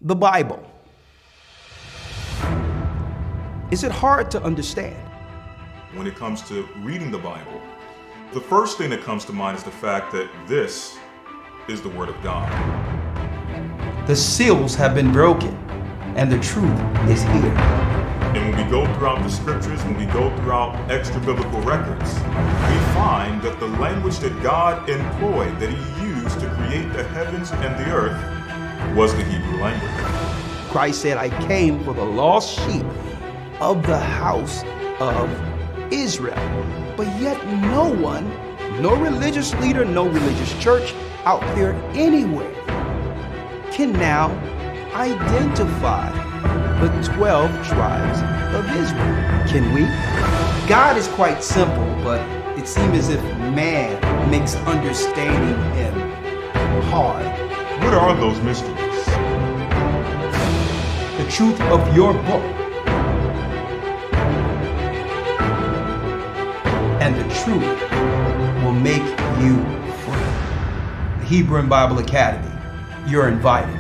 The Bible. Is it hard to understand? When it comes to reading the Bible, the first thing that comes to mind is the fact that this is the Word of God. The seals have been broken, and the truth is here. And when we go throughout the scriptures, when we go throughout extra-biblical records, we find that the language that God employed, that He used to create the heavens and the earth, was the Hebrew language. Christ said, I came for the lost sheep of the house of Israel. But yet no one, no religious leader, no religious church out there anywhere can now identify the 12 tribes of Israel. Can we? God is quite simple, but it seems as if man makes understanding Him hard. What are those mysteries? The truth of your book and the truth will make you free. The Hebrew and Bible Academy. You're invited.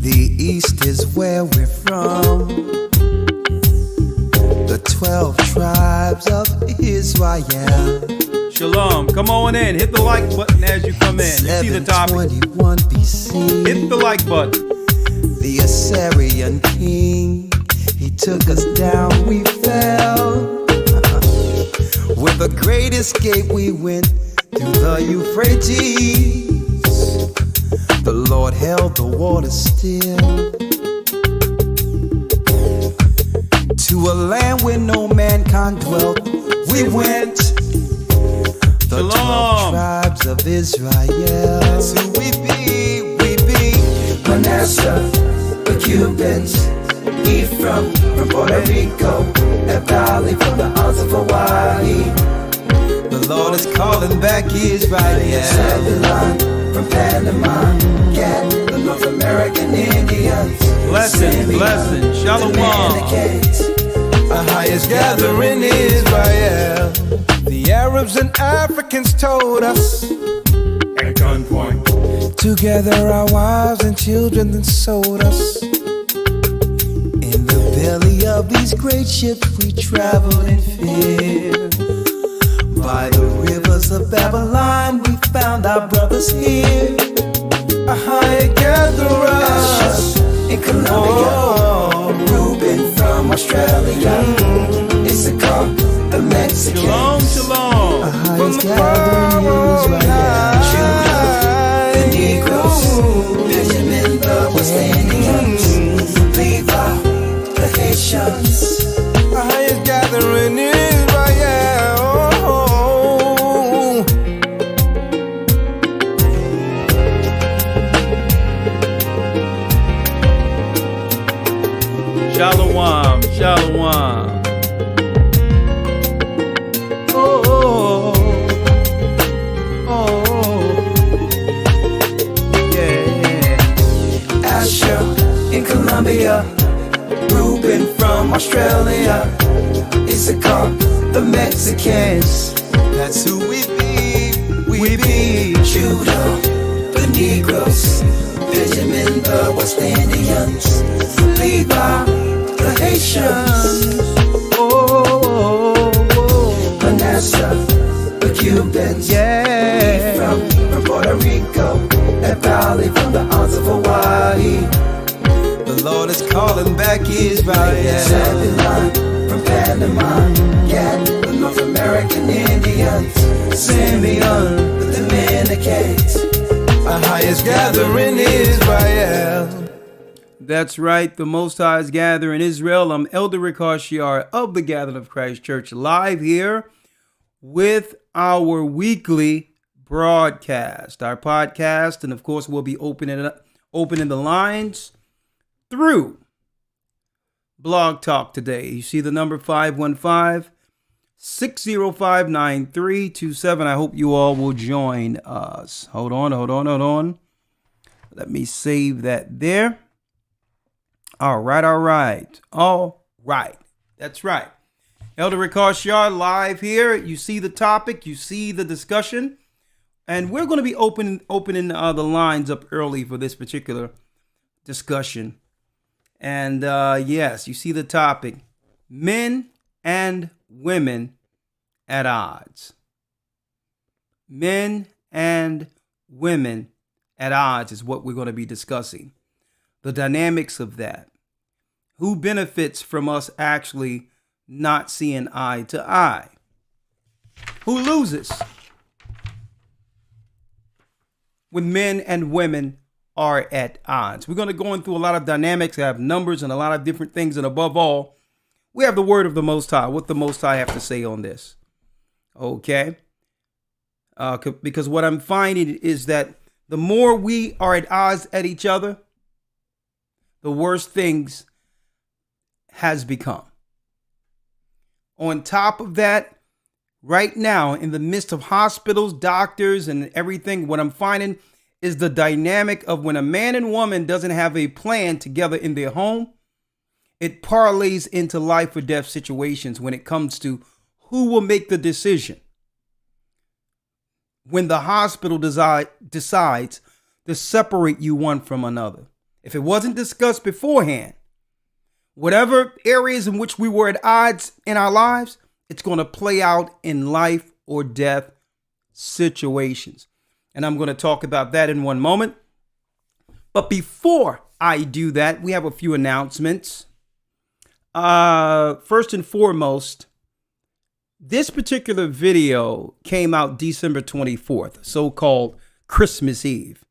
The East is where we're from. The 12 tribes of Israel. Shalom. Come on in. Hit the like button as you come in. You see the topic. 721 BC. Hit the like button. The Assyrian king, he took us down, we fell. With a great escape, we went through the Euphrates. The Lord held the water still. To a land where no mankind dwelt, we went. The 12 tribes of Israel. That's who we be, we be. Manasseh, the Cubans, Ephraim from Puerto Rico, Naphtali from the islands of Hawaii. The Lord is calling back Israel. Zebulon from Panama, Gad, the North American Indians. Blessing, shalom. Our highest gathering Israel. The Arabs and Africans told us At gunpoint. to gather our wives and children and sold us. In the belly of these great ships we travel in fear. By the rivers of Babylon we found our brothers here. A higher gatherers in Colombia, Reuben from Australia, Issachar, the Mexicans. Shalom. A highest gathering Judah, the Negroes, Benjamin, the West Indians, Levi, the Haitians. A highest gathering Israel. Shalom. Oh, yeah. Asher in Colombia, Reuben from Australia, Issachar, the Mexicans. That's who we be, we be. Judah, the Negroes, Benjamin, the West Indians, Levi, the Haitians. Manasseh, the Cubans, Yeah. Ephraim from Puerto Rico, Naphtali from the islands of Hawaii. The Lord is calling back Israel. Zebulon from Panama, Gad, the North American Indians, Simeon, the Dominicans. Our highest gathering Israel. That's right. The Most High is gathering Israel. I'm Elder Rawchaa of the Gathering of Christ Church, live here with our weekly broadcast, our podcast, and of course we'll be opening the lines through Blog Talk today. You see the number 515 605-9327. I hope you all will join us. Hold on. Let me save that there. All right. That's right. Elder Rawchaa live here. You see the topic, you see the discussion, and we're going to be opening the lines up early for this particular discussion. And yes, you see the topic: men and women at odds. Men and women at odds is what we're going to be discussing. The dynamics of that. Who benefits from us actually not seeing eye to eye? Who loses when men and women are at odds? We're going to go through a lot of dynamics. I have numbers and a lot of different things. And above all, we have the word of the Most High. What the Most High have to say on this. Okay? Because what I'm finding is that the more we are at odds at each other, the worse things has become. On top of that, right now, in the midst of hospitals, doctors, and everything, what I'm finding is the dynamic of when a man and woman doesn't have a plan together in their home, it parlays into life or death situations when it comes to who will make the decision. When the hospital decides to separate you one from another. If it wasn't discussed beforehand, whatever areas in which we were at odds in our lives, it's going to play out in life or death situations. And I'm going to talk about that in one moment. But before I do that, we have a few announcements. First and foremost, this particular video came out December 24th, so-called Christmas Eve.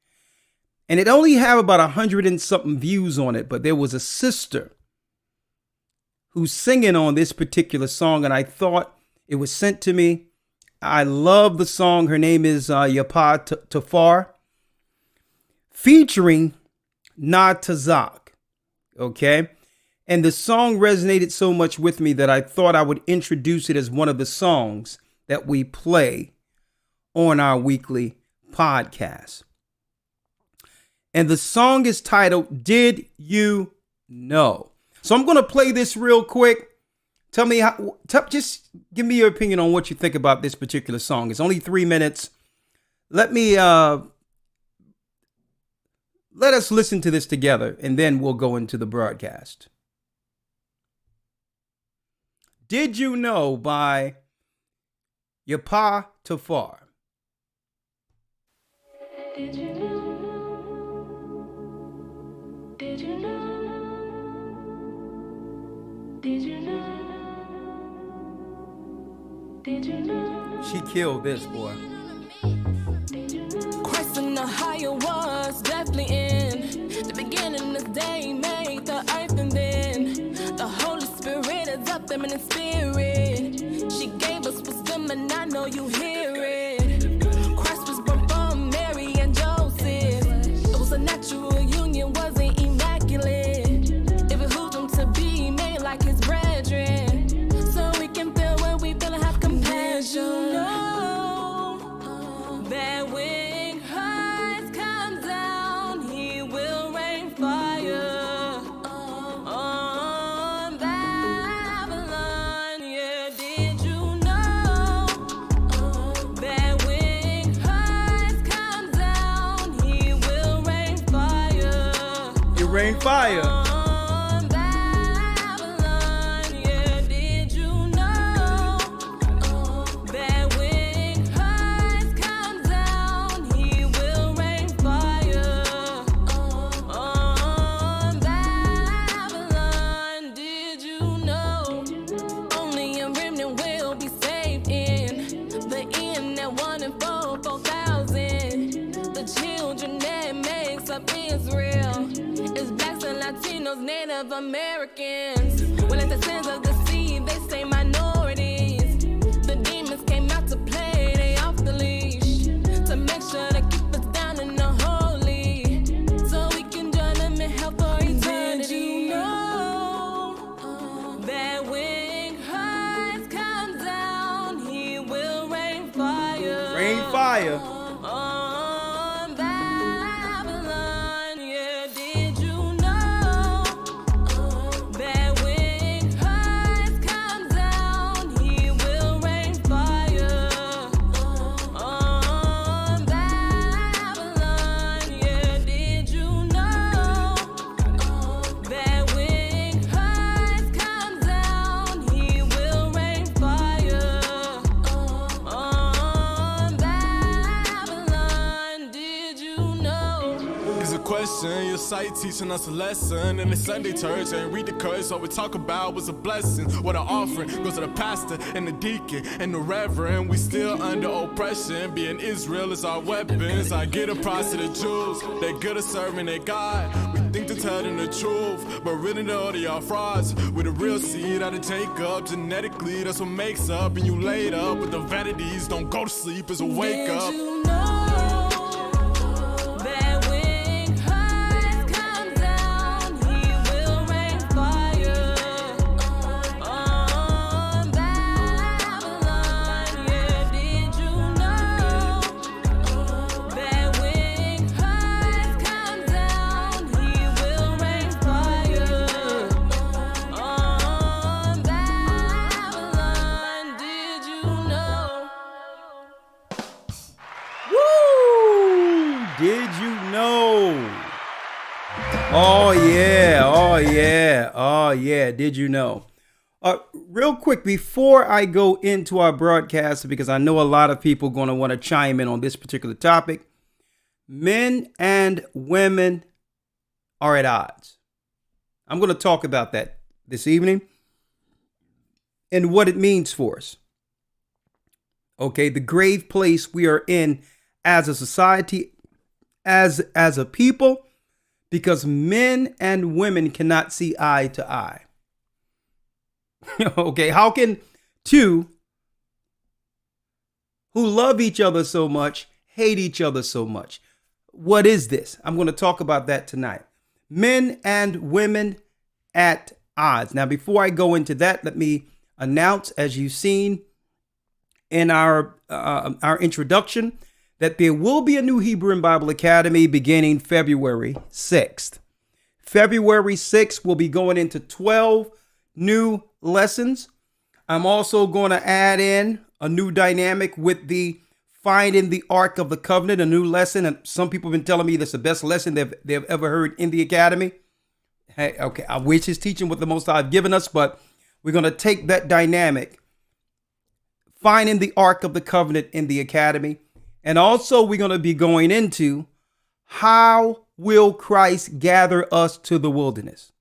And it only have about 100 and something views on it, but there was a sister who's singing on this particular song, and I thought it was sent to me. I love the song. Her name is Rawchaa Tafar, featuring Tazak. Okay? And the song resonated so much with me that I thought I would introduce it as one of the songs that we play on our weekly podcast. And the song is titled, Did You Know? So I'm going to play this real quick. Tell me just give me your opinion on what you think about this particular song. It's only 3 minutes. Let us listen to this together, and then we'll go into the broadcast. Did You Know by Rawchaa Tafar. Did you know? Did you know? Did you know? Did you know? She killed this, boy. Christ in the higher was definitely in the beginning. This day made the earth, and then the Holy Spirit is up there in the spirit. She gave us wisdom, and I know you hear it. Christ was born from Mary and Joseph. It was a natural union, wasn't immaculate. It behooved him to be made like his brethren, so we can feel what we feel and have compassion. That when Christ comes down, he will rain fire on Babylon. Yeah, did you know that when Christ comes down, he will rain fire? It rained fire. On Babylon, yeah, did you know that when Christ comes down, he will rain fire on Babylon? Did you know only a remnant will be saved in the end? That 1 in 4,000, the children that makes up Israel is blacks and Latinos, Native Americans. Well, at the sins of the sea, they stay minorities. The demons came out to play, they off the leash, to make sure to keep us down in the holy, so we can join them in hell for eternity. Did you know that when Christ comes down, fire. On Babylon, yeah, did you know that when Christ comes down, he will rain fire? On Babylon, yeah, did you know that when Christ comes down, he will rain fire? On Babylon, did you know? It's a question, your sight teaching us a lesson. In the Sunday church, and read the curse, all we talk about was a blessing. What an offering goes to the pastor and the deacon and the reverend. We still under oppression, being Israel is our weapons. I get a prize to the Jews, they're good at serving their God. We think they're telling the truth, but really know they are frauds. With a real seed out of Jacob, genetically that's what makes up. And you laid up with the vanities, don't go to sleep, it's a wake up. Did you know that when Christ comes down, he will rain fire? On Babylon, yeah, did you know that when Christ comes down, he will rain fire? On Babylon, did you know? Woo! Did you know? Oh yeah, oh yeah, oh yeah. Did you know? Real quick, before I go into our broadcast, because I know a lot of people going to want to chime in on this particular topic, men and women are at odds. I'm going to talk about that this evening and what it means for us. Okay, the grave place we are in as a society, as a people, because men and women cannot see eye to eye. Okay, how can two who love each other so much hate each other so much? What is this? I'm going to talk about that tonight. Men and women at odds. Now, before I go into that, let me announce, as you've seen in our introduction, that there will be a new Hebrew and Bible Academy beginning February 6th. February 6th, we'll be going into 12 new lessons. I'm also going to add in a new dynamic with the Finding the Ark of the Covenant, a new lesson. And some people have been telling me that's the best lesson they've ever heard in the academy. Hey, okay, I wish his teaching what the Most High have given us, but we're going to take that dynamic, Finding the Ark of the Covenant, in the academy. And also we're going to be going into how will Christ gather us to the wilderness.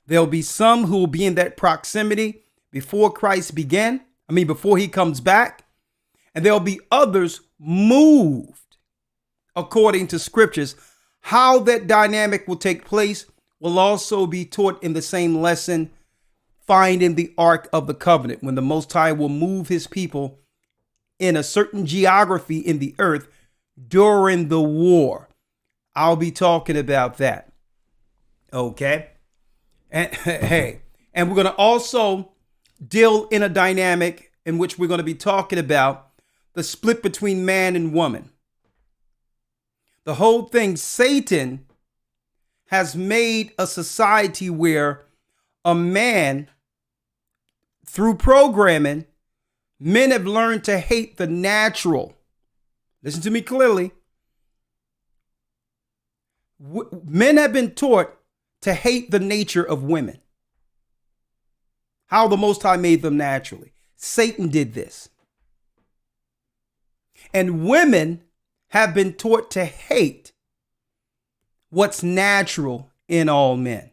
There'll be some who will be in that proximity before Christ before he comes back. And there'll be others moved according to scriptures. How that dynamic will take place will also be taught in the same lesson, Finding the Ark of the Covenant, when the Most High will move his people in a certain geography in the earth during the war. I'll be talking about that. Okay. And and we're going to also deal in a dynamic in which we're going to be talking about the split between man and woman. The whole thing, Satan has made a society where a man, through programming, men have learned to hate the natural. Listen to me clearly. Men have been taught to hate the nature of women. How the Most High made them naturally. Satan did this. And women have been taught to hate what's natural in all men.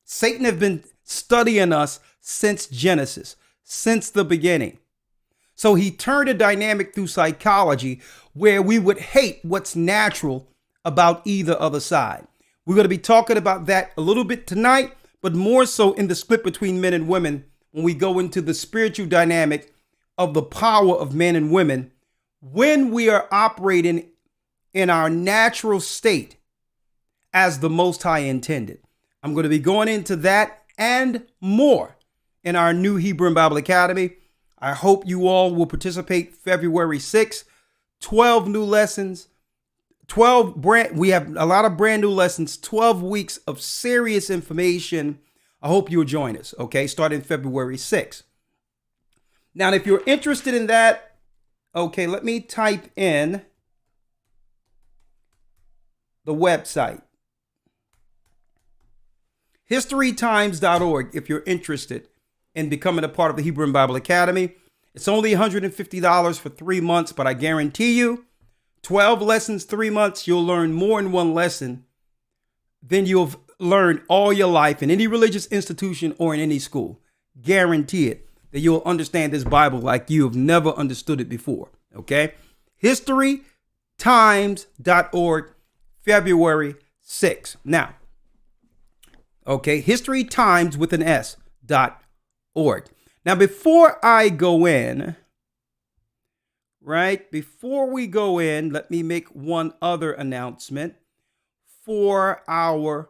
Satan has been studying us since Genesis, since the beginning. So he turned a dynamic through psychology where we would hate what's natural about either other side. We're going to be talking about that a little bit tonight, but more so in the split between men and women when we go into the spiritual dynamic of the power of men and women when we are operating in our natural state as the Most High intended. I'm going to be going into that and more in our new Hebrew and Bible Academy. I hope you all will participate February 6th. 12 new lessons, we have a lot of brand new lessons, 12 weeks of serious information. I hope you'll join us, okay, starting February 6th. Now, if you're interested in that, okay, let me type in the website. historytimes.org if you're interested in becoming a part of the Hebrew and Bible Academy. It's only $150 for 3 months, but I guarantee you, 12 lessons, 3 months, you'll learn more in one lesson than you've learned all your life in any religious institution or in any school. Guarantee it, that you'll understand this Bible like you've never understood it before, okay? historytimes.org, February 6th. Now, okay, historytimes with an S.org. Now, before I go in, before we go in, let me make one other announcement for our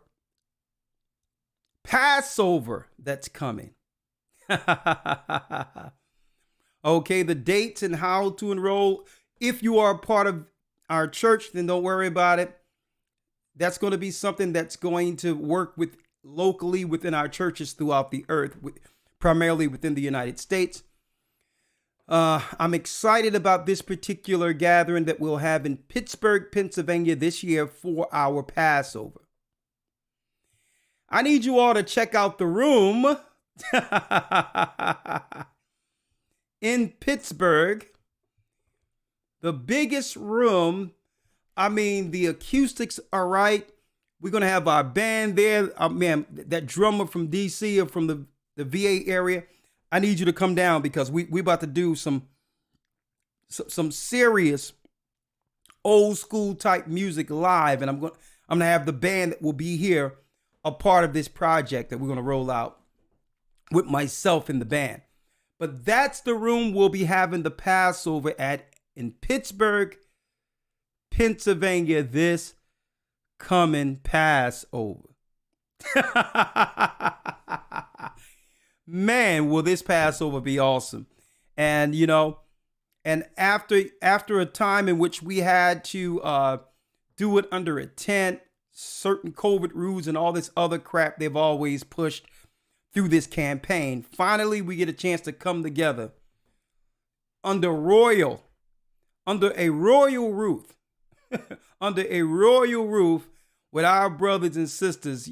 Passover that's coming. Okay, the dates and how to enroll. If you are a part of our church, then don't worry about it. That's going to be something that's going to work with locally within our churches throughout the earth, primarily within the United States. I'm excited about this particular gathering that we'll have in Pittsburgh, Pennsylvania this year for our Passover. I need you all to check out the room in Pittsburgh. The biggest room. I mean, the acoustics are right. We're going to have our band there. Man, that drummer from DC or from the VA area. I need you to come down because we about to do some serious old school type music live, and I'm gonna have the band that will be here a part of this project that we're gonna roll out with myself in the band. But that's the room we'll be having the Passover at in Pittsburgh, Pennsylvania this coming Passover. Man, will this Passover be awesome. And, and after a time in which we had to do it under a tent, certain COVID rules and all this other crap they've always pushed through this campaign, finally we get a chance to come together under a royal roof, under a royal roof with our brothers and sisters,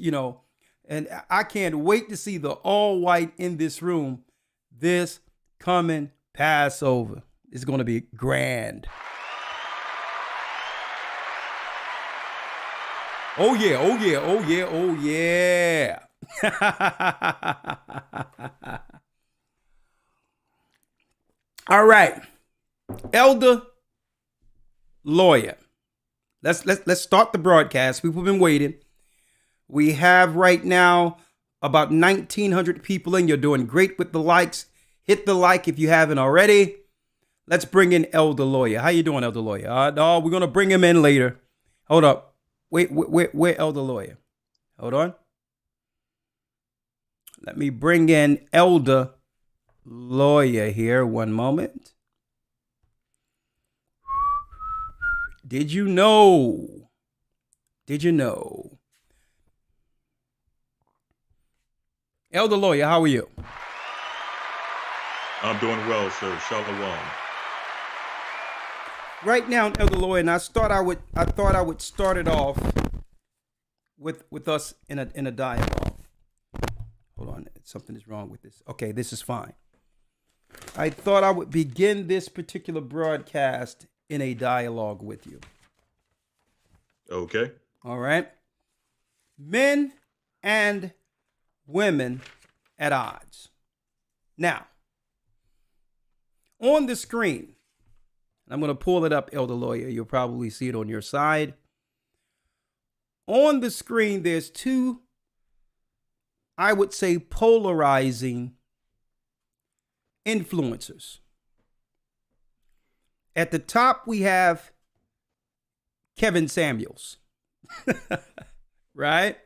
and I can't wait to see the all white in this room this coming Passover. It's going to be grand. Oh yeah, oh yeah, oh yeah, oh yeah. All right. Elder Lawya. Let's start the broadcast. People have been waiting. We have right now about 1,900 people in. You're doing great with the likes. Hit the like if you haven't already. Let's bring in Elder Lawya. How you doing, Elder Lawya? No, we're going to bring him in later. Hold up. Wait, where Elder Lawya? Hold on. Let me bring in Elder Lawya here. One moment. Did you know? Elder Lawya, how are you? I'm doing well, sir. Shalom. Right now, Elder Lawya, and I thought I would start it off with us in a dialogue. Hold on, something is wrong with this. Okay, this is fine. I thought I would begin this particular broadcast in a dialogue with you. Okay. All right. Men and women at odds. Now, on the screen, I'm going to pull it up, Elder Lawya. You'll probably see it on your side. On the screen, there's two, I would say, polarizing influencers. At the top, we have Kevin Samuels, right?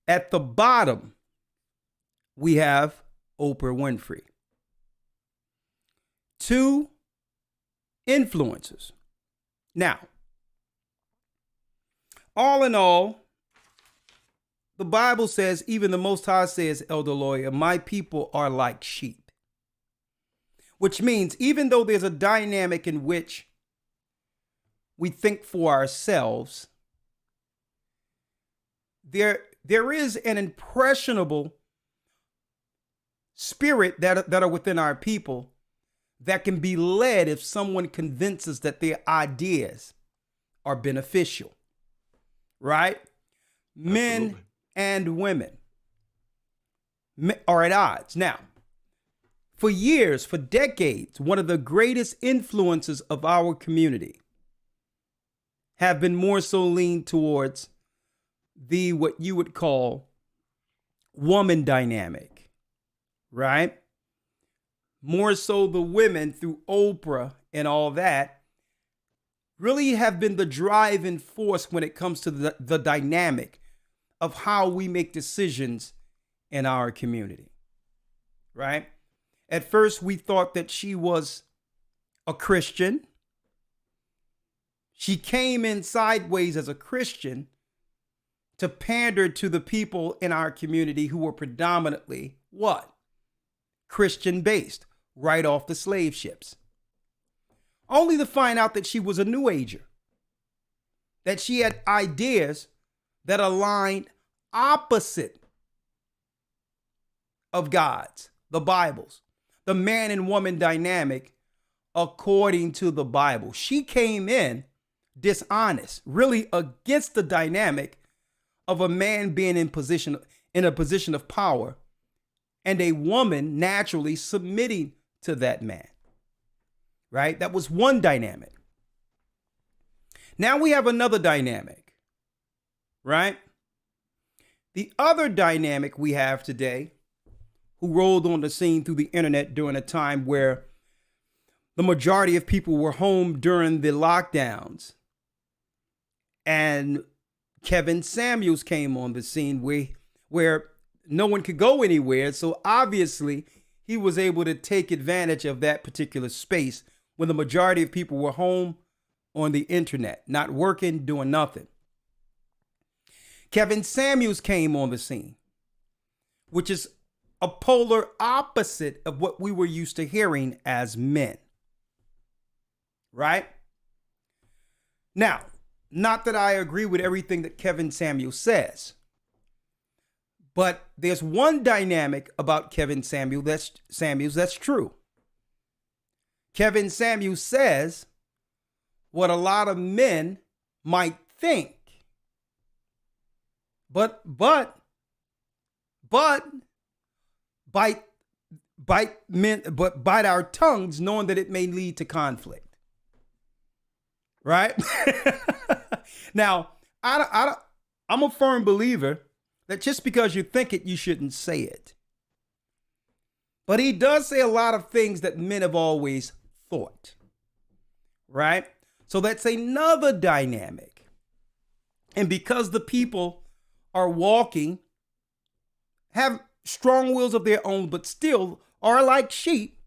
At the bottom, we have Oprah Winfrey. two influencers. Now, all in all, the Bible says, even the Most High says, Elder Lawya, my people are like sheep. Which means even though there's a dynamic in which we think for ourselves, there is an impressionable spirit that are within our people that can be led if someone convinces that their ideas are beneficial, right? Absolutely. Men and women are at odds. Now, for years, for decades, one of the greatest influences of our community have been more so leaned towards the what you would call woman dynamic, right? More so the women through Oprah and all that really have been the driving force when it comes to the dynamic of how we make decisions in our community, right? At first, we thought that she was a Christian. She came in sideways as a Christian to pander to the people in our community who were predominantly what? Christian based, right off the slave ships. Only to find out that she was a New Ager, that she had ideas that aligned opposite of God's, the Bible's, the man and woman dynamic according to the Bible. She came in dishonest, really against the dynamic of a man being in a position of power and a woman naturally submitting to that man, right? That was one dynamic. Now we have another dynamic, right? The other dynamic we have today, who rolled on the scene through the internet during a time where the majority of people were home during the lockdowns, and Kevin Samuels came on the scene where no one could go anywhere. So obviously he was able to take advantage of that particular space when the majority of people were home on the internet, not working, doing nothing. Kevin Samuels came on the scene, which is a polar opposite of what we were used to hearing as men, right? Now, not that I agree with everything that Kevin Samuels says, but there's one dynamic about Kevin Samuels that's true. Kevin Samuels says what a lot of men might think, but bite our tongues, knowing that it may lead to conflict. Right? Now, I'm a firm believer that just because you think it, you shouldn't say it. But he does say a lot of things that men have always thought. Right? So that's another dynamic. And because the people are walking, have strong wills of their own, but still are like sheep,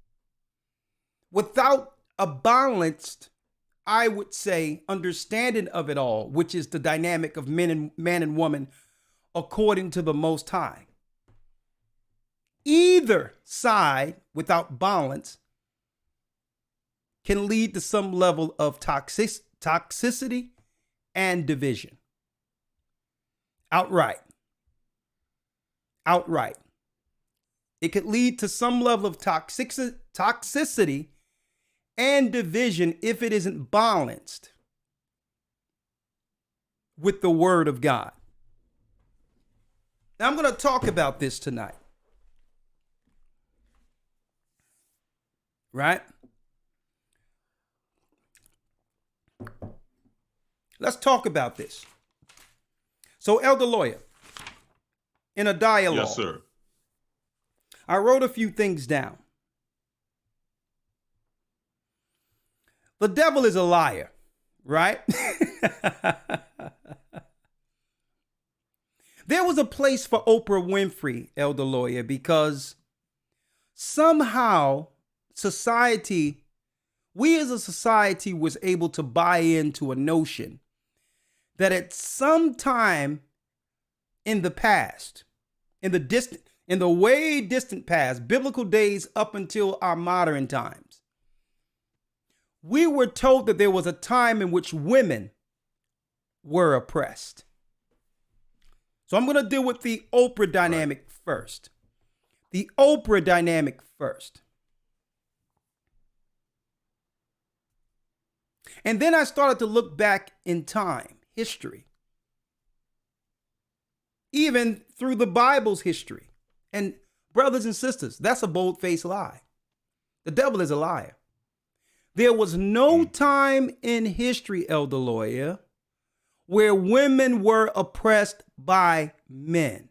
without a balanced, I would say, understanding of it all, which is the dynamic of man and woman according to the Most High. Either side without balance can lead to some level of toxicity and division. Outright. It could lead to some level of toxicity and division if it isn't balanced with the word of God. Now, I'm going to talk about this tonight. Right? Let's talk about this. So, Elder Lawya, in a dialogue, Yes, sir. I wrote a few things down. The devil is a liar, right? There was a place for Oprah Winfrey, Elder Lawya, because somehow society we as a society was able to buy into a notion that at some time in the past, in the way distant past, biblical days up until our modern times, we were told that there was a time in which women were oppressed. So I'm going to deal with the Oprah dynamic first. The Oprah dynamic first. And then I started to look back in time, history, even through the Bible's history. And brothers and sisters, that's a bold-faced lie. The devil is a liar. There was no time in history, Elder Lawya, where women were oppressed by men.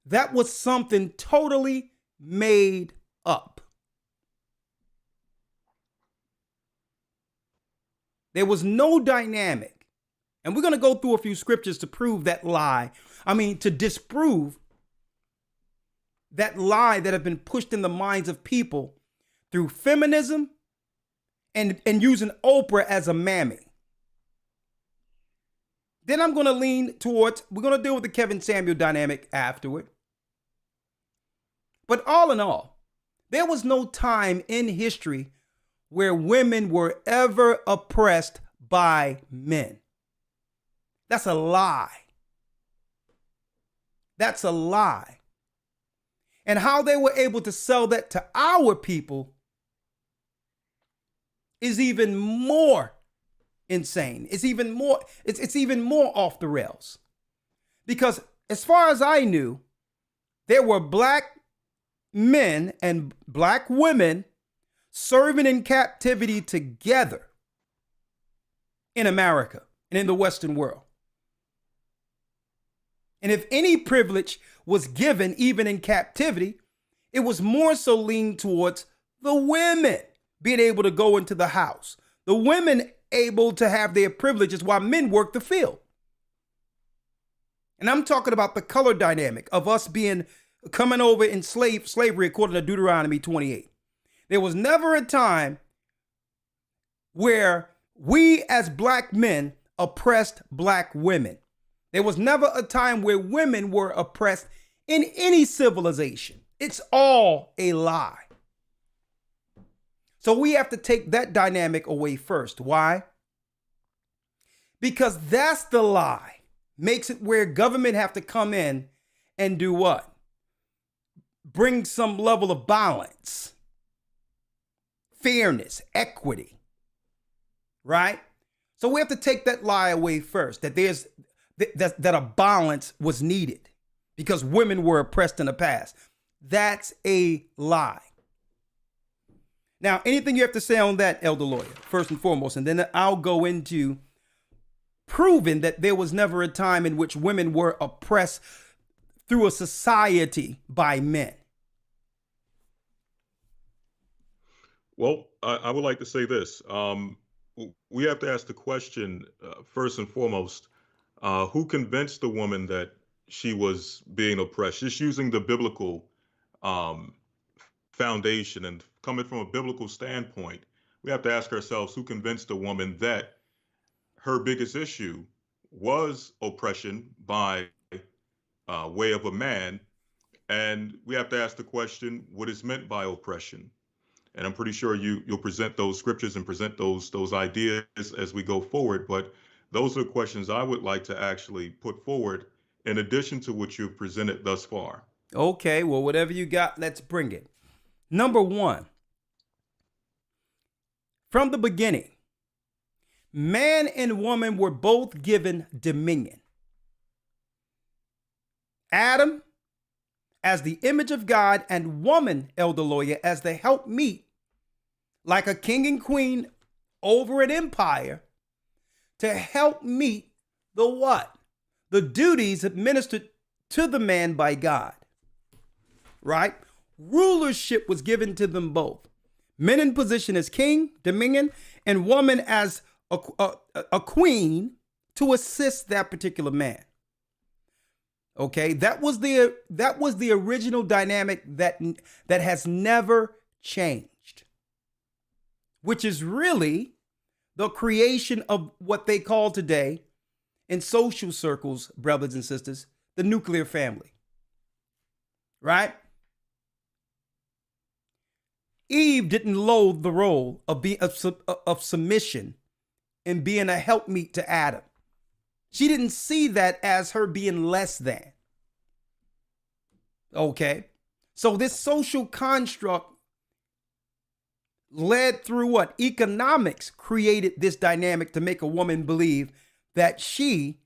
That was something totally made up. There was no dynamic. And we're going to go through a few scriptures to prove that lie. To disprove that lie that have been pushed in the minds of people through feminism and using Oprah as a mammy. Then I'm going to lean towards, we're going to deal with the Kevin Samuel dynamic afterward. But all in all, there was no time in history where women were ever oppressed by men. That's a lie. That's a lie. And how they were able to sell that to our people is even more insane. It's even more off the rails. Because as far as I knew, there were black men and black women serving in captivity together in America and in the Western world. And if any privilege was given, even in captivity, it was more so leaned towards the women being able to go into the house, the women able to have their privileges while men worked the field. And I'm talking about the color dynamic of us coming over in slavery according to Deuteronomy 28. There was never a time where we as black men oppressed black women. There was never a time where women were oppressed in any civilization. It's all a lie. So we have to take that dynamic away first. Why? Because that's the lie. Makes it where government have to come in and do what? Bring some level of balance, fairness, equity, right? So we have to take that lie away first, that that a balance was needed because women were oppressed in the past. That's a lie. Now, anything you have to say on that, Elder Lawya, first and foremost, and then I'll go into proving that there was never a time in which women were oppressed through a society by men. Well, I would like to say this. We have to ask the question, first and foremost, who convinced the woman that she was being oppressed? Just using the biblical foundation and coming from a biblical standpoint, we have to ask ourselves who convinced the woman that her biggest issue was oppression by way of a man. And we have to ask the question, what is meant by oppression? And I'm pretty sure you'll present those scriptures and present those ideas as we go forward. But those are the questions I would like to actually put forward in addition to what you've presented thus far. Okay, well, whatever you got, let's bring it. Number one, from the beginning, man and woman were both given dominion. Adam as the image of God and woman, Elder Lawya, as the helpmeet, like a king and queen over an empire, to help meet the what? The duties administered to the man by God, right? Rulership was given to them both. Men in position as king, dominion, and woman as a queen to assist that particular man. Okay, that was the original dynamic that has never changed. which is really the creation of what they call today in social circles, brothers and sisters, the nuclear family. Right? Eve didn't loathe the role of submission and being a helpmeet to Adam. She didn't see that as her being less than. Okay? So this social construct led through what? Economics created this dynamic to make a woman believe that she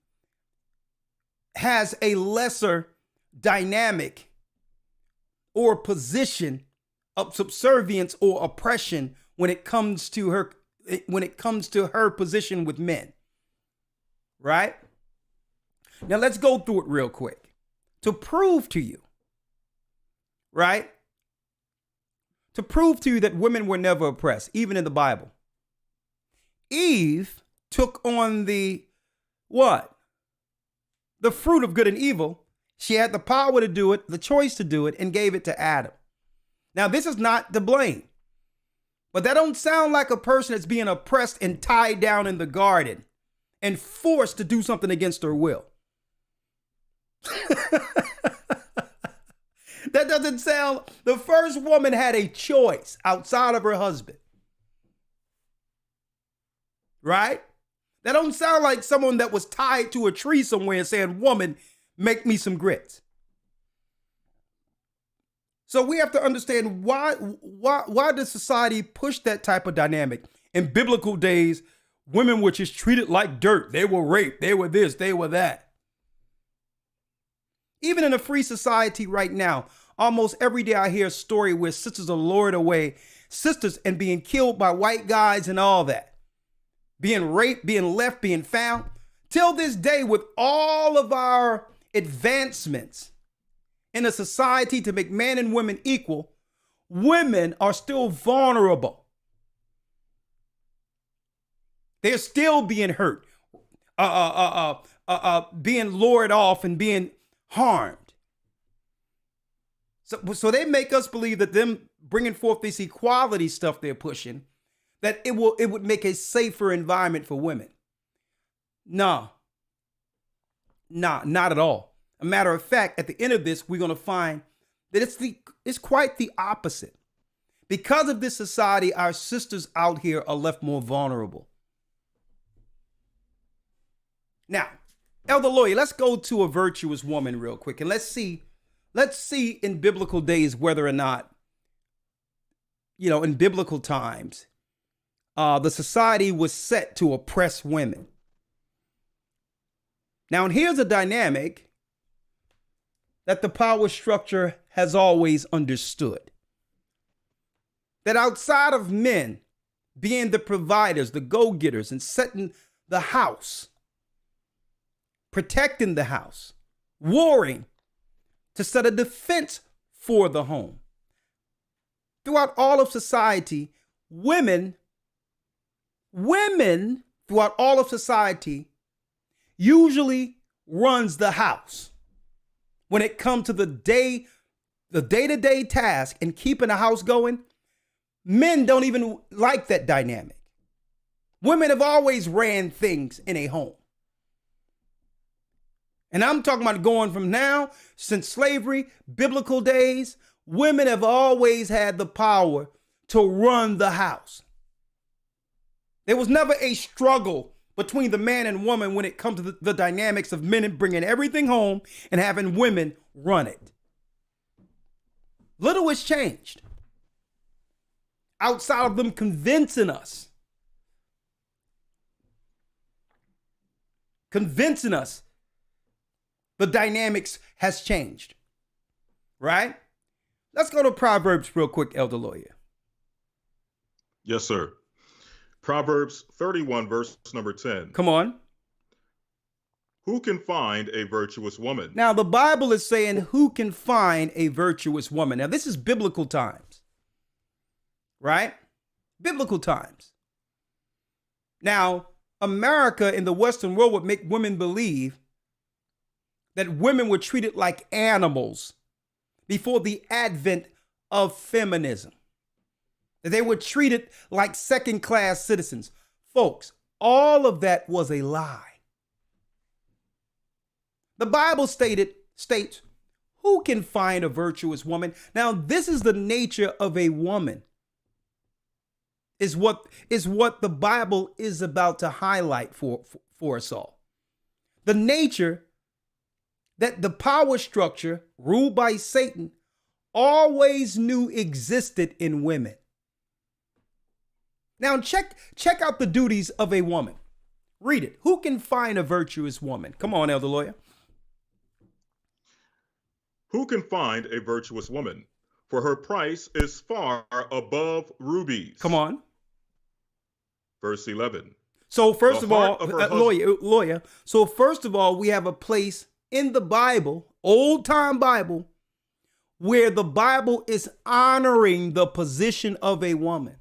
has a lesser dynamic or position of subservience or oppression when it comes to her position with men. Right? Now let's go through it real quick to prove to you, right? To prove to you that women were never oppressed, even in the Bible. Eve took on the what? The fruit of good and evil. She had the power to do it, the choice to do it, and gave it to Adam. Now, this is not to blame, but that don't sound like a person that's being oppressed and tied down in the garden and forced to do something against her will. That doesn't sound, the first woman had a choice outside of her husband. Right? That don't sound like someone that was tied to a tree somewhere and saying, woman, make me some grits. So we have to understand why does society push that type of dynamic? In biblical days, women were just treated like dirt. They were raped. They were this, they were that. Even in a free society right now, almost every day I hear a story where sisters are lured away, sisters, and being killed by white guys and all that. Being raped, being left, being found. Till this day, with all of our advancements in a society to make man and women equal, women are still vulnerable. They're still being hurt, being lured off and being harmed. So they make us believe that them bringing forth this equality stuff they're pushing, that it would make a safer environment for women. Nah, not at all. A matter of fact, at the end of this, we're going to find that it's quite the opposite. Because of this society, our sisters out here are left more vulnerable. Now, Elder Lawya, let's go to a virtuous woman real quick, and let's see in biblical days whether or not, in biblical times, the society was set to oppress women. Now, and here's a dynamic that the power structure has always understood. That outside of men being the providers, the go-getters, and setting the house, protecting the house, warring to set a defense for the home. Throughout all of society, women throughout all of society usually runs the house. When it comes to the day-to-day task and keeping the house going, men don't even like that dynamic. Women have always ran things in a home. And I'm talking about going from now, since slavery, biblical days, women have always had the power to run the house. There was never a struggle between the man and woman when it comes to the dynamics of men bringing everything home and having women run it. Little has changed. Outside of them convincing us the dynamics has changed. Right? Let's go to Proverbs real quick, Elder Lawya. Yes, sir. Proverbs 31, verse number 10. Come on. Who can find a virtuous woman? Now, the Bible is saying, who can find a virtuous woman? Now, this is biblical times. Right? Biblical times. Now, America in the Western world would make women believe that women were treated like animals before the advent of feminism. that they were treated like second-class citizens. Folks, all of that was a lie. The Bible states, who can find a virtuous woman? Now, this is the nature of a woman, is what the Bible is about to highlight for us all. The nature that the power structure ruled by Satan always knew existed in women. Now, check out the duties of a woman. Read it. Who can find a virtuous woman? Come on, Elder Lawyer. Who can find a virtuous woman? For her price is far above rubies. Come on. Verse 11. So first of all, lawyer. So first of all, we have a place in the Bible, old time Bible, where the Bible is honoring the position of a woman.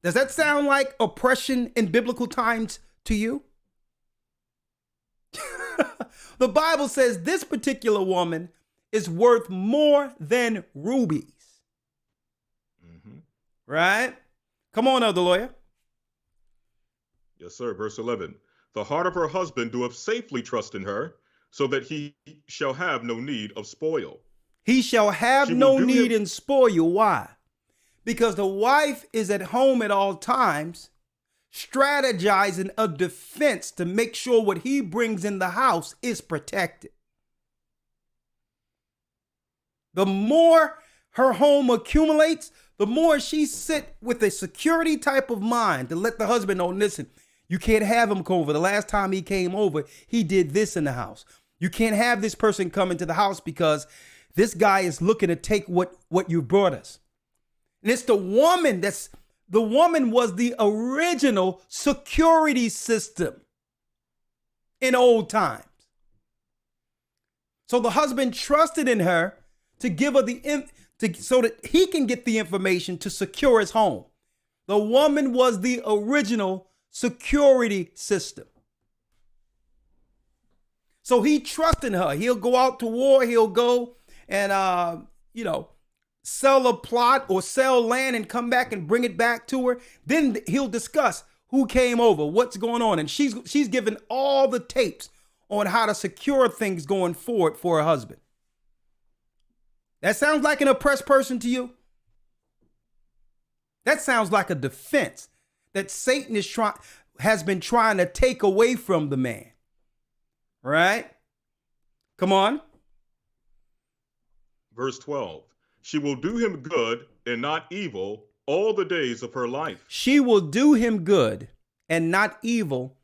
Does that sound like oppression in biblical times to you? The Bible says this particular woman is worth more than rubies. Mm-hmm. Right? Come on, Elder Lawyer. Yes, sir. Verse 11. The heart of her husband doeth safely trust in her, so that he shall have no need of spoil. He shall have no need in spoil. Why? Because the wife is at home at all times, strategizing a defense to make sure what he brings in the house is protected. The more her home accumulates, the more she sit with a security type of mind to let the husband know, listen, you can't have him come over. The last time he came over, he did this in the house. You can't have this person come into the house because this guy is looking to take what you brought us. And it's the woman was the original security system in old times. So the husband trusted in her to give her so that he can get the information to secure his home. The woman was the original security system. So he trusted her. He'll go out to war. He'll go and, sell a plot or sell land and come back and bring it back to her. Then he'll discuss who came over, what's going on. And she's given all the tapes on how to secure things going forward for her husband. That sounds like an oppressed person to you? That sounds like a defense that Satan has been trying to take away from the man. Right? Come on. Verse 12. She will do him good and not evil all the days of her life. She will do him good and not evil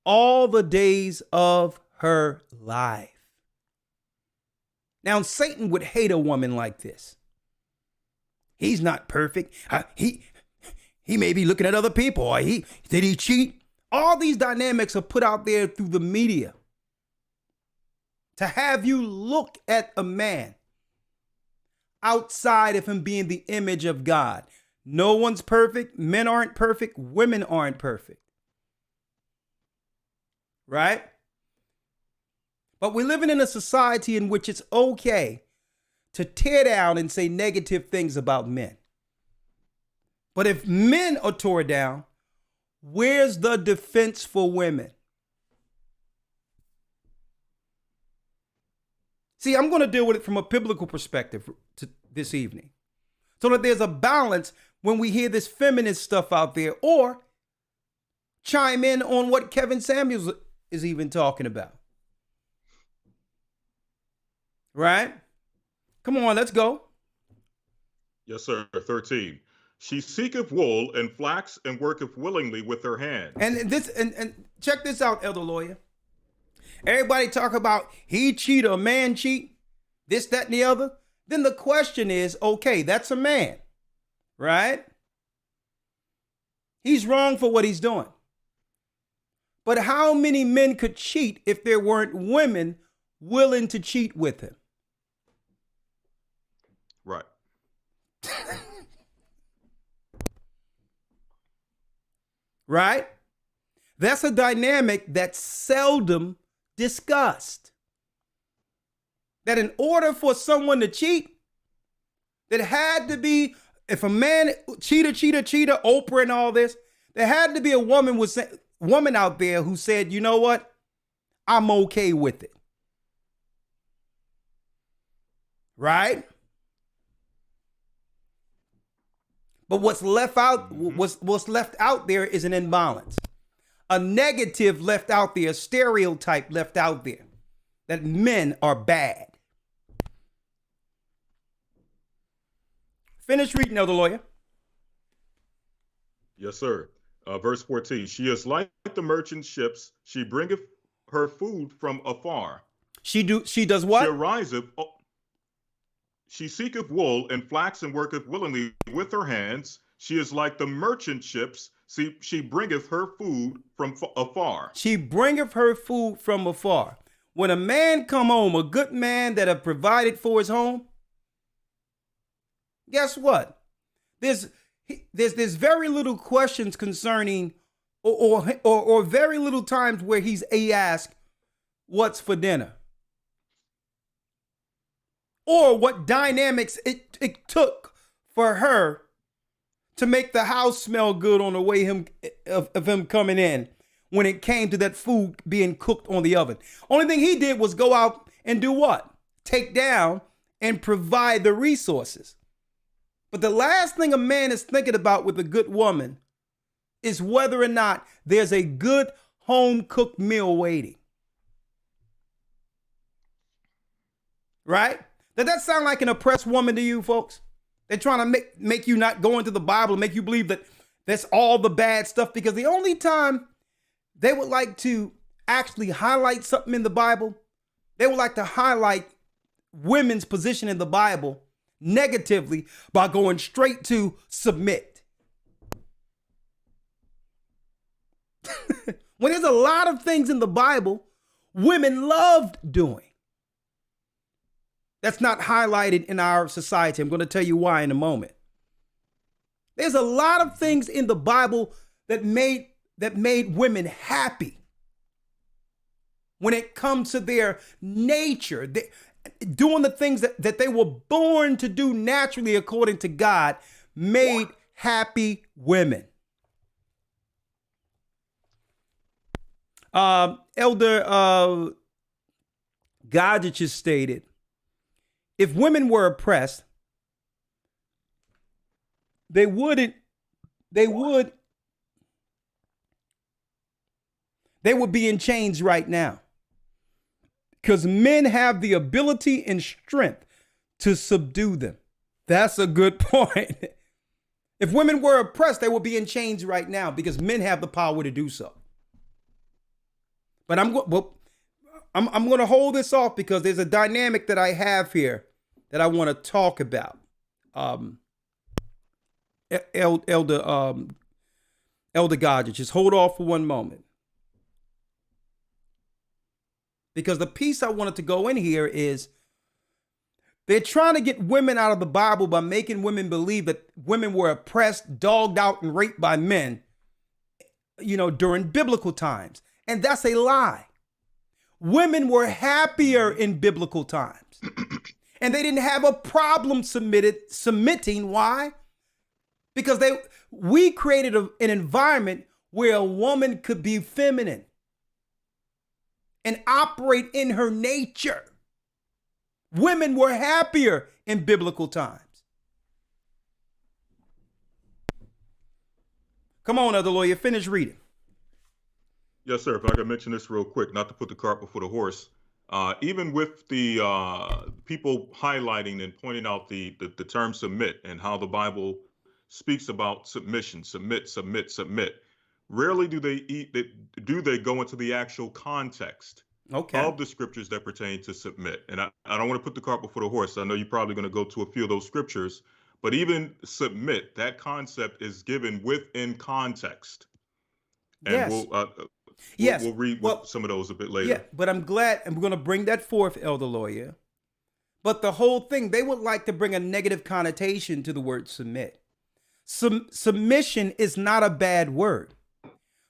all the days of her life. Now, Satan would hate a woman like this. He's not perfect. He may be looking at other people. Or did he cheat? All these dynamics are put out there through the media to have you look at a man outside of him being the image of God. No one's perfect. Men aren't perfect. Women aren't perfect. Right? But we're living in a society in which it's okay to tear down and say negative things about men. But if men are torn down, where's the defense for women? See, I'm going to deal with it from a biblical perspective this evening, so that there's a balance when we hear this feminist stuff out there, or chime in on what Kevin Samuels is even talking about. Right? Come on, let's go. Yes, sir. 13. She seeketh wool and flax and worketh willingly with her hands. And check this out, Elder Lawyer. Everybody talk about he cheat or man cheat, this, that, and the other. Then the question is, okay, that's a man, right? He's wrong for what he's doing. But how many men could cheat if there weren't women willing to cheat with him? Right. Right? That's a dynamic that's seldom discussed. That in order for someone to cheat, there had to be if a man cheater, Oprah and all this, there had to be a woman out there who said, you know what? I'm okay with it. Right? But what's left out there is an imbalance. A negative left out there, a stereotype left out there that men are bad. Finish reading, Elder Lawyer. Yes, sir. Verse 14. She is like the merchant ships. She bringeth her food from afar. She does what? She ariseth. She seeketh wool and flax and worketh willingly with her hands. She is like the merchant ships. She bringeth her food from afar. She bringeth her food from afar. When a man come home, a good man that have provided for his home, guess what? There's very little questions concerning or very little times where he asked, what's for dinner? Or what dynamics it took for her to make the house smell good on the way of him coming in when it came to that food being cooked on the oven. Only thing he did was go out and do what? Take down and provide the resources. But the last thing a man is thinking about with a good woman is whether or not there's a good home cooked meal waiting. Right? Does that sound like an oppressed woman to you, folks? They're trying to make you not go into the Bible and make you believe that that's all the bad stuff, because the only time they would like to actually highlight something in the Bible, they would like to highlight women's position in the Bible negatively by going straight to submit. When there's a lot of things in the Bible women loved doing, that's not highlighted in our society. I'm going to tell you why in a moment. There's a lot of things in the Bible that made women happy when it comes to their nature. Doing the things that they were born to do naturally according to God made happy women. Elder GOCC has stated, if women were oppressed, they would be in chains right now, because men have the ability and strength to subdue them. That's a good point. If women were oppressed, they would be in chains right now because men have the power to do so. But I'm going to hold this off because there's a dynamic that I have here that I want to talk about. Elder GOCC, just hold off for one moment. Because the piece I wanted to go in here is they're trying to get women out of the Bible by making women believe that women were oppressed, dogged out, and raped by men, during biblical times. And that's a lie. Women were happier in biblical times. And they didn't have a problem submitting. Why? Because we created an environment where a woman could be feminine and operate in her nature. Women were happier in biblical times. Come on, Elder Lawyer, finish reading. Yes, sir. If I could mention this real quick, not to put the cart before the horse. Even with the people highlighting and pointing out the term submit and how the Bible speaks about submission, submit. Rarely do they go into the actual context of the scriptures that pertain to submit. And I don't want to put the cart before the horse. I know you're probably going to go to a few of those scriptures, but even submit, that concept is given within context. And yes. we'll read some of those a bit later. Yeah, but I'm glad, and we're going to bring that forth, Elder Lawyer. But the whole thing, they would like to bring a negative connotation to the word submit. Submission is not a bad word.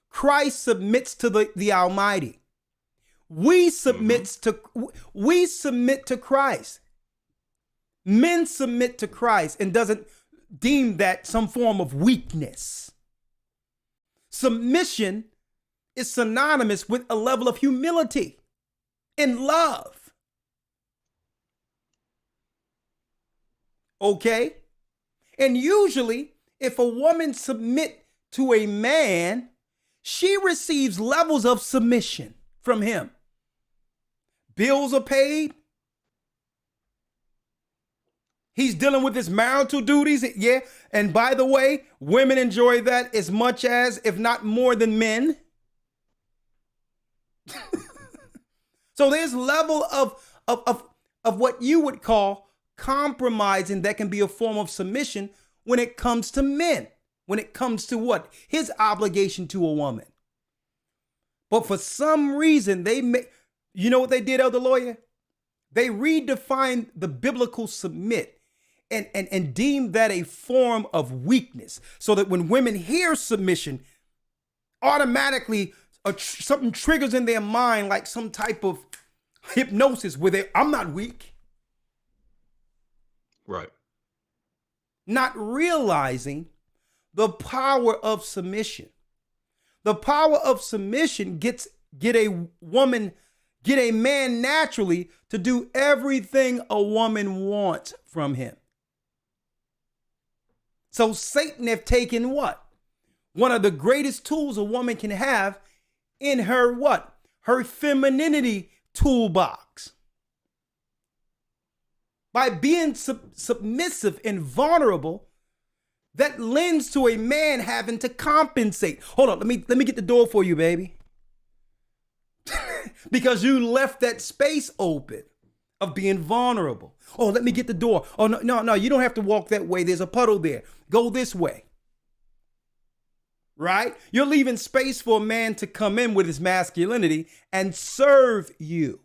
Christ submits to the Almighty. We submit to Christ. Men submit to Christ, and deem that some form of weakness. Submission is synonymous with a level of humility and love. Okay? And usually, if a woman submit to a man, she receives levels of submission from him. Bills are paid. He's dealing with his marital duties. Yeah. And by the way, women enjoy that as much as, if not more than men. So there's level of what you would call compromising that can be a form of submission when it comes to men. When it comes to what? His obligation to a woman. But for some reason, you know what they did, Elder Lawyer? They redefined the biblical submit and deemed that a form of weakness. So that when women hear submission, automatically something triggers in their mind like some type of hypnosis where I'm not weak. Right. Not realizing the power of submission. The power of submission get a man naturally to do everything a woman wants from him. So Satan have taken what? One of the greatest tools a woman can have in her what? Her femininity toolbox. By being submissive and vulnerable, that lends to a man having to compensate. Hold on, let me get the door for you, baby. Because you left that space open of being vulnerable. Oh, let me get the door. Oh, no, you don't have to walk that way. There's a puddle there. Go this way. Right? You're leaving space for a man to come in with his masculinity and serve you.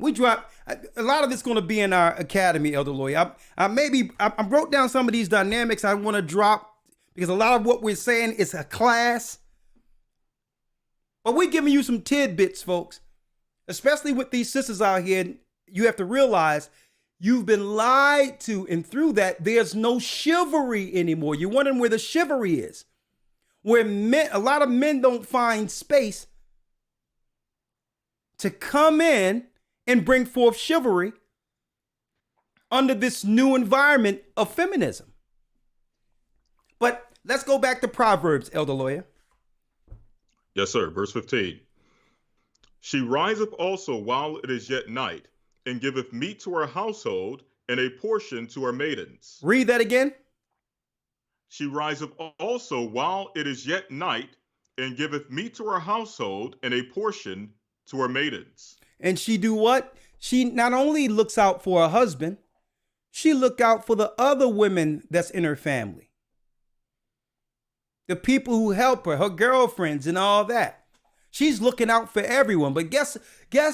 We drop a lot of this going to be in our academy, Elder Lawya. I wrote down some of these dynamics I want to drop because a lot of what we're saying is a class. But we're giving you some tidbits, folks, especially with these sisters out here. You have to realize you've been lied to, and through that, there's no chivalry anymore. You're wondering where the chivalry is, where a lot of men don't find space to come in and bring forth chivalry under this new environment of feminism. But let's go back to Proverbs, Elder Lawya. Yes, sir. Verse 15. She riseth also while it is yet night, and giveth meat to her household, and a portion to her maidens. Read that again. She riseth also while it is yet night, and giveth meat to her household, and a portion to her maidens. And she do what? She not only looks out for her husband, she look out for the other women that's in her family. The people who help her, her girlfriends and all that. She's looking out for everyone. But guess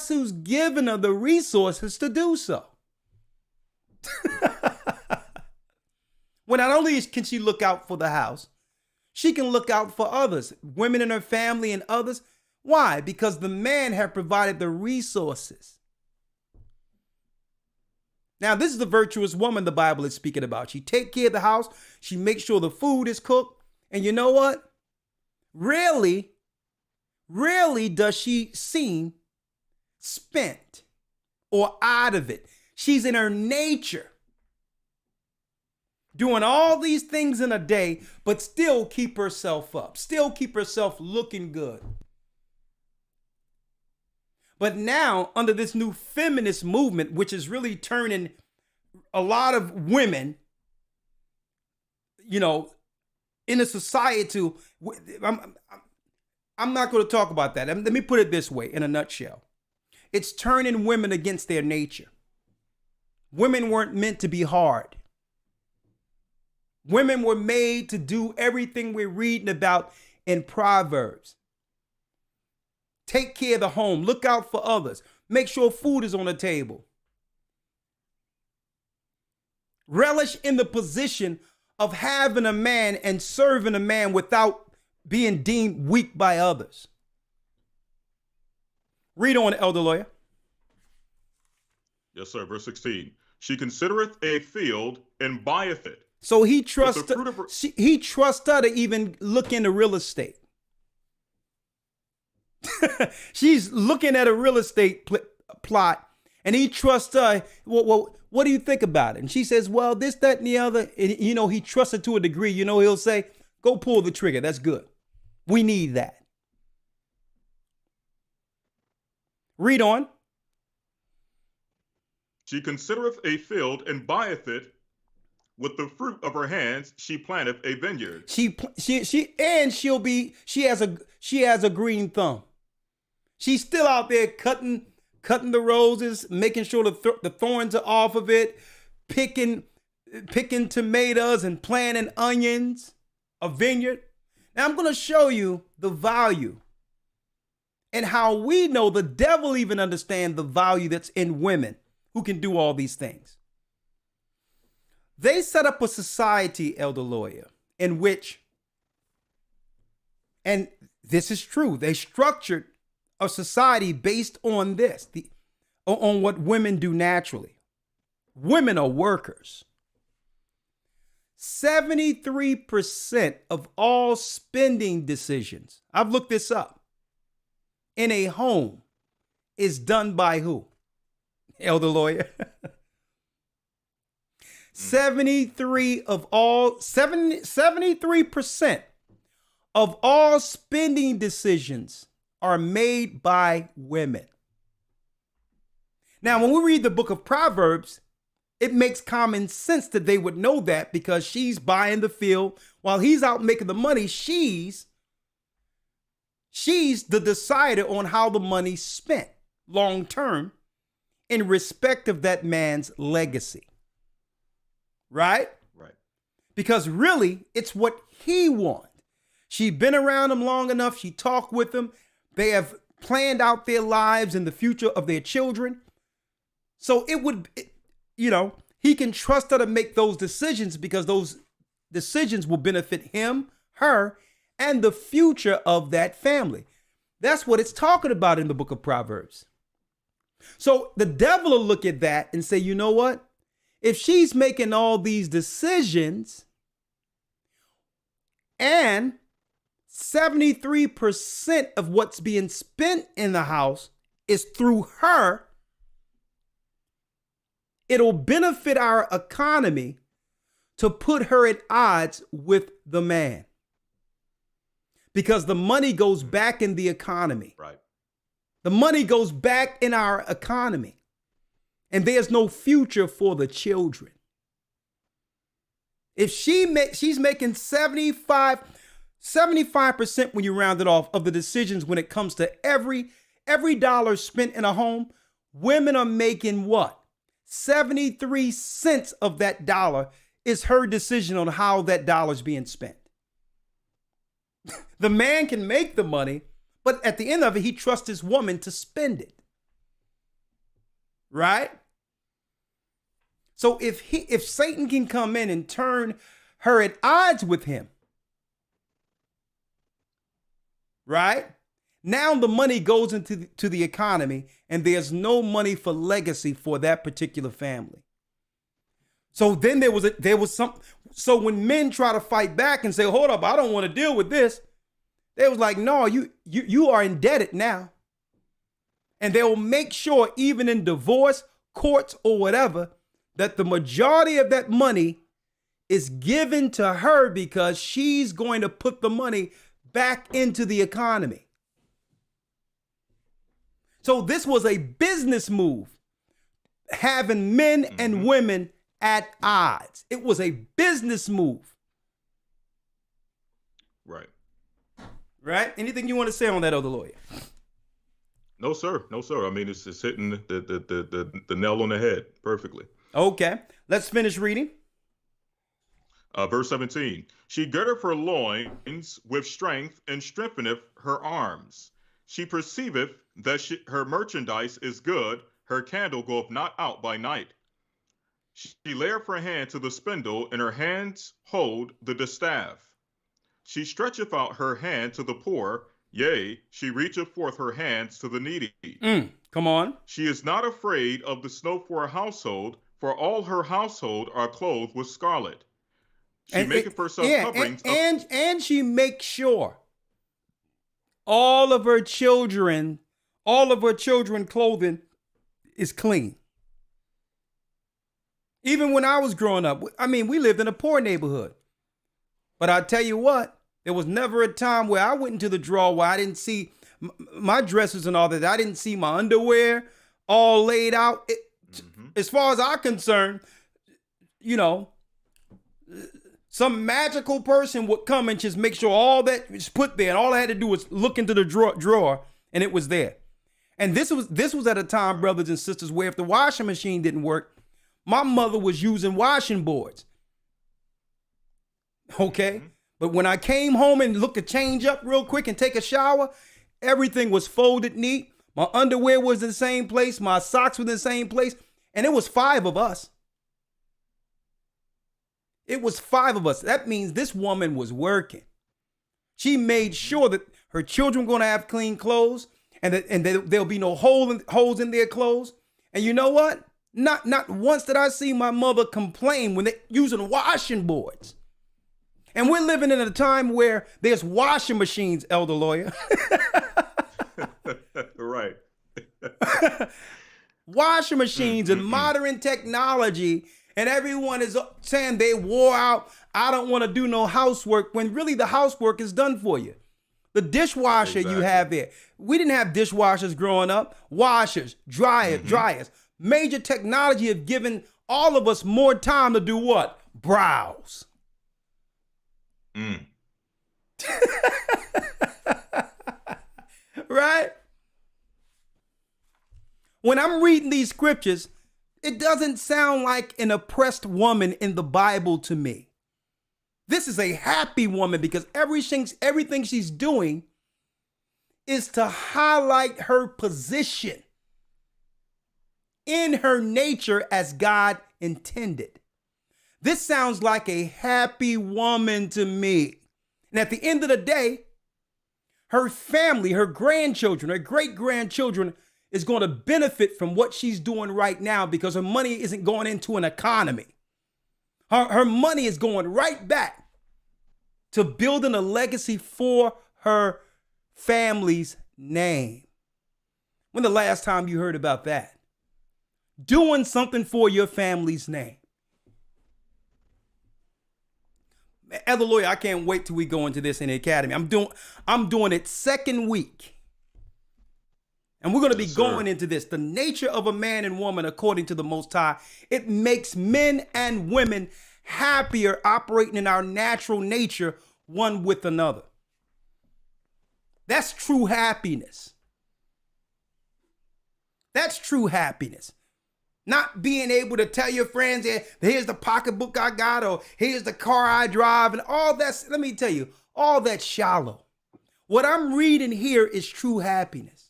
who's giving her the resources to do so? Well, not only can she look out for the house, she can look out for others, women in her family and others. Why? Because the man had provided the resources. Now, this is the virtuous woman the Bible is speaking about. She take care of the house. She makes sure the food is cooked. And you know what? Rarely does she seem spent or out of it. She's in her nature, doing all these things in a day, but still keep herself up, still keep herself looking good. But now, under this new feminist movement, which is really turning a lot of women, in a society to, I'm not going to talk about that. Let me put it this way in a nutshell. It's turning women against their nature. Women weren't meant to be hard. Women were made to do everything we're reading about in Proverbs. Take care of the home. Look out for others. Make sure food is on the table. Relish in the position of having a man and serving a man without being deemed weak by others. Read on, Elder Lawya. Yes, sir. Verse 16. She considereth a field and buyeth it. So he trusts her, he trusts her to even look into real estate. She's looking at a real estate plot, and he trusts her. Well, what do you think about it? And she says, well, this, that, and the other. And, he trusts her to a degree. He'll say, go pull the trigger. That's good. We need that. Read on. She considereth a field and buyeth it. With the fruit of her hands, she planteth a vineyard. She has a green thumb. She's still out there cutting the roses, making sure the thorns are off of it, picking tomatoes and planting onions, a vineyard. Now I'm going to show you the value and how we know the devil even understands the value that's in women who can do all these things. They set up a society, Elder Lawya, in which, and this is true, they structured a society based on this, on what women do naturally. Women are workers. 73% of all spending decisions, I've looked this up, in a home is done by who? Elder Lawya. 73% of all spending decisions are made by women. Now, when we read the book of Proverbs, it makes common sense that they would know that, because she's buying the field while he's out making the money. She's the decider on how the money's spent long term in respect of that man's legacy. Right? Right. Because really, it's what he wants. She's been around him long enough. She talked with him. They have planned out their lives and the future of their children. So he can trust her to make those decisions, because those decisions will benefit him, her, and the future of that family. That's what it's talking about in the book of Proverbs. So the devil will look at that and say, you know what? If she's making all these decisions and 73% of what's being spent in the house is through her, it'll benefit our economy to put her at odds with the man, because the money goes back in the economy. Right. The money goes back in our economy. And there's no future for the children. If she's making 75% when you round it off of the decisions when it comes to every dollar spent in a home, women are making what? 73 cents of that dollar is her decision on how that dollar is being spent. The man can make the money, but at the end of it, he trusts his woman to spend it. Right? So if Satan can come in and turn her at odds with him, right? Now the money goes into the economy, and there's no money for legacy for that particular family. So then so when men try to fight back and say, hold up, I don't want to deal with this, they was like, no, you are indebted now. And they will make sure, even in divorce, courts, or whatever, that the majority of that money is given to her, because she's going to put the money back into the economy. So this was a business move, having men and women at odds. It was a business move. Right. Right? Anything you want to say on that, Elder Lawya? No, sir. No, sir. I mean, it's hitting the nail on the head perfectly. Okay. Let's finish reading. Verse 17. She girdeth her loins with strength, and strengtheneth her arms. She perceiveth that her merchandise is good. Her candle goeth not out by night. She layeth her hand to the spindle, and her hands hold the distaff. She stretcheth out her hand to the poor. Yea, she reacheth forth her hands to the needy. Come on. She is not afraid of the snow for her household, for all her household are clothed with scarlet. She maketh herself coverings. And she makes sure all of her children clothing is clean. Even when I was growing up, I mean, we lived in a poor neighborhood. But I tell you what, there was never a time where I went into the drawer where I didn't see my dresses and all that. I didn't see my underwear all laid out. As far as I'm concerned, you know, some magical person would come and just make sure all that was put there, and all I had to do was look into the drawer, and it was there. And this was at a time, brothers and sisters, where if the washing machine didn't work, my mother was using washing boards. Okay? But when I came home and looked to change up real quick and take a shower, everything was folded neat. My underwear was in the same place. My socks were in the same place. And it was 5 of us. It was 5 of us. That means this woman was working. She made sure that her children were going to have clean clothes, and there'll be no holes in their clothes. And you know what? Not once did I see my mother complain when they're using washing boards. And we're living in a time where there's washing machines, Elder Lawya. Right. Washing machines and modern technology, and everyone is saying they wore out. I don't want to do no housework, when really the housework is done for you. The dishwasher you have there. We didn't have dishwashers growing up. Washers, dryers. Major technology have given all of us more time to do what? Browse. Right? When I'm reading these scriptures, it doesn't sound like an oppressed woman in the Bible to me. This is a happy woman, because everything she's doing is to highlight her position in her nature as God intended. This sounds like a happy woman to me. And at the end of the day, her family, her grandchildren, her great-grandchildren is going to benefit from what she's doing right now, because her money isn't going into an economy. Her money is going right back to building a legacy for her family's name. When the last time you heard about that? Doing something for your family's name. Elder Lawya, I can't wait till we go into this in the academy. I'm doing it second week. And we're going to be going into this. The nature of a man and woman according to the Most High. It makes men and women happier operating in our natural nature one with another. That's true happiness. That's true happiness. Not being able to tell your friends, here's the pocketbook I got, or here's the car I drive, and all that's, let me tell you, all that's shallow. What I'm reading here is true happiness.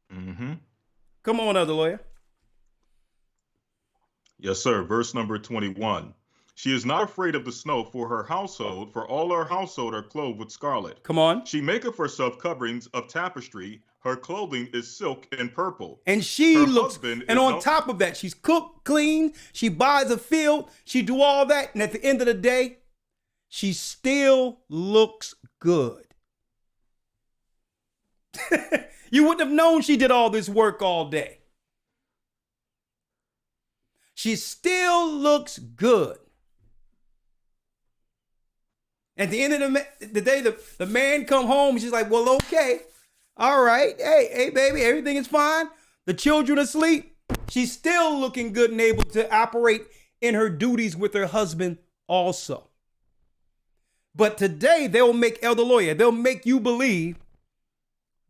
Come on, Elder Lawya. Yes, sir. Verse number 21. She is not afraid of the snow for her household, for all her household are clothed with scarlet. Come on. She maketh herself coverings of tapestry. Her clothing is silk and purple. And she looks, and on top of that, she's cooked, clean, she buys a field, she do all that, and at the end of the day, she still looks good. You wouldn't have known she did all this work all day. She still looks good. At the end of the day, the man come home, she's like, well, okay. All right. Hey, baby, everything is fine. The children are asleep. She's still looking good and able to operate in her duties with her husband also. But today, they'll make, Elder Lawya, they'll make you believe,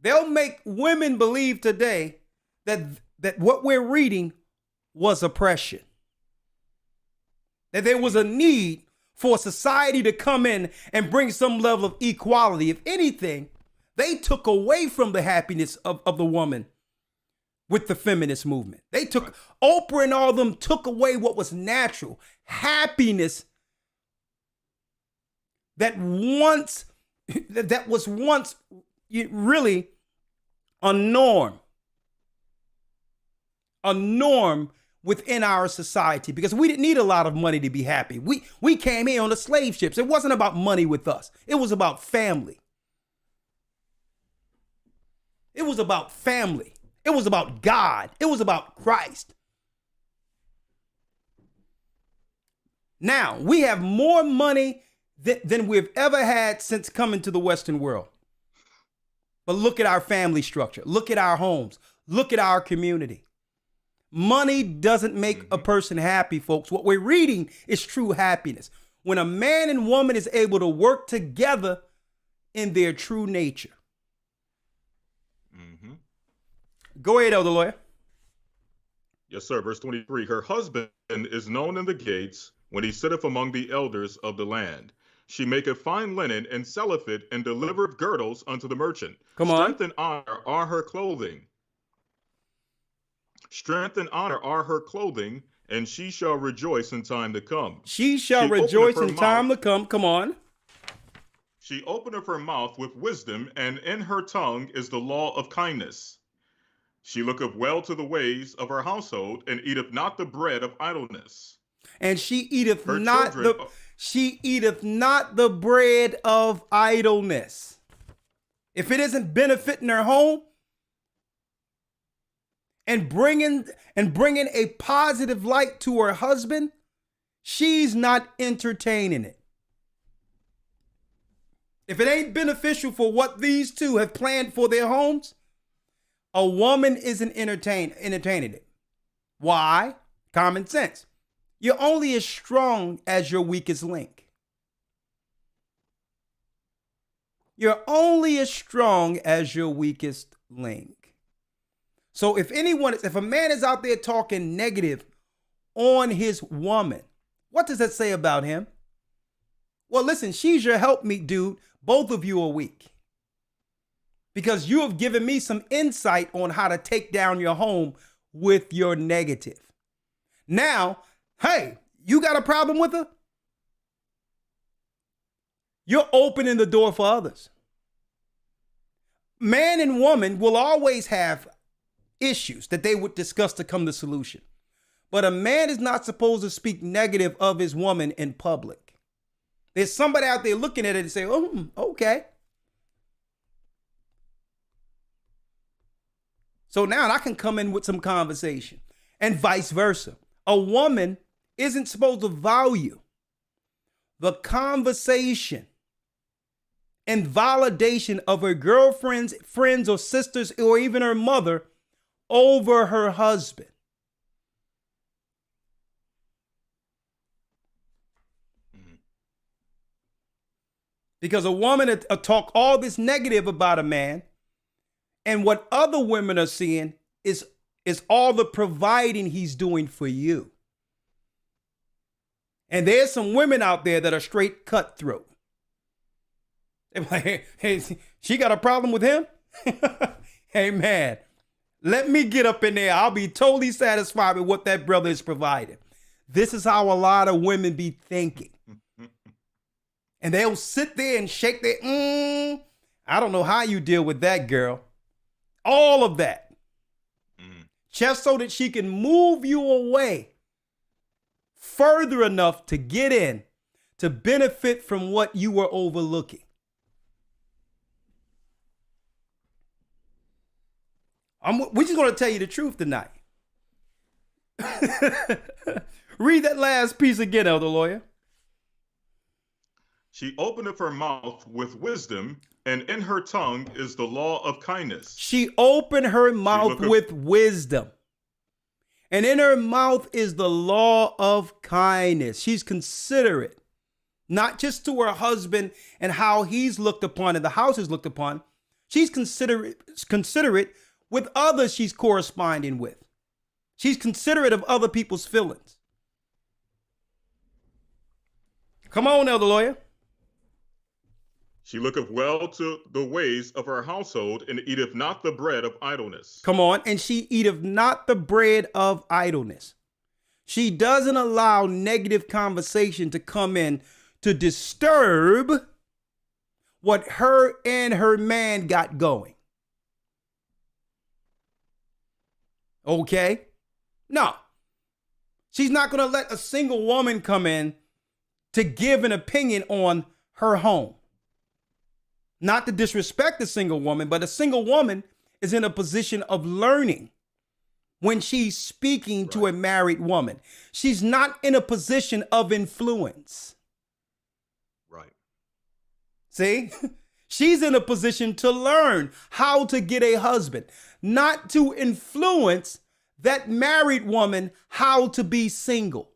they'll make women believe today that what we're reading was oppression. That there was a need for society to come in and bring some level of equality. If anything, they took away from the happiness of the woman with the feminist movement. They took, Oprah and all of them took away what was natural. Happiness that was once really a norm within our society, because we didn't need a lot of money to be happy. We came here on the slave ships. It wasn't about money with us. It was about family. It was about family. It was about God. It was about Christ. Now, we have more money than we've ever had since coming to the Western world. But look at our family structure. Look at our homes. Look at our community. Money doesn't make a person happy, folks. What we're reading is true happiness. When a man and woman is able to work together in their true nature. Go ahead, Elder Lawyer. Yes, sir. Verse 23. Her husband is known in the gates when he sitteth among the elders of the land. She maketh fine linen and selleth it, and delivereth girdles unto the merchant. Come on. Strength and honor are her clothing. Strength and honor are her clothing, and she shall rejoice in time to come. She shall rejoice in time to come. Come on. She openeth her mouth with wisdom, and in her tongue is the law of kindness. She looketh well to the ways of her household, and eateth not the bread of idleness. And she eateth Her not children- the bread of idleness. If it isn't benefiting her home and bringing a positive light to her husband, she's not entertaining it. If it ain't beneficial for what these two have planned for their homes, a woman isn't entertaining it. Why? Common sense. You're only as strong as your weakest link. You're only as strong as your weakest link. So if a man is out there talking negative on his woman, what does that say about him? Well, listen, she's your helpmeet, dude. Both of you are weak. Because you have given me some insight on how to take down your home with your negative. Now, hey, you got a problem with her? You're opening the door for others. Man and woman will always have issues that they would discuss to come to solution. But a man is not supposed to speak negative of his woman in public. There's somebody out there looking at it and say, oh, okay. So now I can come in with some conversation, and vice versa. A woman isn't supposed to value the conversation and validation of her girlfriends, friends, or sisters, or even her mother over her husband. Because a woman will talk all this negative about a man, and what other women are seeing is all the providing he's doing for you. And there's some women out there that are straight cutthroat. They're like, hey, she got a problem with him? Hey, man, let me get up in there. I'll be totally satisfied with what that brother is providing. This is how a lot of women be thinking. And they'll sit there and shake their, I don't know how you deal with that, girl. All of that. Just so that she can move you away further enough to get in, to benefit from what you were overlooking. We're just going to tell you the truth tonight. Read that last piece again, Elder Lawyer. She openeth her mouth with wisdom, and in her tongue is the law of kindness. She opened her mouth with wisdom. And in her mouth is the law of kindness. She's considerate, not just to her husband and how he's looked upon and the house is looked upon. She's considerate with others she's corresponding with. She's considerate of other people's feelings. Come on, Elder Lawyer. She looketh well to the ways of her household, and eateth not the bread of idleness. Come on. And she eateth not the bread of idleness. She doesn't allow negative conversation to come in to disturb what her and her man got going. Okay? No. She's not going to let a single woman come in to give an opinion on her home. Not to disrespect a single woman, but a single woman is in a position of learning when she's speaking to a married woman. She's not in a position of influence. Right. See? She's in a position to learn how to get a husband, not to influence that married woman how to be single.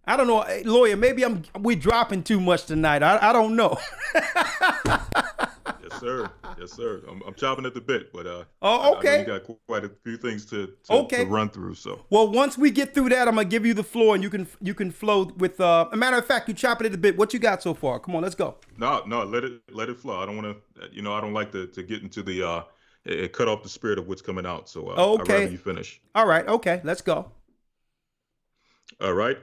I don't know, Lawya, maybe we dropping too much tonight. I don't know. Yes, sir. Yes, sir. I'm chopping at the bit, but oh, okay. I know you got quite a few things to run through. So, well, once we get through that, I'm gonna give you the floor, and you can flow with. A matter of fact, you chop it at the bit. What you got so far? Come on, let's go. No, let it flow. I don't want to. I don't like to get into the cut off the spirit of what's coming out. So, okay. I'd rather you finish. All right. Okay. Let's go. All right.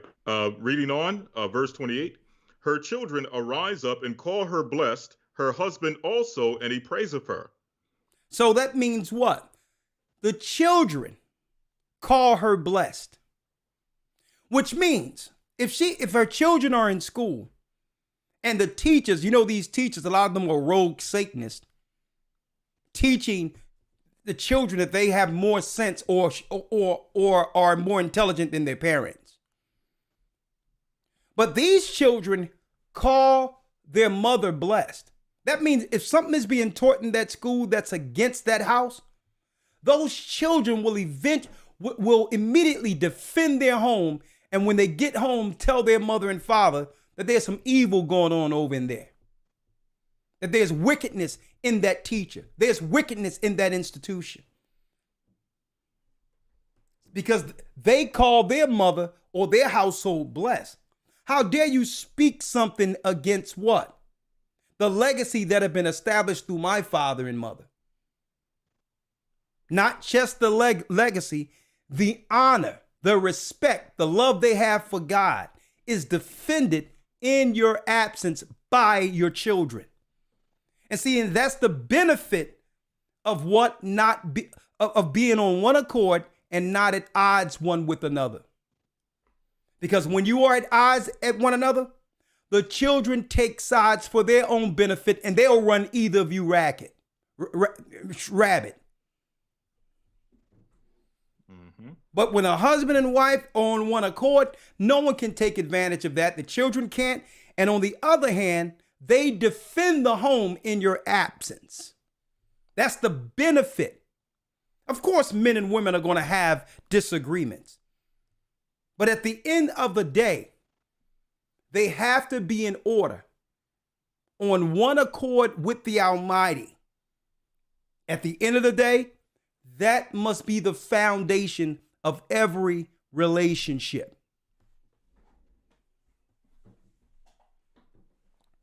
Reading on, verse 28. Her children arise up and call her blessed, her husband also, and he praiseth her. So that means what? The children call her blessed. Which means if her children are in school and the teachers, these teachers, a lot of them are rogue Satanists, teaching the children that they have more sense or are more intelligent than their parents. But these children call their mother blessed. That means if something is being taught in that school that's against that house, those children will immediately defend their home. And when they get home, tell their mother and father that there's some evil going on over in there. That there's wickedness in that teacher. There's wickedness in that institution. Because they call their mother or their household blessed. How dare you speak something against what? The legacy that have been established through my father and mother. Not just the legacy, the honor, the respect, the love they have for God is defended in your absence by your children. And see, and that's the benefit of of being on one accord and not at odds one with another. Because when you are at odds at one another, the children take sides for their own benefit and they'll run either of you rabbit. Mm-hmm. But when a husband and wife are on one accord, no one can take advantage of that. The children can't. And on the other hand, they defend the home in your absence. That's the benefit. Of course, men and women are going to have disagreements. But at the end of the day, they have to be in order, on one accord with the Almighty. At the end of the day, that must be the foundation of every relationship.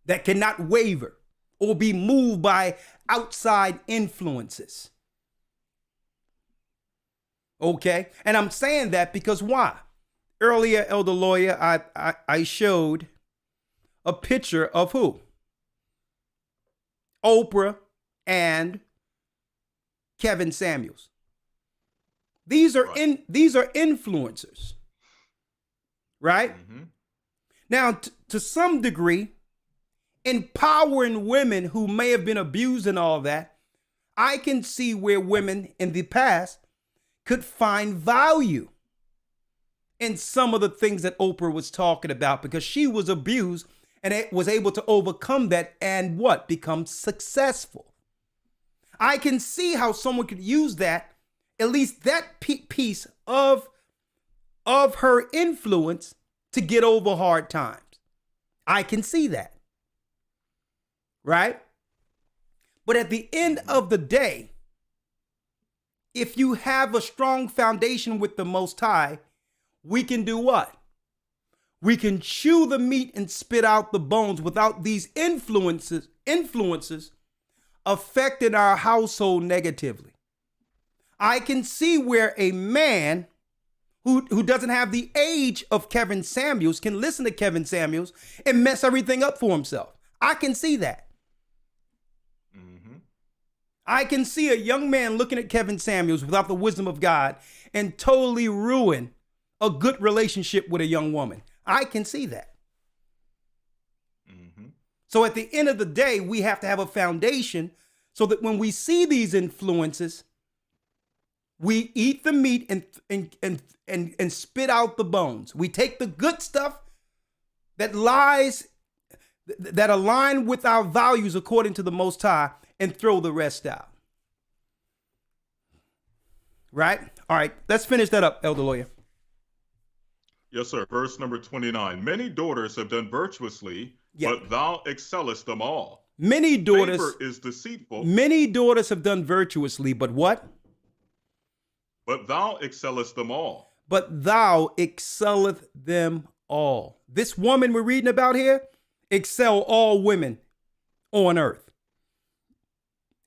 That cannot waver or be moved by outside influences. Okay? And I'm saying that because why? Earlier, Elder Lawya, I showed a picture of who? Oprah and Kevin Samuels. These are influencers, right? Mm-hmm. Now, to some degree, empowering women who may have been abused and all that, I can see where women in the past could find value in some of the things that Oprah was talking about because she was abused and it was able to overcome that and what? Become successful. I can see how someone could use that, at least that piece of her influence to get over hard times. I can see that. Right? But at the end of the day, if you have a strong foundation with the Most High, we can do what? We can chew the meat and spit out the bones without these influences affecting our household negatively. I can see where a man who doesn't have the age of Kevin Samuels can listen to Kevin Samuels and mess everything up for himself. I can see that. Mm-hmm. I can see a young man looking at Kevin Samuels without the wisdom of God and totally ruin a good relationship with a young woman. I can see that. So at the end of the day, we have to have a foundation so that when we see these influences, we eat the meat and spit out the bones. We take the good stuff that lies, that align with our values according to the Most High, and throw the rest out. Right? All right, let's finish that up, Elder Lawyer. Yes, sir. Verse number 29. Many daughters have done virtuously, but thou excellest them all. Many daughters. Favor is deceitful. Many daughters have done virtuously, but what? But thou excellest them all. But thou excelleth them all. This woman we're reading about here excel all women on earth.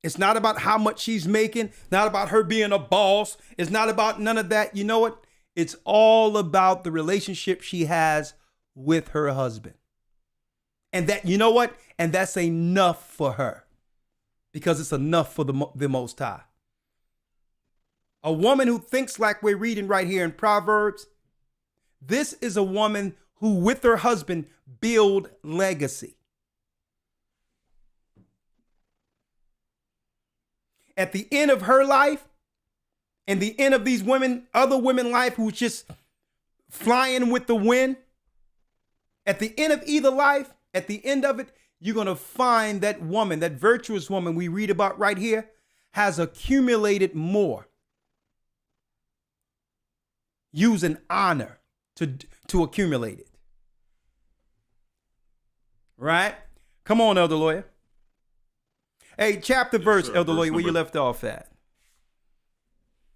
It's not about how much she's making, not about her being a boss. It's not about none of that. You know what? It's all about the relationship she has with her husband. And that, you know what? And that's enough for her because it's enough for the Most High. A woman who thinks like we're reading right here in Proverbs, this is a woman who with her husband build legacy. At the end of her life, and the end of these women, other women life who's just flying with the wind, at the end of either life, at the end of it, you're going to find that woman, that virtuous woman we read about right here, has accumulated more. Using honor to accumulate it. Right? Come on, Elder Lawyer. Hey, chapter verse, sir. Elder Verse Lawyer, where you number- left off at.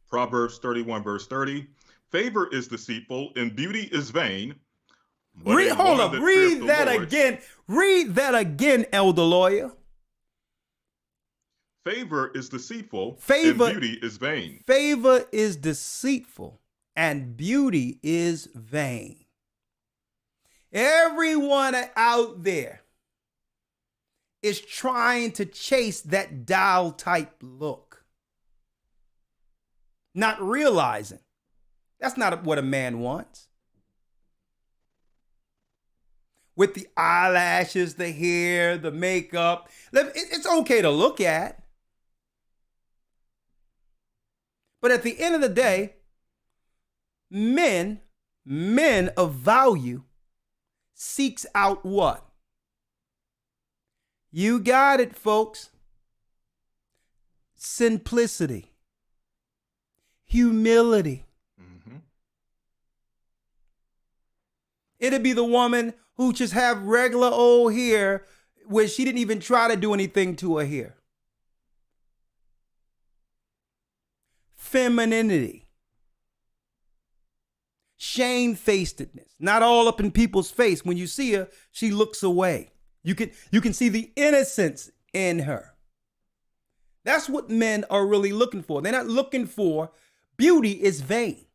Proverbs 31, verse 30. Favor is deceitful, and beauty is vain. but a Hold woman up, that read feareth the that Lord- again. Read that again, Elder Lawyer. Favor is deceitful, Favor- and beauty is vain. Favor is deceitful and beauty is vain. Everyone out there is trying to chase that dial type look, not realizing that's not what a man wants. With the eyelashes, the hair, the makeup, it's okay to look at. But at the end of the day, men of value seeks out what? You got it, folks. Simplicity. Humility. It'd be the woman who just have regular old hair where she didn't even try to do anything to her hair. Femininity. Shamefacedness. Not all up in people's face. When you see her, she looks away. You can see the innocence in her. That's what men are really looking for. They're not looking for beauty is vain.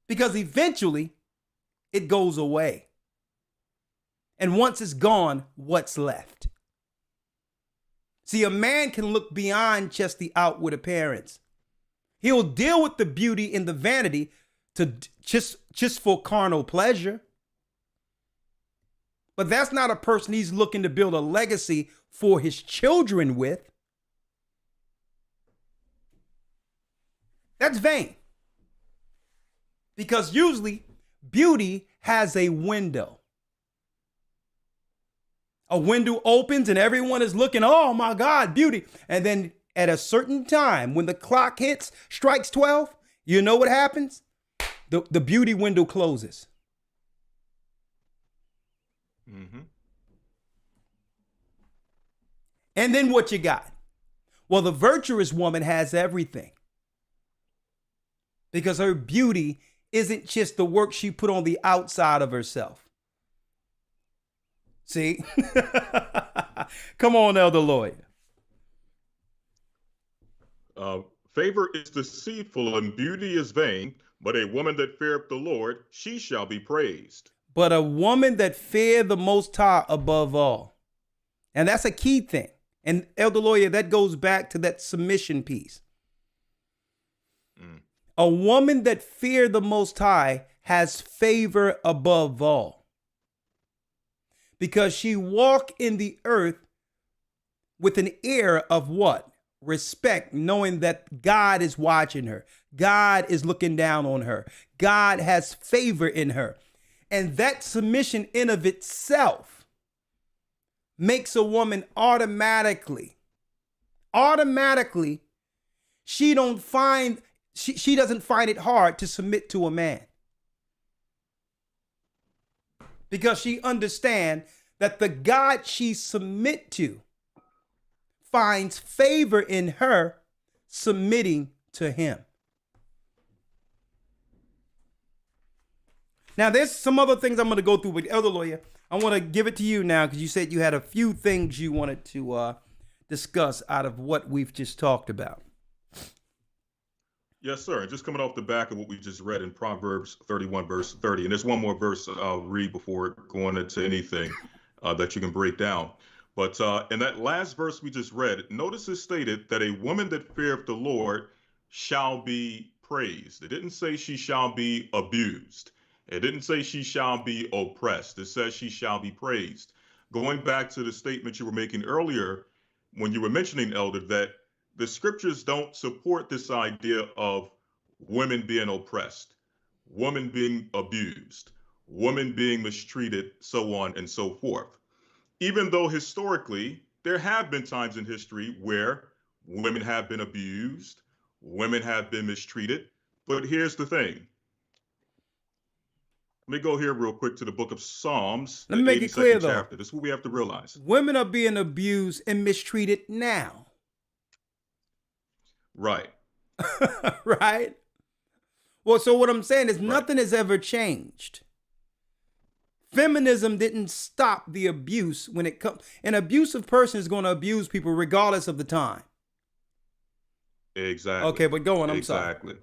Because eventually it goes away. And once it's gone, what's left? See, a man can look beyond just the outward appearance. He'll deal with the beauty and the vanity to just for carnal pleasure. But that's not a person he's looking to build a legacy for his children with. That's vain. Because usually beauty has a window. A window opens and everyone is looking, oh my God, beauty. And then at a certain time, when the clock strikes 12, you know what happens? The beauty window closes. And then what you got? Well, the virtuous woman has everything. Because her beauty isn't just the work she put on the outside of herself. See? Come on, Elder Lawyer. Favor is deceitful and beauty is vain, but a woman that feareth the Lord, she shall be praised. But a woman that fear the Most High above all. And that's a key thing. And Elder Lawya, that goes back to that submission piece. A woman that feared the Most High has favor above all, because she walked in the earth with an air of what? Respect, knowing that God is watching her. God is looking down on her. God has favor in her. And that submission in of itself makes a woman automatically, she doesn't find it hard to submit to a man, because she understands that the God she submit to finds favor in her submitting to him. Now, there's some other things I'm going to go through with Elder Lawya. I want to give it to you now, because you said you had a few things you wanted to discuss out of what we've just talked about. Yes, sir. Just coming off the back of what we just read in Proverbs 31, verse 30. And there's one more verse I'll read before going into anything that you can break down. But in that last verse we just read, notice it stated that a woman that feareth the Lord shall be praised. It didn't say she shall be abused. It didn't say she shall be oppressed. It says she shall be praised. Going back to the statement you were making earlier when you were mentioning, Elder, that the scriptures don't support this idea of women being oppressed, women being abused, women being mistreated, so on and so forth. Even though historically, there have been times in history where women have been abused, women have been mistreated. But here's the thing. Let me go here real quick to the book of Psalms. Let me make it clear, though. Chapter. This is what we have to realize. Women are being abused and mistreated now. Right. Right? Well, so what I'm saying is nothing has ever changed. Feminism didn't stop the abuse when it comes. An abusive person is going to abuse people regardless of the time. Exactly. Okay, but go on. I'm sorry. Exactly.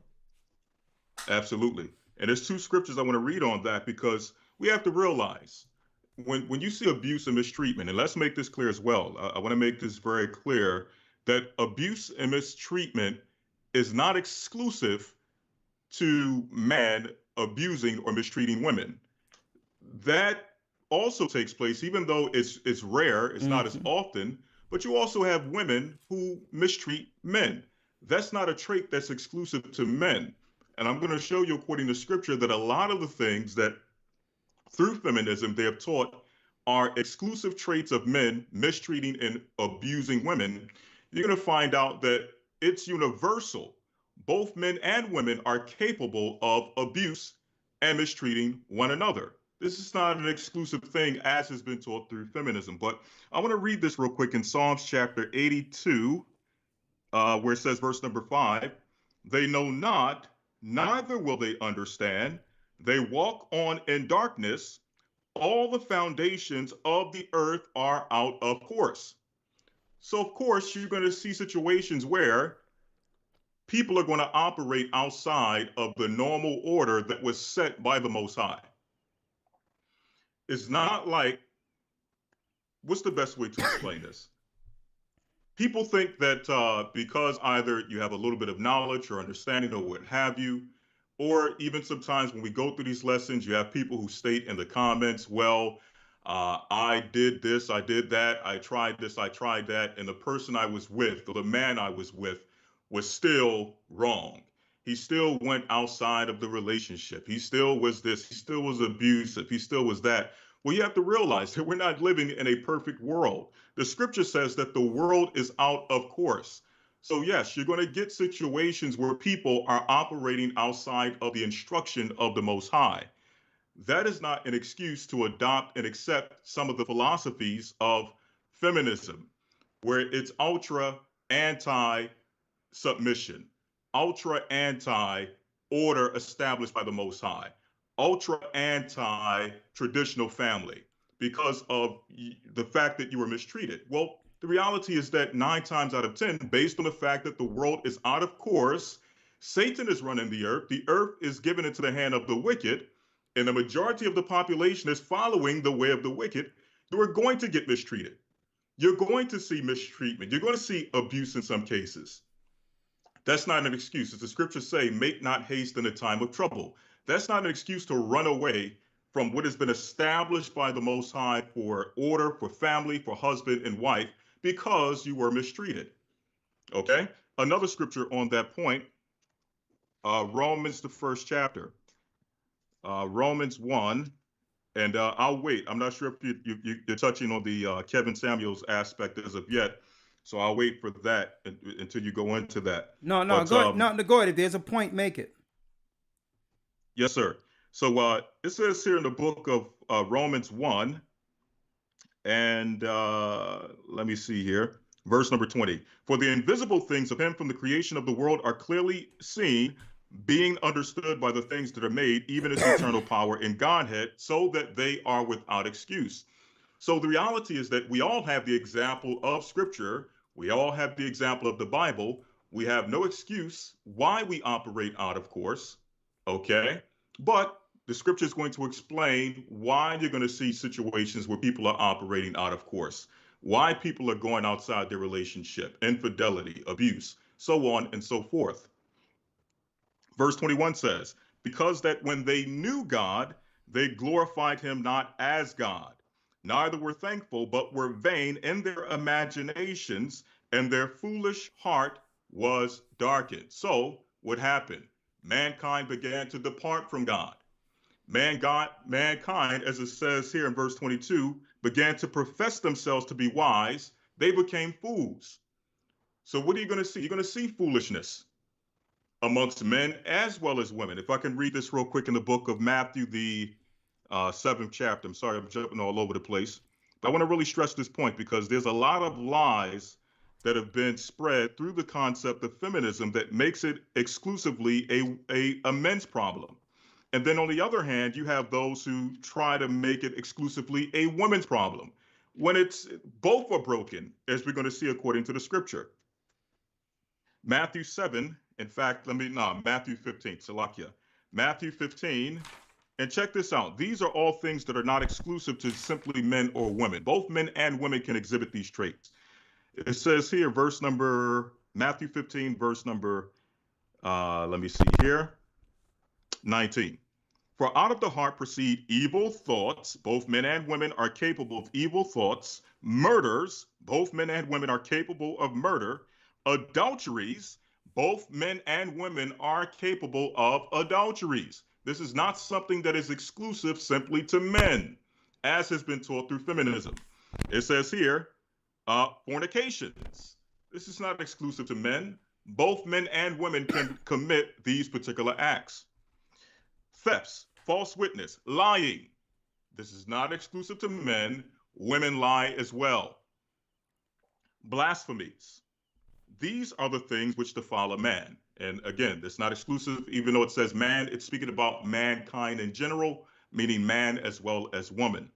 Absolutely. And there's two scriptures I want to read on that, because we have to realize when you see abuse and mistreatment, and let's make this clear as well. I want to make this very clear that abuse and mistreatment is not exclusive to man abusing or mistreating women. That also takes place, even though it's rare, it's not as often, but you also have women who mistreat men. That's not a trait that's exclusive to men. And I'm going to show you, according to scripture, that a lot of the things that through feminism they have taught are exclusive traits of men mistreating and abusing women. You're going to find out that it's universal. Both men and women are capable of abuse and mistreating one another. This is not an exclusive thing as has been taught through feminism. But I want to read this real quick in Psalms chapter 82, where it says, verse number 5, they know not, neither will they understand. They walk on in darkness. All the foundations of the earth are out of course. So, of course, you're going to see situations where people are going to operate outside of the normal order that was set by the Most High. It's not like, what's the best way to explain this? People think that because either you have a little bit of knowledge or understanding or what have you, or even sometimes when we go through these lessons, you have people who state in the comments, well, I did this, I did that, I tried this, I tried that, and the person I was with, or the man I was with, was still wrong. He still went outside of the relationship. He still was this, he still was abusive, he still was that. Well, you have to realize that we're not living in a perfect world. The scripture says that the world is out of course. So yes, you're going to get situations where people are operating outside of the instruction of the Most High. That is not an excuse to adopt and accept some of the philosophies of feminism, where it's ultra anti-submission, ultra anti-order established by the Most High, ultra anti-traditional family because of the fact that you were mistreated. Well, the reality is that 9 times out of 10, based on the fact that the world is out of course, Satan is running the earth is given into the hand of the wicked, and the majority of the population is following the way of the wicked, you are going to get mistreated. you're going to see mistreatment. You're going to see abuse in some cases. That's not an excuse. As the scriptures say, make not haste in a time of trouble. That's not an excuse to run away from what has been established by the Most High for order, for family, for husband and wife, because you were mistreated. Okay? Another scripture on that point, Romans, the first chapter, Romans 1. And I'll wait. I'm not sure if you're touching on the Kevin Samuels aspect as of yet. So I'll wait for that until you go into that. No, go ahead. If there's a point, make it. Yes, sir. So it says here in the book of Romans 1, and let me see here, verse number 20. For the invisible things of him from the creation of the world are clearly seen, being understood by the things that are made, even his eternal power in Godhead, so that they are without excuse. So the reality is that we all have the example of Scripture. We all have the example of the Bible. We have no excuse why we operate out of course, okay? But the Scripture is going to explain why you're going to see situations where people are operating out of course, why people are going outside their relationship, infidelity, abuse, so on and so forth. Verse 21 says, because that when they knew God, they glorified him not as God, neither were thankful, but were vain in their imaginations, and their foolish heart was darkened. So what happened? Mankind began to depart from God. Mankind, as it says here in verse 22, began to profess themselves to be wise. They became fools. So what are you going to see? You're going to see foolishness amongst men as well as women. If I can read this real quick in the book of Matthew, the 7th chapter. I'm sorry, I'm jumping all over the place. But I want to really stress this point because there's a lot of lies that have been spread through the concept of feminism that makes it exclusively a men's problem. And then on the other hand, you have those who try to make it exclusively a woman's problem, when it's both are broken, as we're going to see according to the scripture. Matthew 7, in fact, Matthew 15, Lawya. Matthew 15, and check this out. These are all things that are not exclusive to simply men or women. Both men and women can exhibit these traits. It says here, Matthew 15, verse number, 19. For out of the heart proceed evil thoughts. Both men and women are capable of evil thoughts. Murders. Both men and women are capable of murder. Adulteries. Both men and women are capable of adulteries. This is not something that is exclusive simply to men, as has been taught through feminism. It says here, fornications. This is not exclusive to men. Both men and women can commit these particular acts. Thefts, false witness, lying. This is not exclusive to men. Women lie as well. Blasphemies. These are the things which defile a man. And again, it's not exclusive, even though it says man, it's speaking about mankind in general, meaning man as well as woman.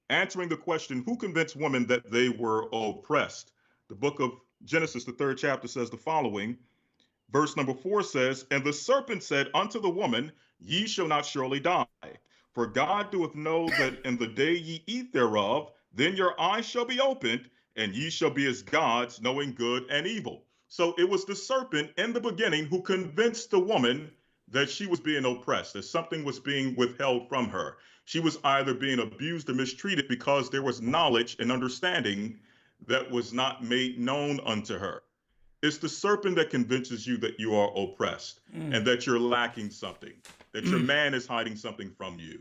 Answering the question, who convinced women that they were oppressed? The book of Genesis, the 3rd chapter, says the following. Verse number 4 says, and the serpent said unto the woman, ye shall not surely die. For God doeth know that in the day ye eat thereof, then your eyes shall be opened, and ye shall be as gods, knowing good and evil. So it was the serpent in the beginning who convinced the woman that she was being oppressed, that something was being withheld from her. She was either being abused or mistreated because there was knowledge and understanding that was not made known unto her. It's the serpent that convinces you that you are oppressed and that you're lacking something, that your man is hiding something from you,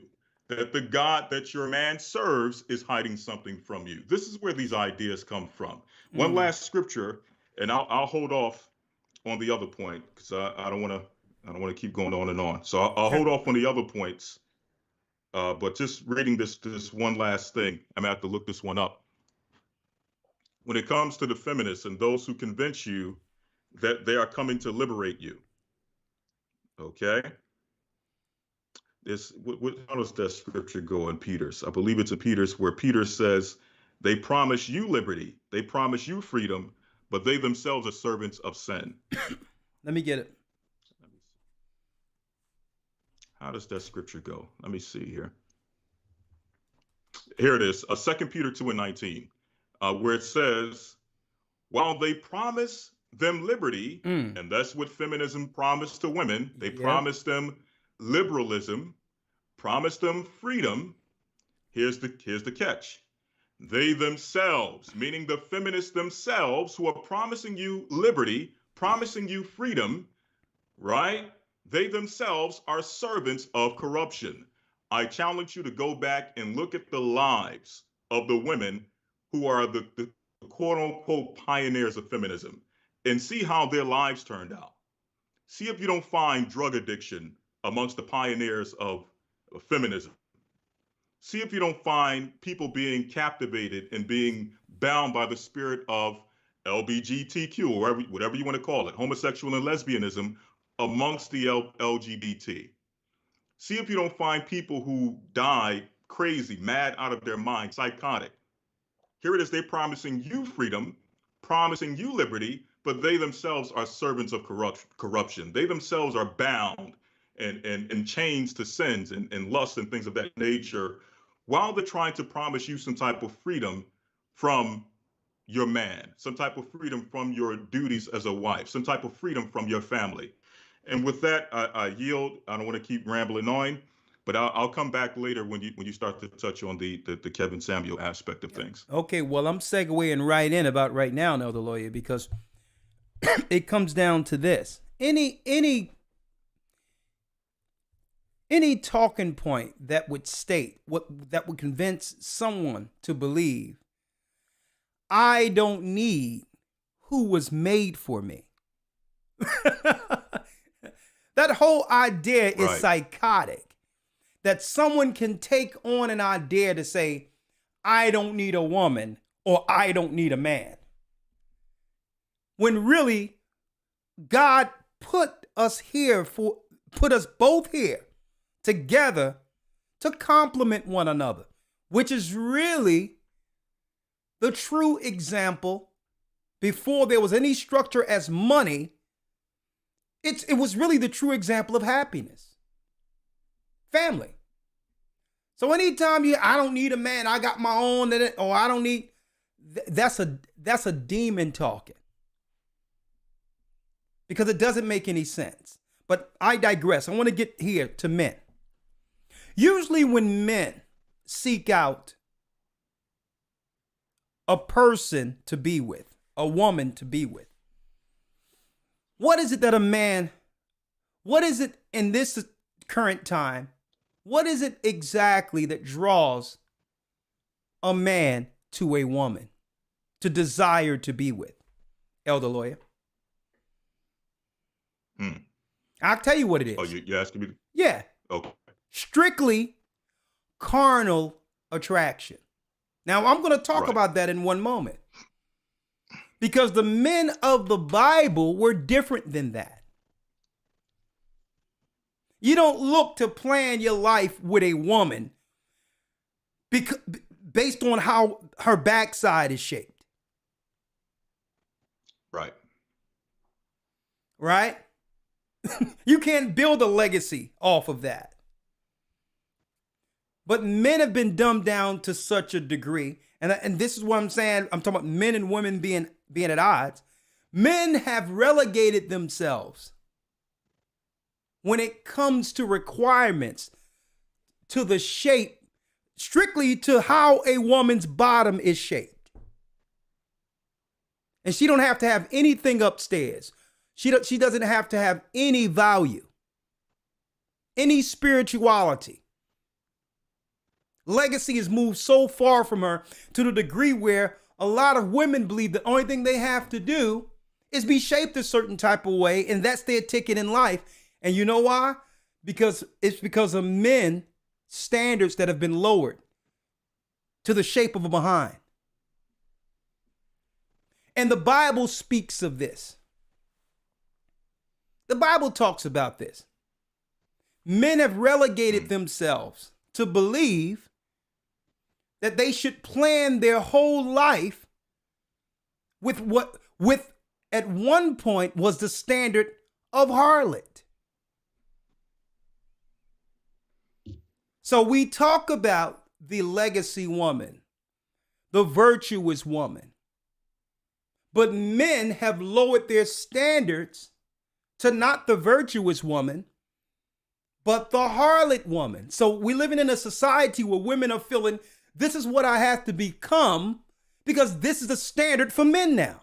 that the God that your man serves is hiding something from you. This is where these ideas come from. One last scripture, and I'll hold off on the other point because I don't want to keep going on and on. So I'll hold off on the other points. But just reading this one last thing, I'm gonna have to look this one up. When it comes to the feminists and those who convince you that they are coming to liberate you, okay? How does that scripture go in Peter's? I believe it's in Peter's, where Peter says, they promise you liberty, they promise you freedom, but they themselves are servants of sin. Let me get it. How does that scripture go? Let me see here. Here it is, 2 Peter 2:19, where it says, while they promise them liberty, and that's what feminism promised to women, they promised them liberalism, promised them freedom. Here's the catch. They themselves, meaning the feminists themselves, who are promising you liberty, promising you freedom, right? They themselves are servants of corruption. I challenge you to go back and look at the lives of the women who are the quote unquote pioneers of feminism and see how their lives turned out. See if you don't find drug addiction amongst the pioneers of feminism. See if you don't find people being captivated and being bound by the spirit of LGBTQ, or whatever you want to call it, homosexual and lesbianism, amongst the LGBT. See if you don't find people who die crazy, mad out of their mind, psychotic. Here it is, they're promising you freedom, promising you liberty, but they themselves are servants of corruption. They themselves are bound and chains to sins and lust and things of that nature, while they're trying to promise you some type of freedom from your man, some type of freedom from your duties as a wife, some type of freedom from your family. And with that, I yield. I don't want to keep rambling on, but I'll come back later when you start to touch on the Kevin Samuel aspect of things. Okay, well, I'm segueing right in about right now, Elder Lawyer, because it comes down to this. Any talking point that would state that would convince someone to believe I don't need who was made for me. That whole idea is psychotic. That someone can take on an idea to say, I don't need a woman or I don't need a man. When really, God put us both here together to complement one another, which is really the true example. Before there was any structure as money, it was really the true example of happiness. Family. So anytime I don't need a man, I got my own, or I don't need, that's a demon talking. Because it doesn't make any sense. But I digress. I want to get here to men. Usually when men seek out a person to be with, a woman to be with, what is it that what is it in this current time, what is it exactly that draws a man to a woman to desire to be with? Elder Lawyer. I'll tell you what it is. Oh, you're asking me? Yeah. Okay. Strictly carnal attraction. Now, I'm going to talk about that in one moment. Because the men of the Bible were different than that. You don't look to plan your life with a woman based on how her backside is shaped. Right. Right? You can't build a legacy off of that. But men have been dumbed down to such a degree. And this is what I'm saying. I'm talking about men and women being at odds. Men have relegated themselves when it comes to requirements to the shape, strictly to how a woman's bottom is shaped. And she don't have to have anything upstairs. She doesn't have to have any value, any spirituality. Legacy has moved so far from her to the degree where a lot of women believe the only thing they have to do is be shaped a certain type of way, and that's their ticket in life. And you know why? Because of men standards that have been lowered to the shape of a behind. And the Bible speaks of this. The Bible talks about this. Men have relegated themselves to believe that they should plan their whole life with what at one point was the standard of harlot. So we talk about the legacy woman, the virtuous woman. But men have lowered their standards to not the virtuous woman, but the harlot woman. So we're living in a society where women are feeling, this is what I have to become because this is the standard for men now.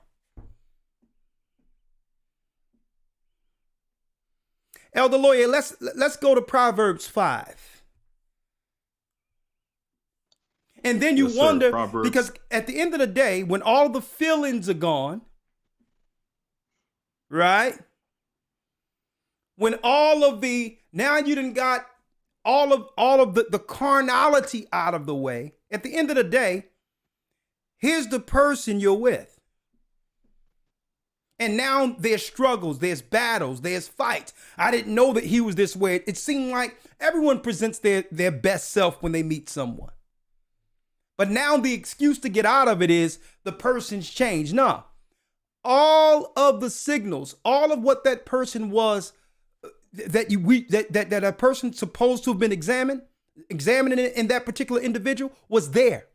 Elder Lawya, let's go to Proverbs 5. And then you wonder, because at the end of the day, when all the feelings are gone, right? When all of the, now you done got all of the carnality out of the way, at the end of the day, here's the person you're with. And now there's struggles, there's battles, there's fights. I didn't know that he was this way. It seemed like everyone presents their best self when they meet someone. But now the excuse to get out of it is the person's changed. No, all of the signals, all of what that person was, that a person supposed to have been examining in that particular individual was there.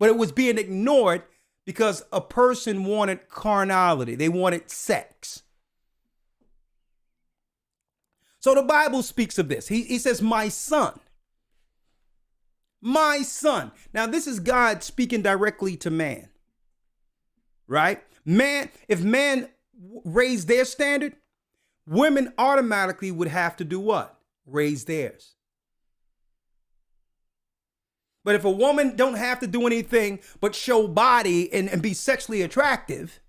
But it was being ignored because a person wanted carnality. They wanted sex. So the Bible speaks of this. He says, my son. My son. Now, this is God speaking directly to man. Right? Man, if man raised their standard, women automatically would have to do what? Raise theirs. But if a woman don't have to do anything but show body and be sexually attractive,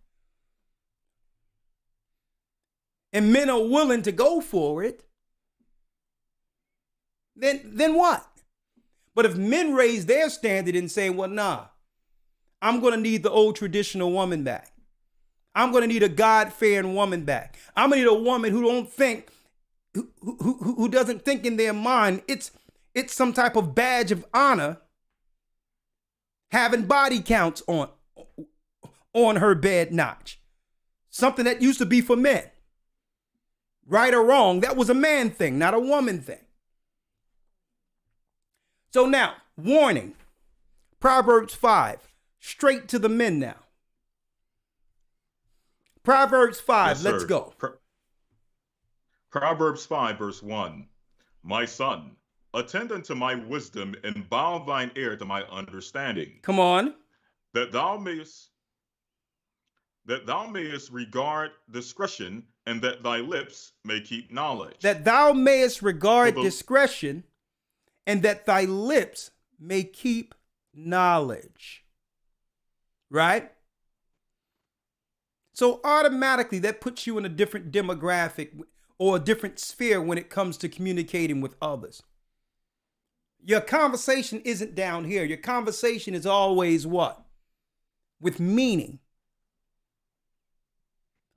and men are willing to go for it, then what? But if men raise their standard and say, well, nah, I'm going to need the old traditional woman back. I'm going to need a God-fearing woman back. I'm going to need a woman who don't think, who doesn't think in their mind it's some type of badge of honor having body counts on her bed notch. Something that used to be for men. Right or wrong, that was a man thing, not a woman thing. So now, warning, Proverbs 5, straight to the men now. Proverbs 5, yes, let's go. Proverbs 5, verse 1. My son, attend unto my wisdom and bow thine ear to my understanding. Come on. That thou mayest regard discretion, and that thy lips may keep knowledge. That thou mayest regard discretion, and that thy lips may keep knowledge. Right? So automatically that puts you in a different demographic or a different sphere when it comes to communicating with others. Your conversation isn't down here. Your conversation is always what? With meaning.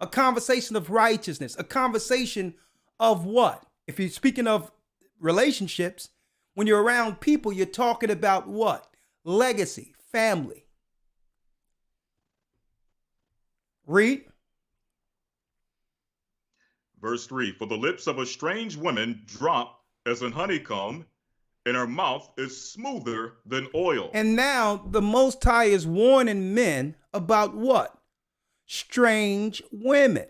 A conversation of righteousness. A conversation of what? If you're speaking of relationships, when you're around people, you're talking about what? Legacy, family. Read. Verse 3, for the lips of a strange woman drop as an honeycomb, and her mouth is smoother than oil. And now the Most High is warning men about what? Strange women.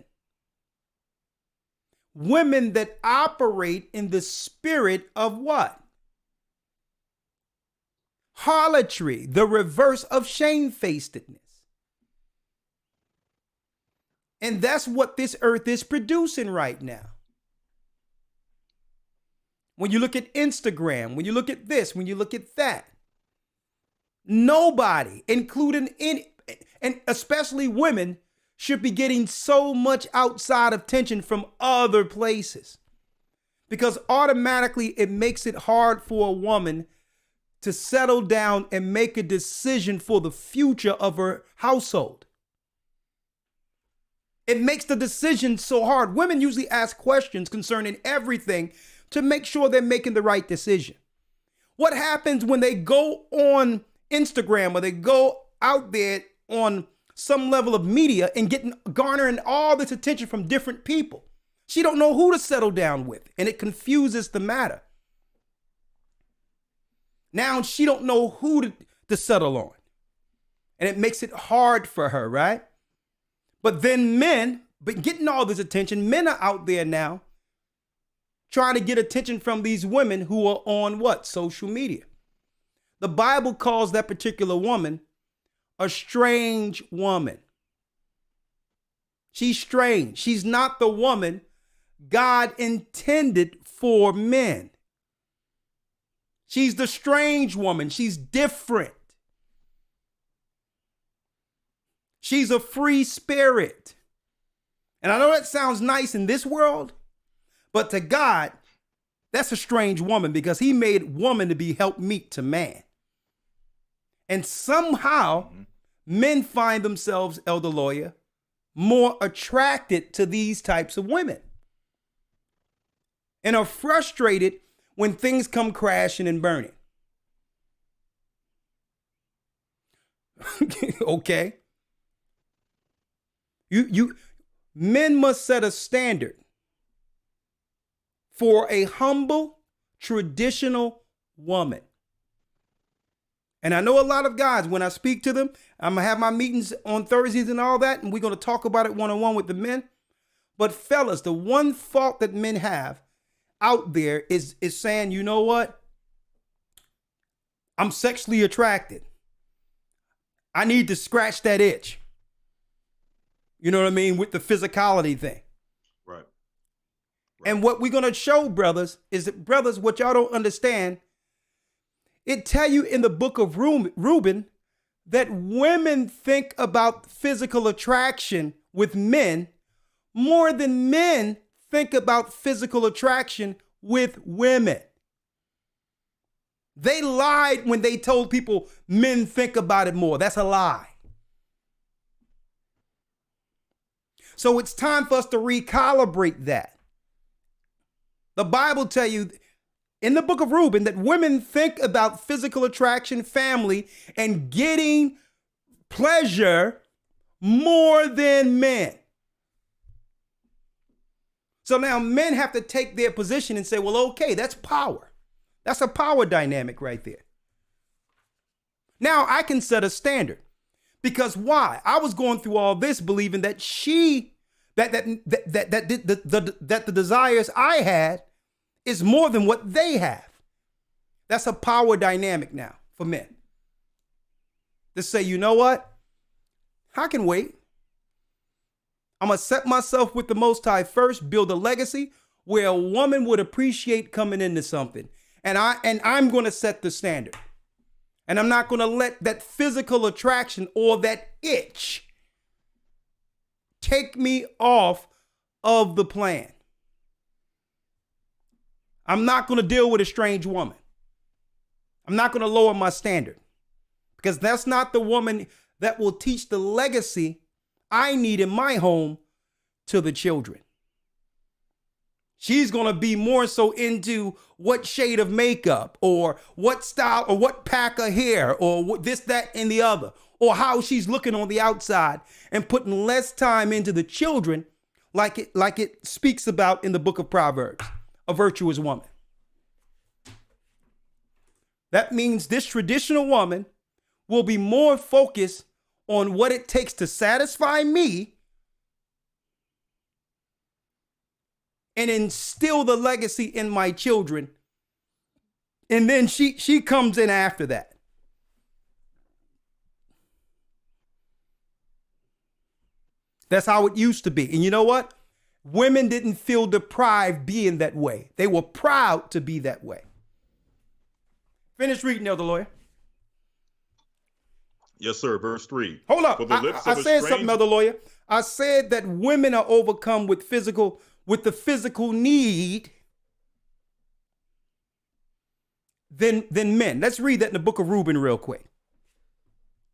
Women that operate in the spirit of what? Harlotry, the reverse of shamefacedness. And that's what this earth is producing right now. When you look at Instagram, when you look at this, when you look at that, nobody, including and especially women, should be getting so much outside of attention from other places. Because automatically it makes it hard for a woman to settle down and make a decision for the future of her household. It makes the decision so hard. Women usually ask questions concerning everything to make sure they're making the right decision. What happens when they go on Instagram or they go out there on some level of media and garnering all this attention from different people? She don't know who to settle down with, and it confuses the matter. Now she don't know who to settle on. And it makes it hard for her, right? But then men, but getting all this attention, men are out there now trying to get attention from these women who are on what? Social media. The Bible calls that particular woman a strange woman. She's strange. She's not the woman God intended for men. She's the strange woman. She's different. She's a free spirit. And I know that sounds nice in this world, but to God, that's a strange woman because he made woman to be helpmeet to man. And somehow men find themselves, Elder Lawya, more attracted to these types of women and are frustrated when things come crashing and burning. Okay. Men must set a standard for a humble, traditional woman. And I know a lot of guys, when I speak to them, I'm going to have my meetings on Thursdays and all that, and we're going to talk about it one-on-one with the men. But fellas, the one fault that men have out there is saying, you know what? I'm sexually attracted. I need to scratch that itch. You know what I mean? With the physicality thing. Right. And what we're going to show, brothers, is that, brothers, what y'all don't understand, it tell you in the book of Reuben that women think about physical attraction with men more than men think about physical attraction with women. They lied when they told people men think about it more. That's a lie. So it's time for us to recalibrate that. The Bible tell you in the book of Reuben that women think about physical attraction, family, and getting pleasure more than men. So now men have to take their position and say, well, okay, that's power. That's a power dynamic right there. Now I can set a standard. Because why? I was going through all this believing that that the desires I had is more than what they have. That's a power dynamic now for men. To say, you know what? I can wait. I'm going to set myself with the Most High first, build a legacy where a woman would appreciate coming into something. And I'm going to set the standard. And I'm not going to let that physical attraction or that itch take me off of the plan. I'm not going to deal with a strange woman. I'm not going to lower my standard because that's not the woman that will teach the legacy I need in my home to the children. She's going to be more so into what shade of makeup or what style or what pack of hair or what this, that, and the other, or how she's looking on the outside and putting less time into the children like it speaks about in the book of Proverbs, a virtuous woman. That means this traditional woman will be more focused on what it takes to satisfy me and instill the legacy in my children. And then she comes in after that. That's how it used to be. And you know what? Women didn't feel deprived being that way. They were proud to be that way. Finish reading, Elder Lawya. Yes, sir. Verse 3. Hold up. For the lips I of a said strange- something, Elder Lawya. I said that women are overcome with the physical need than men. Let's read that in the book of Reuben real quick.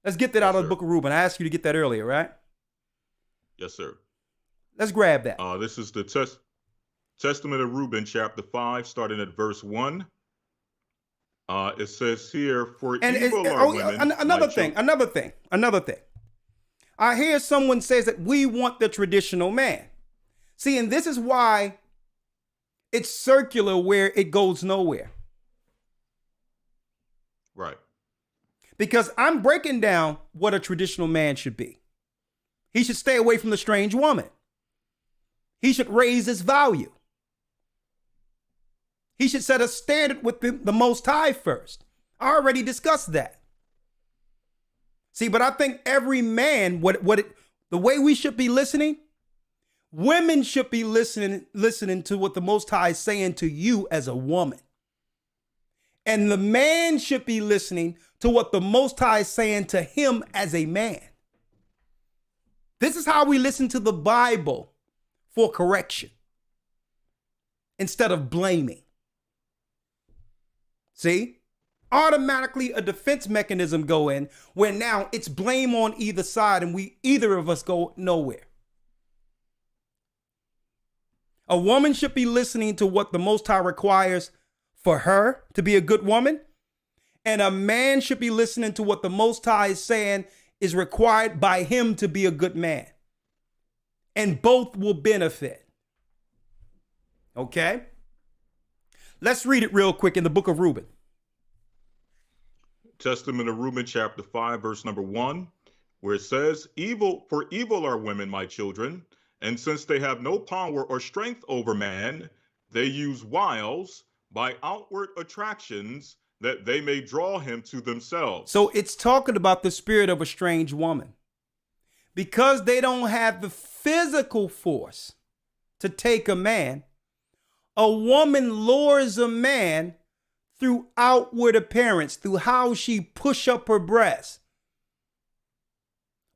Let's get that out of the book of Reuben. I asked you to get that earlier, right? Yes, sir. Let's grab that. This is the Testament of Reuben, chapter 5, starting at verse 1. It says here, for evil are women. Another thing. I hear someone says that we want the traditional man. See, and this is why it's circular where it goes nowhere. Right. Because I'm breaking down what a traditional man should be. He should stay away from the strange woman. He should raise his value. He should set a standard with the Most High first. I already discussed that. See, but I think every man, the way we should be listening, women should be listening to what the Most High is saying to you as a woman. And the man should be listening to what the Most High is saying to him as a man. This is how we listen to the Bible for correction instead of blaming. See? Automatically a defense mechanism go in where now it's blame on either side and either of us go nowhere. A woman should be listening to what the Most High requires for her to be a good woman. And a man should be listening to what the Most High is saying is required by him to be a good man. And both will benefit. Okay? Let's read it real quick in the book of Reuben. Testament of Reuben, chapter 5, verse number 1, where it says, evil are women, my children, and since they have no power or strength over man, they use wiles by outward attractions that they may draw him to themselves. So it's talking about the spirit of a strange woman. Because they don't have the physical force to take a man, a woman lures a man through outward appearance, through how she push up her breast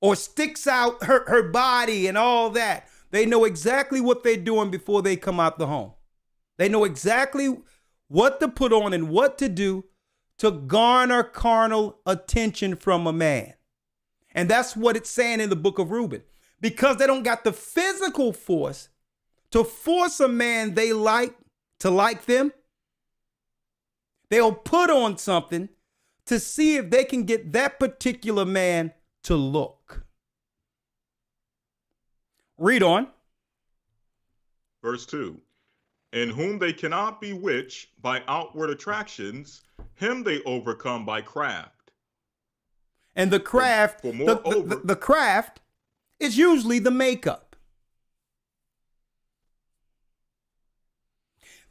or sticks out her body and all that. They know exactly what they're doing before they come out the home. They know exactly what to put on and what to do to garner carnal attention from a man. And that's what it's saying in the book of Reuben. Because they don't got the physical force to force a man they like to like them, they'll put on something to see if they can get that particular man to look. Read on. Verse 2. In whom they cannot bewitch by outward attractions, him they overcome by craft. And the craft, the craft is usually the makeup.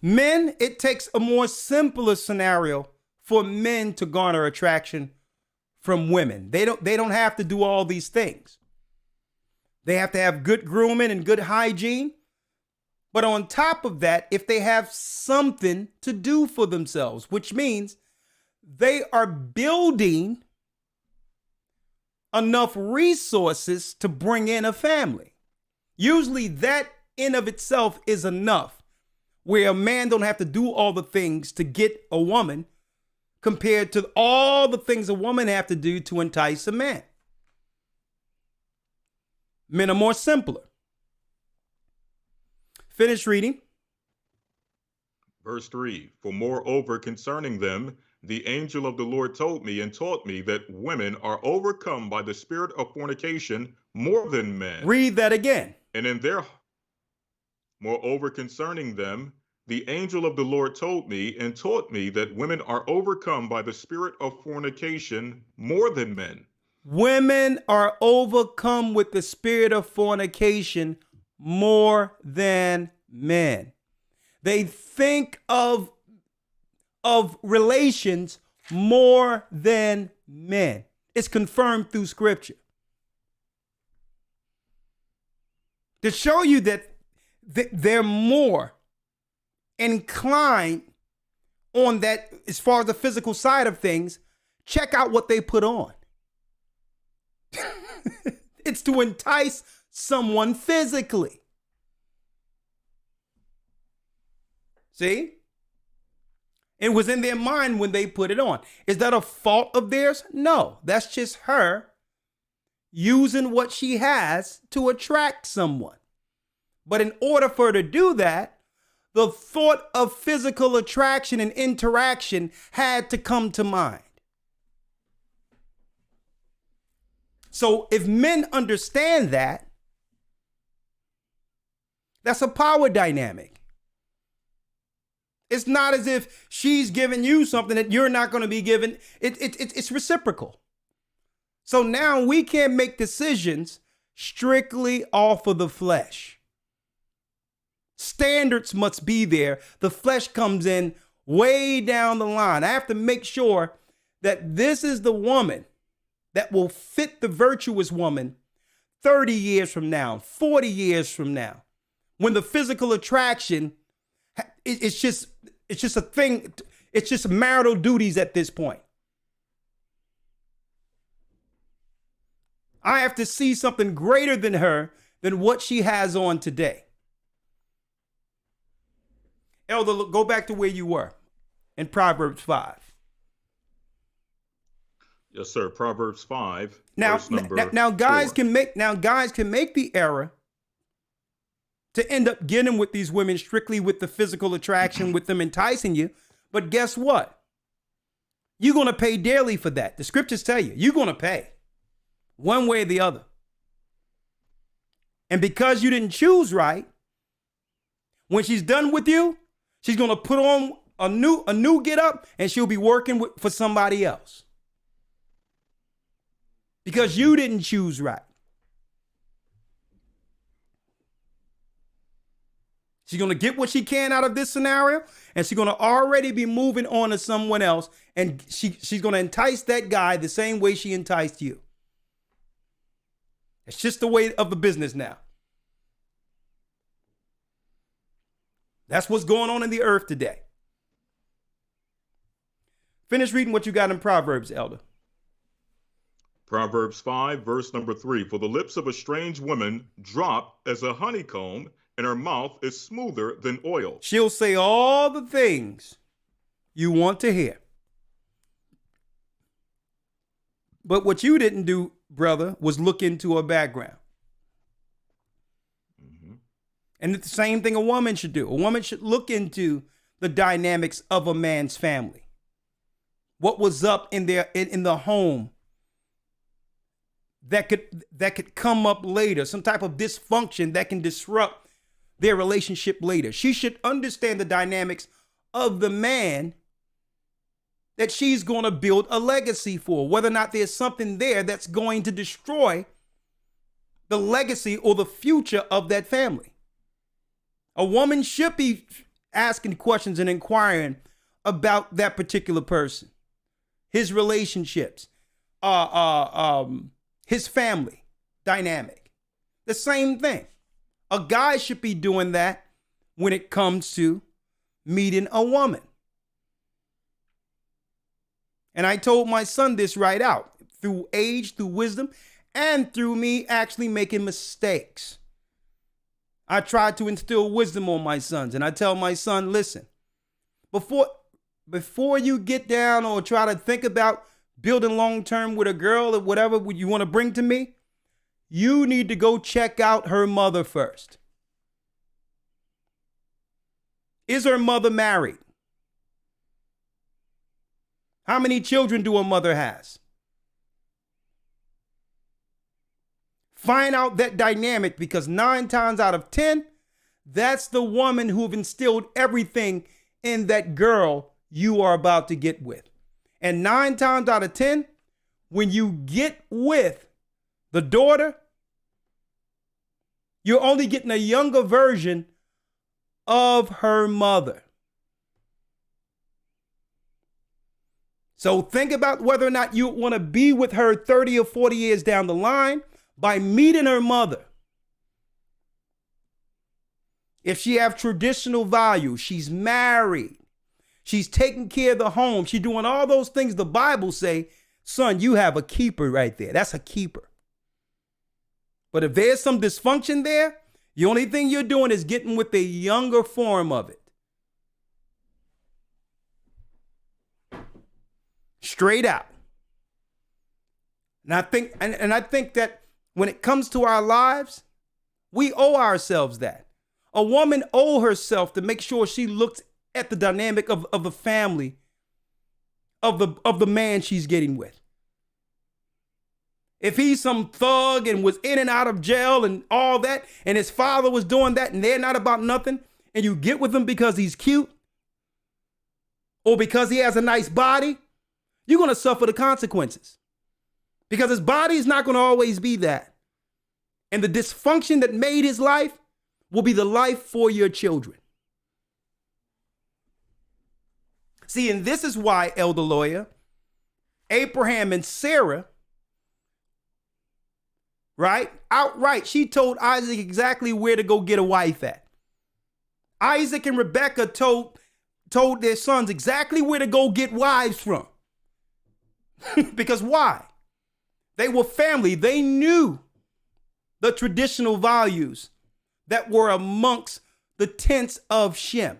Men, it takes a more simpler scenario for men to garner attraction from women. They don't have to do all these things. They have to have good grooming and good hygiene. But on top of that, if they have something to do for themselves, which means they are building enough resources to bring in a family. Usually that in of itself is enough, where a man don't have to do all the things to get a woman compared to all the things a woman have to do to entice a man. Men are more simpler. Finish reading. Verse 3, for moreover concerning them, the angel of the Lord told me and taught me that women are overcome by the spirit of fornication more than men. Read that again. And in their, moreover concerning them, the angel of the Lord told me and taught me that women are overcome by the spirit of fornication more than men. Women are overcome with the spirit of fornication more than men. They think of relations more than men. It's confirmed through scripture. To show you that they're more inclined on that as far as the physical side of things, check out what they put on. It's to entice someone physically. See? It was in their mind when they put it on. Is that a fault of theirs? No, that's just her using what she has to attract someone. But in order for her to do that, the thought of physical attraction and interaction had to come to mind. So if men understand that, that's a power dynamic. It's not as if she's giving you something that you're not going to be given. It's reciprocal. So now we can't make decisions strictly off of the flesh. Standards must be there. The flesh comes in way down the line. I have to make sure that this is the woman that will fit the virtuous woman 30 years from now, 40 years from now, when the physical attraction, it's just a thing. It's just marital duties at this point. I have to see something greater than her than what she has on today. Elder, look, go back to where you were in Proverbs 5. Yes, sir. Proverbs 5. Now, verse number now guys 4. can make the error to end up getting with these women strictly with the physical attraction, with them enticing you. But guess what? You're going to pay dearly for that. The scriptures tell you, you're going to pay one way or the other. And because you didn't choose right, when she's done with you, she's going to put on a new get up, and she'll be working for somebody else. Because you didn't choose right. She's going to get what she can out of this scenario, and she's going to already be moving on to someone else, and she's going to entice that guy the same way she enticed you. It's just the way of the business now. That's what's going on in the earth today. Finish reading what you got in Proverbs, Elder. Proverbs 5, verse number 3. For the lips of a strange woman drop as a honeycomb, and her mouth is smoother than oil. She'll say all the things you want to hear. But what you didn't do, brother, was look into her background. Mm-hmm. And it's the same thing a woman should do. A woman should look into the dynamics of a man's family. What was up in the home that could come up later, some type of dysfunction that can disrupt their relationship later. She should understand the dynamics of the man that she's going to build a legacy for, whether or not there's something there that's going to destroy the legacy or the future of that family. A woman should be asking questions and inquiring about that particular person, his relationships, his family dynamic. The same thing. A guy should be doing that when it comes to meeting a woman. And I told my son this right out, through age, through wisdom, and through me actually making mistakes. I tried to instill wisdom on my sons, and I tell my son, listen, before you get down or try to think about building long-term with a girl or whatever you want to bring to me, you need to go check out her mother first. Is her mother married? How many children do her mother has? Find out that dynamic, because 9 times out of 10, that's the woman who've instilled everything in that girl you are about to get with. And 9 times out of 10, when you get with the daughter, you're only getting a younger version of her mother. So think about whether or not you want to be with her 30 or 40 years down the line by meeting her mother. If she have traditional values, she's married, she's taking care of the home, she's doing all those things the Bible say, son, you have a keeper right there. That's a keeper. But if there's some dysfunction there, the only thing you're doing is getting with a younger form of it. Straight out. And I think that when it comes to our lives, we owe ourselves that. A woman owes herself to make sure she looks at the dynamic of the family, of the man she's getting with. If he's some thug and was in and out of jail and all that, and his father was doing that, and they're not about nothing, and you get with him because he's cute, or because he has a nice body, you're going to suffer the consequences. Because his body is not going to always be that. And the dysfunction that made his life will be the life for your children. See, and this is why, Elder Lawya, Abraham and Sarah, right? Outright, she told Isaac exactly where to go get a wife at. Isaac and Rebekah told their sons exactly where to go get wives from. Because why? They were family. They knew the traditional values that were amongst the tents of Shem.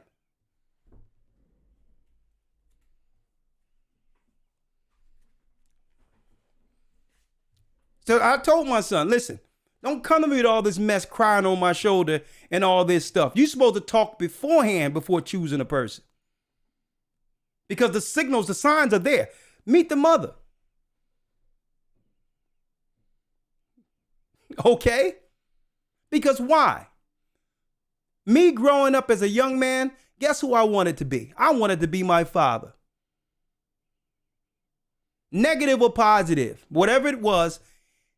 So I told my son, listen, don't come to me with all this mess crying on my shoulder and all this stuff. You're supposed to talk beforehand before choosing a person. Because the signals, the signs are there. Meet the mother. Okay? Because why? Me growing up as a young man, guess who I wanted to be? I wanted to be my father. Negative or positive, whatever it was,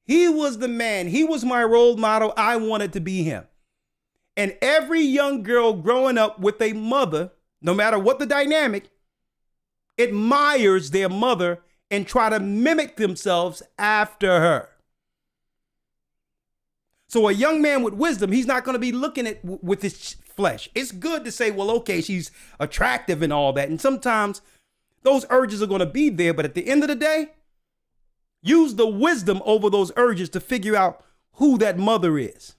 he was the man. He was my role model. I wanted to be him. And every young girl growing up with a mother, no matter what the dynamic, admires their mother and try to mimic themselves after her. So a young man with wisdom, he's not going to be looking at with his flesh. It's good to say, well, okay, she's attractive and all that. And sometimes those urges are going to be there. But at the end of the day, use the wisdom over those urges to figure out who that mother is.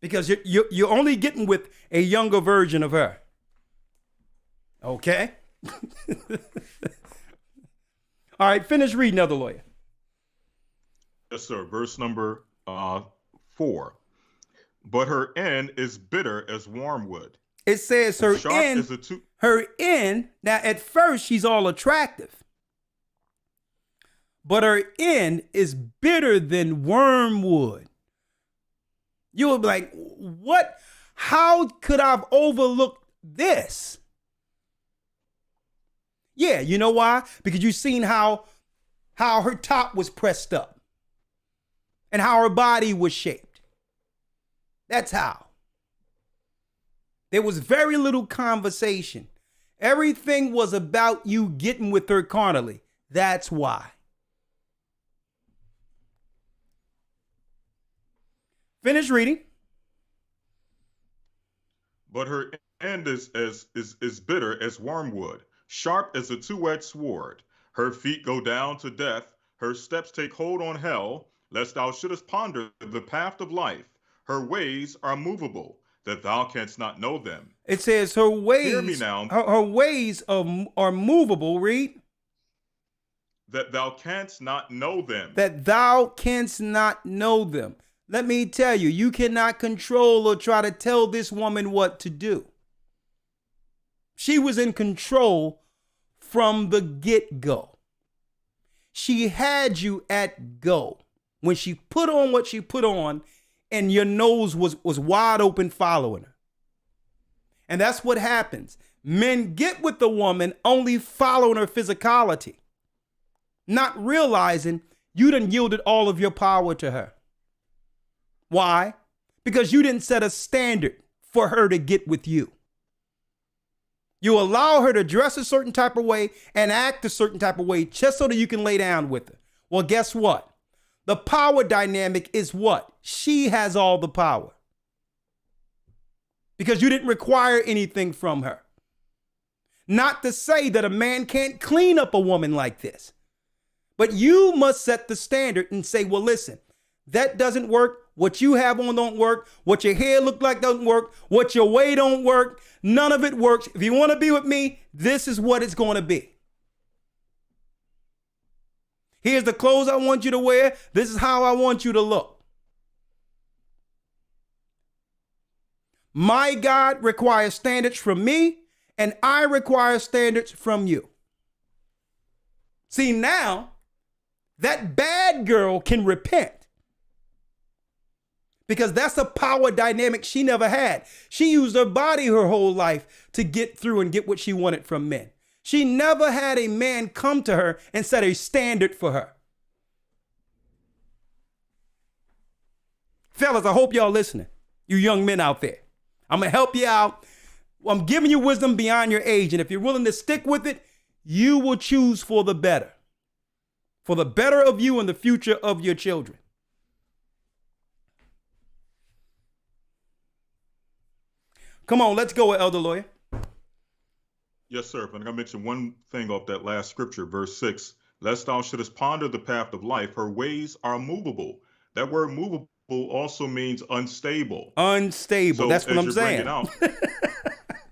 Because you're only getting with a younger version of her. Okay? All right, finish reading, Elder Lawya. Yes, sir. Verse number 4. But her end is bitter as wormwood. It says her end, now at first she's all attractive. But her end is bitter than wormwood. You will be like, what? How could I have overlooked this? Yeah, you know why? Because you've seen how her top was pressed up and how her body was shaped. That's how. There was very little conversation. Everything was about you getting with her carnally. That's why. Finish reading. But her end is bitter as wormwood, sharp as a two-edged sword. Her feet go down to death. Her steps take hold on hell, lest thou shouldest ponder the path of life. Her ways are movable, that thou canst not know them. It says her ways. Hear me now. Her ways are movable. Read. That thou canst not know them. That thou canst not know them. Let me tell you, you cannot control or try to tell this woman what to do. She was in control from the get-go. She had you at go. When she put on what she put on, and your nose was wide open following her. And that's what happens. Men get with the woman only following her physicality, not realizing you done yielded all of your power to her. Why? Because you didn't set a standard for her to get with you. You allow her to dress a certain type of way and act a certain type of way just so that you can lay down with her. Well, guess what? The power dynamic is what? She has all the power. Because you didn't require anything from her. Not to say that a man can't clean up a woman like this. But you must set the standard and say, well, listen, that doesn't work. What you have on don't work. What your hair look like doesn't work. What your way don't work. None of it works. If you want to be with me, this is what it's going to be. Here's the clothes I want you to wear. This is how I want you to look. My God requires standards from me, and I require standards from you. See, now that bad girl can repent. because that's a power dynamic she never had. She used her body her whole life to get through and get what she wanted from men. She never had a man come to her and set a standard for her. Fellas, I hope y'all listening, you young men out there. I'm going to help you out. I'm giving you wisdom beyond your age. And if you're willing to stick with it, you will choose for the better of you and the future of your children. Come on, let's go, Elder Lawya. Yes, sir. But I'm going to mention one thing off that last scripture, verse 6. Lest thou shouldest ponder the path of life, her ways are movable. That word movable also means unstable. Unstable. So that's what I'm saying.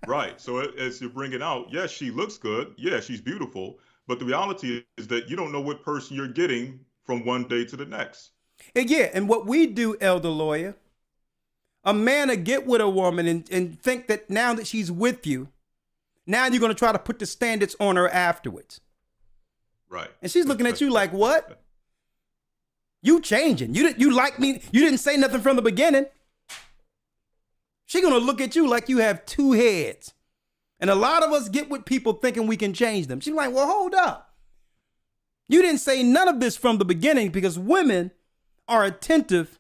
Right. So as you bring it out, yes, she looks good. Yeah, she's beautiful. But the reality is that you don't know what person you're getting from one day to the next. And yeah, and what we do, Elder Lawya, a man will get with a woman and think that now that she's with you, now you're going to try to put the standards on her afterwards. Right. And she's looking at you like, what? You changing. You like me. You didn't say nothing from the beginning. She's going to look at you like you have two heads. And a lot of us get with people thinking we can change them. She's like, well, hold up. You didn't say none of this from the beginning, because women are attentive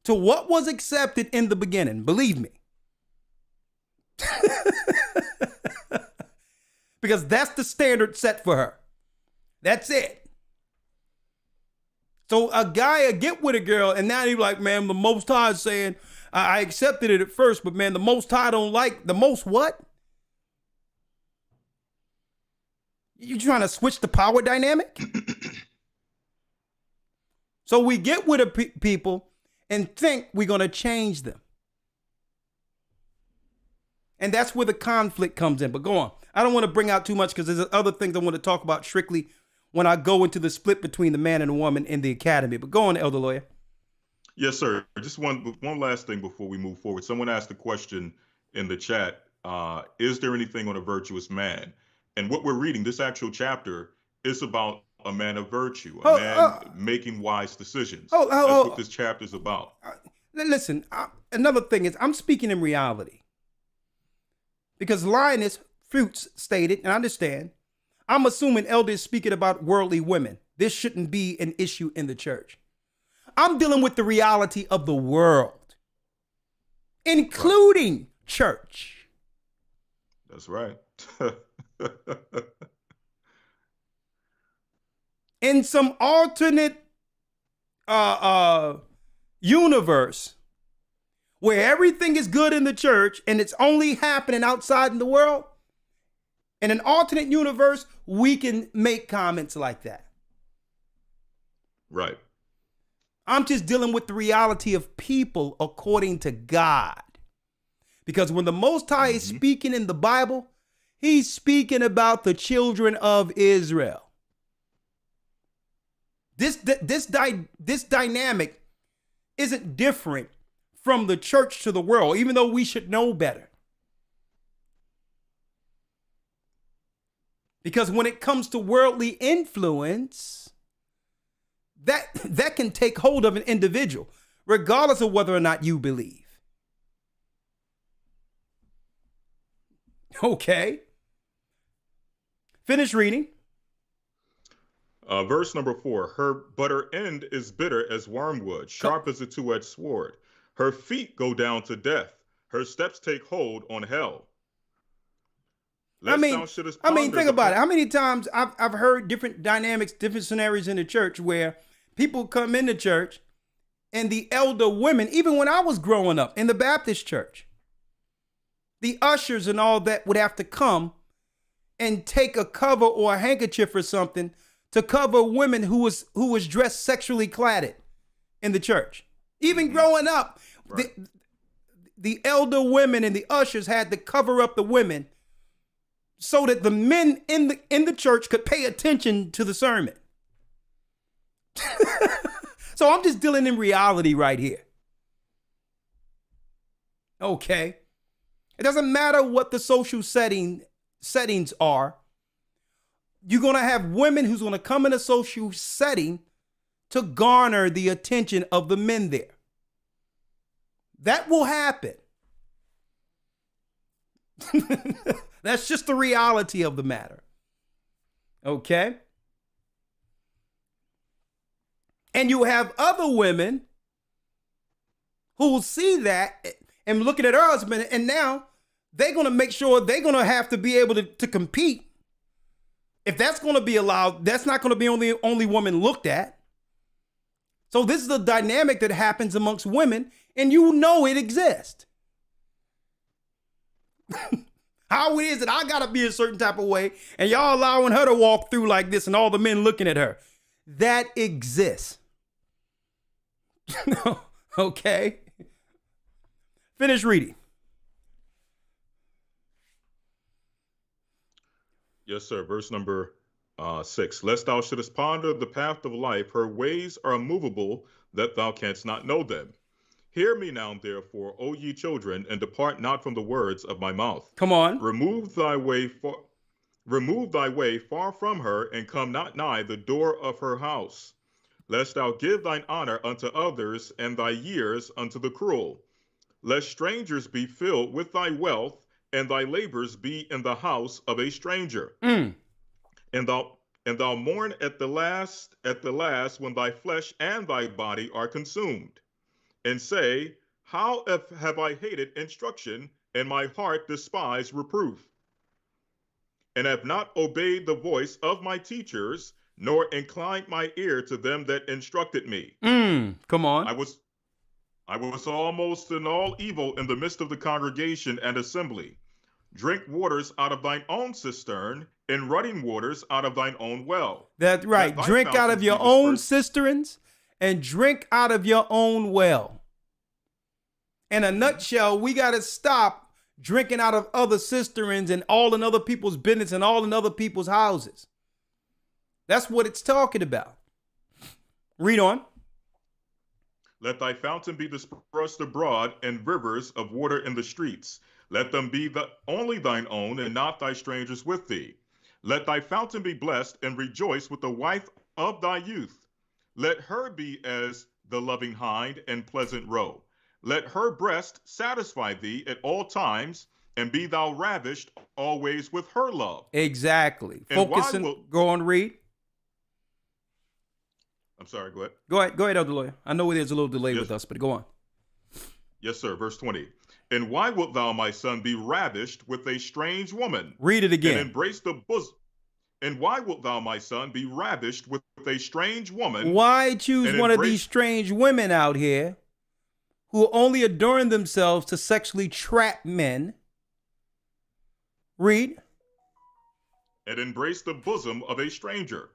to what was accepted in the beginning. Believe me. Because that's the standard set for her. That's it. So a guy will get with a girl and now he's like, man, the Most High is saying, I accepted it at first, but man, the Most High don't like the most what? You trying to switch the power dynamic? So we get with people and think we're going to change them. And that's where the conflict comes in. But go on. I don't want to bring out too much because there's other things I want to talk about strictly when I go into the split between the man and the woman in the academy. But go on, Elder Lawya. Yes, sir. Just one last thing before we move forward. Someone asked a question in the chat. Is there anything on a virtuous man? And what we're reading, this actual chapter, is about a man of virtue, a man making wise decisions. That's what this chapter is about. Listen, another thing is I'm speaking in reality. Because Lioness Fruits stated, and I understand, I'm assuming Elder is speaking about worldly women. This shouldn't be an issue in the church. I'm dealing with the reality of the world, including church. That's right. In some alternate universe where everything is good in the church and it's only happening outside in the world, in an alternate universe, we can make comments like that. Right. I'm just dealing with the reality of people according to God. Because when the Most High is speaking in the Bible, he's speaking about the children of Israel. This dynamic isn't different from the church to the world, even though we should know better. Because when it comes to worldly influence, that can take hold of an individual, regardless of whether or not you believe. Okay. Finish reading. Verse number 4. But her end is bitter as wormwood, sharp as a two-edged sword. Her feet go down to death. Her steps take hold on hell. Think about it. How many times I've heard different dynamics, different scenarios in the church where people come into church and the elder women, even when I was growing up in the Baptist church, the ushers and all that would have to come and take a cover or a handkerchief or something to cover women who was dressed sexually clad in the church. Even growing up, right. the elder women and the ushers had to cover up the women so that the men in the church could pay attention to the sermon. So I'm just dealing in reality right here. Okay. It doesn't matter what the social settings are. You're going to have women who's going to come in a social setting to garner the attention of the men there. That will happen. That's just the reality of the matter. Okay? And you have other women who will see that and looking at her husband, and now they're going to make sure they're going to have to be able to compete. If that's going to be allowed, that's not going to be only woman looked at. So this is the dynamic that happens amongst women, and you know it exists. How it is that I got to be a certain type of way, and y'all allowing her to walk through like this and all the men looking at her. That exists. Okay? Finish reading. Yes, sir. Verse number 6. Lest thou shouldest ponder the path of life, her ways are immovable, that thou canst not know them. Hear me now, therefore, O ye children, and depart not from the words of my mouth. Come on. Remove thy way far from her, and come not nigh the door of her house, lest thou give thine honor unto others, and thy years unto the cruel. Lest strangers be filled with thy wealth, and thy labors be in the house of a stranger. And thou mourn at the last, when thy flesh and thy body are consumed. And say, how have I hated instruction, and my heart despised reproof? And have not obeyed the voice of my teachers, nor inclined my ear to them that instructed me. Come on. I was almost in all evil in the midst of the congregation and assembly. Drink waters out of thine own cistern, and running waters out of thine own well. That's right. Drink out of your own cisterns and drink out of your own well. In a nutshell, we got to stop drinking out of other cisterns and all in other people's business and all in other people's houses. That's what it's talking about. Read on. Let thy fountain be dispersed abroad, and rivers of water in the streets. Let them be only thine own, and not thy strangers with thee. Let thy fountain be blessed, and rejoice with the wife of thy youth. Let her be as the loving hind and pleasant roe. Let her breast satisfy thee at all times, and be thou ravished always with her love. Exactly. And Focusing. Go on, read. I'm sorry, go ahead. Go ahead, Elder Lawyer. I know there's a little delay with us, but go on. Yes, sir. Verse 20. And why wilt thou, my son, be ravished with a strange woman? Read it again. And embrace the bosom. And why wilt thou, my son, be ravished with a strange woman? Why choose one of these strange women out here who only adorn themselves to sexually trap men? Read. And embrace the bosom of a stranger.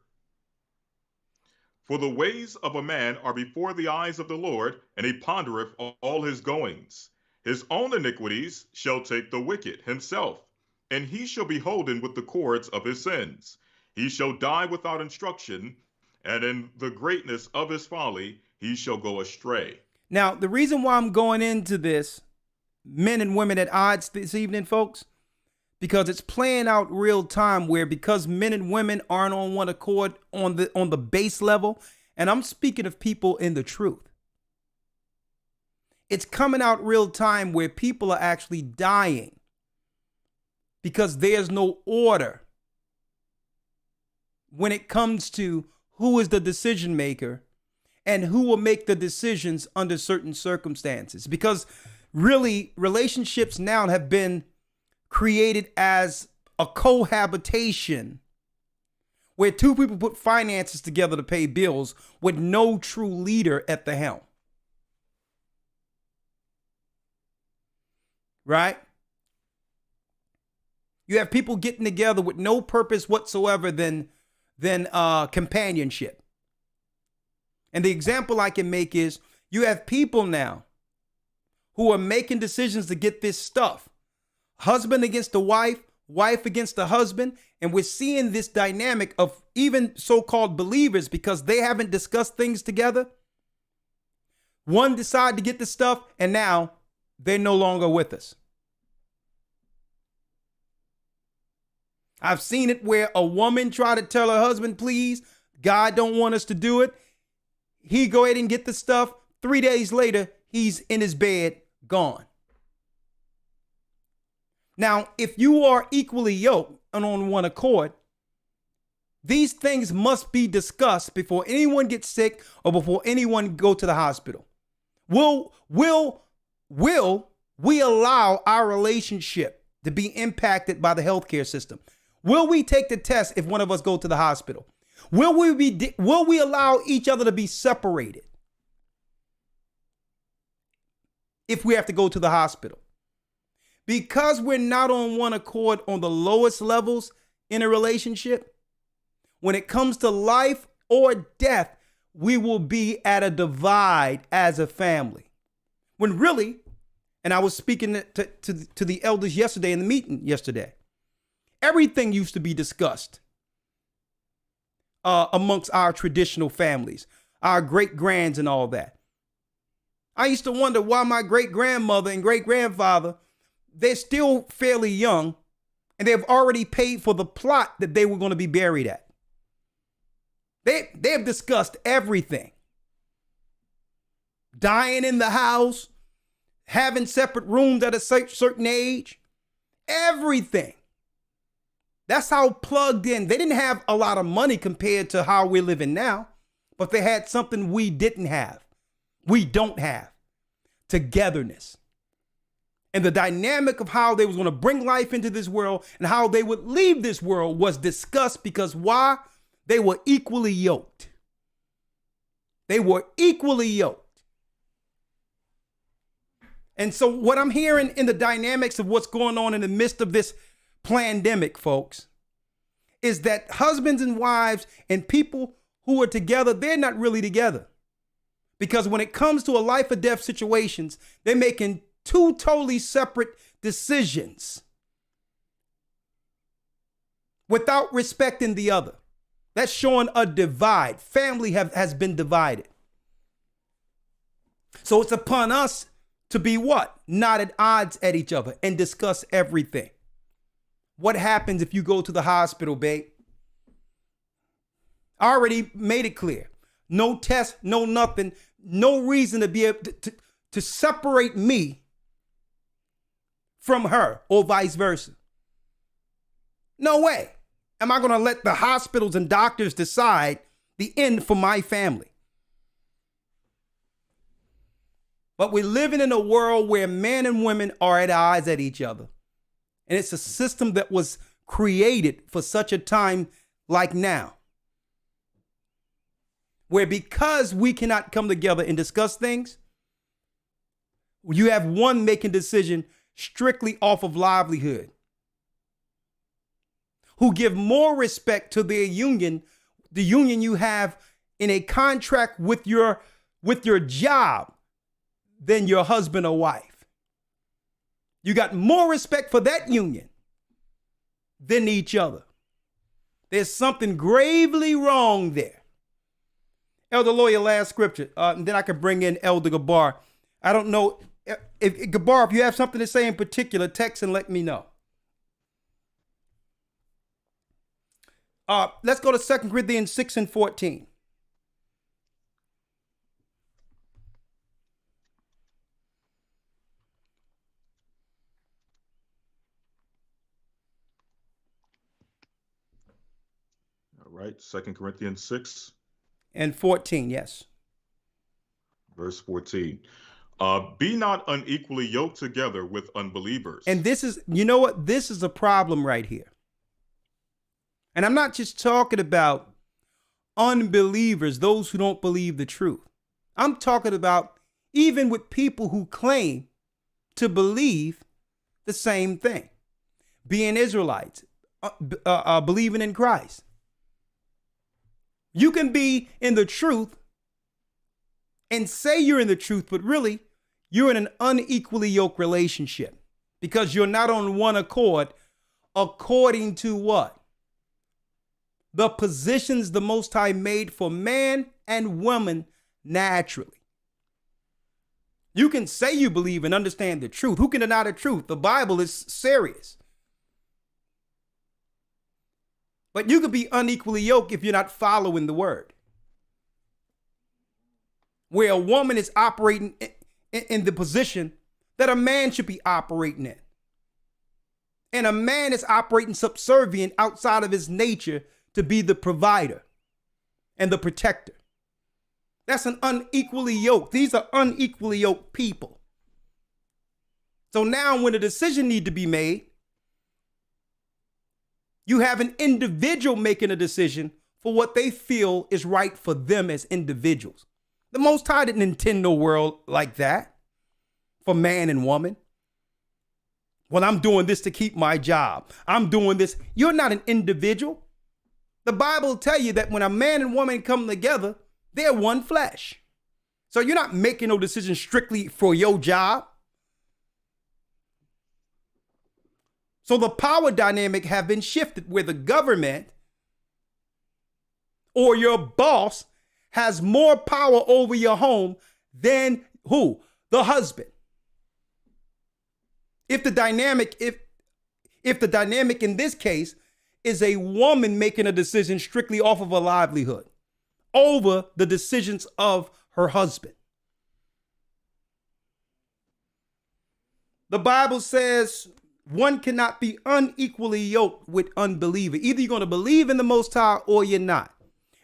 For the ways of a man are before the eyes of the Lord, and he pondereth all his goings. His own iniquities shall take the wicked himself, and he shall be holden with the cords of his sins. He shall die without instruction, and in the greatness of his folly he shall go astray. Now, the reason why I'm going into this, men and women at odds this evening, folks, because it's playing out real time where because men and women aren't on one accord on the base level, and I'm speaking of people in the truth. It's coming out real time where people are actually dying because there's no order when it comes to who is the decision maker and who will make the decisions under certain circumstances. Because really, relationships now have been created as a cohabitation where two people put finances together to pay bills with no true leader at the helm. Right? You have people getting together with no purpose whatsoever than companionship. And the example I can make is you have people now who are making decisions to get this stuff. Husband against the wife, wife against the husband. And we're seeing this dynamic of even so-called believers because they haven't discussed things together. One decided to get the stuff and now they're no longer with us. I've seen it where a woman tried to tell her husband, please, God don't want us to do it. He go ahead and get the stuff. 3 days later, he's in his bed, Gone. Now, if you are equally yoked and on one accord, these things must be discussed before anyone gets sick or before anyone go to the hospital. Will we allow our relationship to be impacted by the healthcare system? Will we take the test if one of us go to the hospital? Will we allow each other to be separated if we have to go to the hospital? Because we're not on one accord on the lowest levels in a relationship, when it comes to life or death, we will be at a divide as a family. When really, and I was speaking to the elders yesterday in the meeting yesterday, everything used to be discussed amongst our traditional families, our great-grands and all that. I used to wonder why my great-grandmother and great-grandfather, they're still fairly young, and they've already paid for the plot that they were going to be buried at. They've discussed everything. Dying in the house, having separate rooms at a certain age, everything. That's how plugged in. They didn't have a lot of money compared to how we're living now, but they had something we didn't have. We don't have. Togetherness. And the dynamic of how they was going to bring life into this world and how they would leave this world was discussed because why? They were equally yoked. They were equally yoked. And so what I'm hearing in the dynamics of what's going on in the midst of this pandemic, folks, is that husbands and wives and people who are together, they're not really together. Because when it comes to a life or death situations, they're making two totally separate decisions without respecting the other. That's showing a divide. Family has been divided. So it's upon us to be what? Not at odds at each other and discuss everything. What happens if you go to the hospital, babe? I already made it clear. No test, no nothing, no reason to be able to separate me from her or vice versa. No way. Am I going to let the hospitals and doctors decide the end for my family? But we're living in a world where men and women are at odds at each other. And it's a system that was created for such a time like now. Where because we cannot come together and discuss things, you have one making decision strictly off of livelihood, who give more respect to their union, the union you have in a contract with your job than your husband or wife. You got more respect for that union than each other. There's something gravely wrong there. Elder Lawya, last scripture, and then I can bring in Elder Gabar. I don't know if Gabar, if you have something to say in particular, text and let me know. Let's go to 2 Corinthians 6 and 14. All right, 2 Corinthians 6. And 14, yes. Verse 14. Be not unequally yoked together with unbelievers. And this is, you know what? This is a problem right here. And I'm not just talking about unbelievers, those who don't believe the truth. I'm talking about even with people who claim to believe the same thing. Being Israelites, believing in Christ. You can be in the truth and say you're in the truth, but really you're in an unequally yoked relationship because you're not on one accord according to what? The positions the Most High made for man and woman naturally. You can say you believe and understand the truth. Who can deny the truth? The Bible is serious. But you could be unequally yoked if you're not following the word. Where a woman is operating in the position that a man should be operating in. And a man is operating subservient outside of his nature to be the provider and the protector. That's an unequally yoked. These are unequally yoked people. So now when a decision needs to be made, you have an individual making a decision for what they feel is right for them as individuals. The Most High didn't intend no world like that for man and woman. Well, I'm doing this to keep my job. I'm doing this. You're not an individual. The Bible will tell you that when a man and woman come together, they're one flesh. So you're not making no decision strictly for your job. So the power dynamic have been shifted where the government or your boss has more power over your home than who? The husband. If the dynamic in this case is a woman making a decision strictly off of a livelihood over the decisions of her husband. The Bible says one cannot be unequally yoked with unbeliever. Either you're going to believe in the Most High or you're not.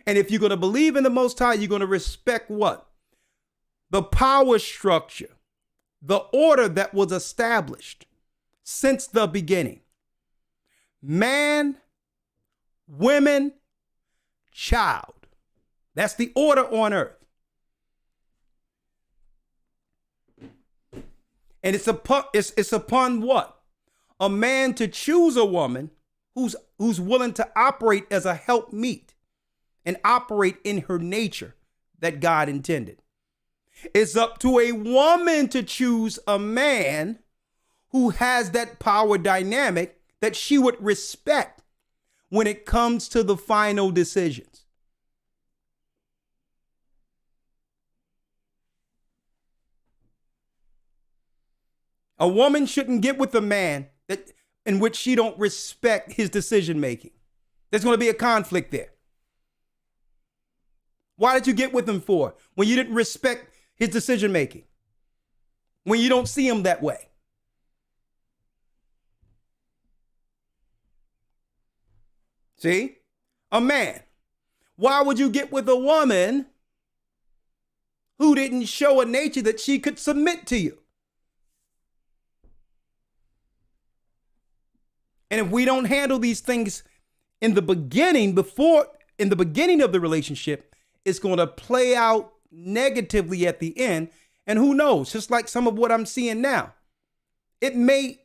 And if you're going to believe in the Most High, you're going to respect what? The power structure, the order that was established since the beginning. Man, women, child. That's the order on earth. And it's upon what? A man to choose a woman who's willing to operate as a helpmeet and operate in her nature that God intended. It's up to a woman to choose a man who has that power dynamic that she would respect when it comes to the final decisions. A woman shouldn't get with a man in which she don't respect his decision making. There's going to be a conflict there. Why did you get with him for? When you didn't respect his decision making. When you don't see him that way. See? A man. Why would you get with a woman who didn't show a nature that she could submit to you? And if we don't handle these things in the beginning, in the beginning of the relationship, it's going to play out negatively at the end. And who knows, just like some of what I'm seeing now, it may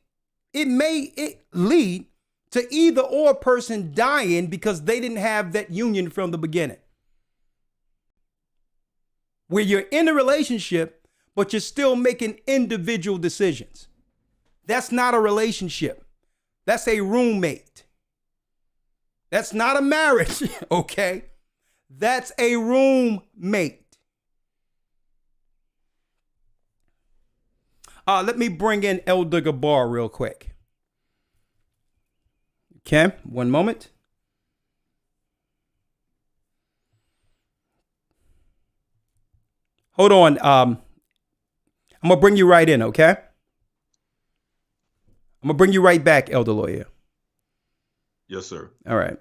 lead to either or person dying because they didn't have that union from the beginning. Where you're in a relationship, but you're still making individual decisions. That's not a relationship. That's a roommate. That's not a marriage, okay? That's a roommate. Let me bring in Elder Gabar real quick. Okay, one moment. Hold on. I'm going to bring you right in, okay? I'm going to bring you right back, Elder Lawya. Yes, sir. All right.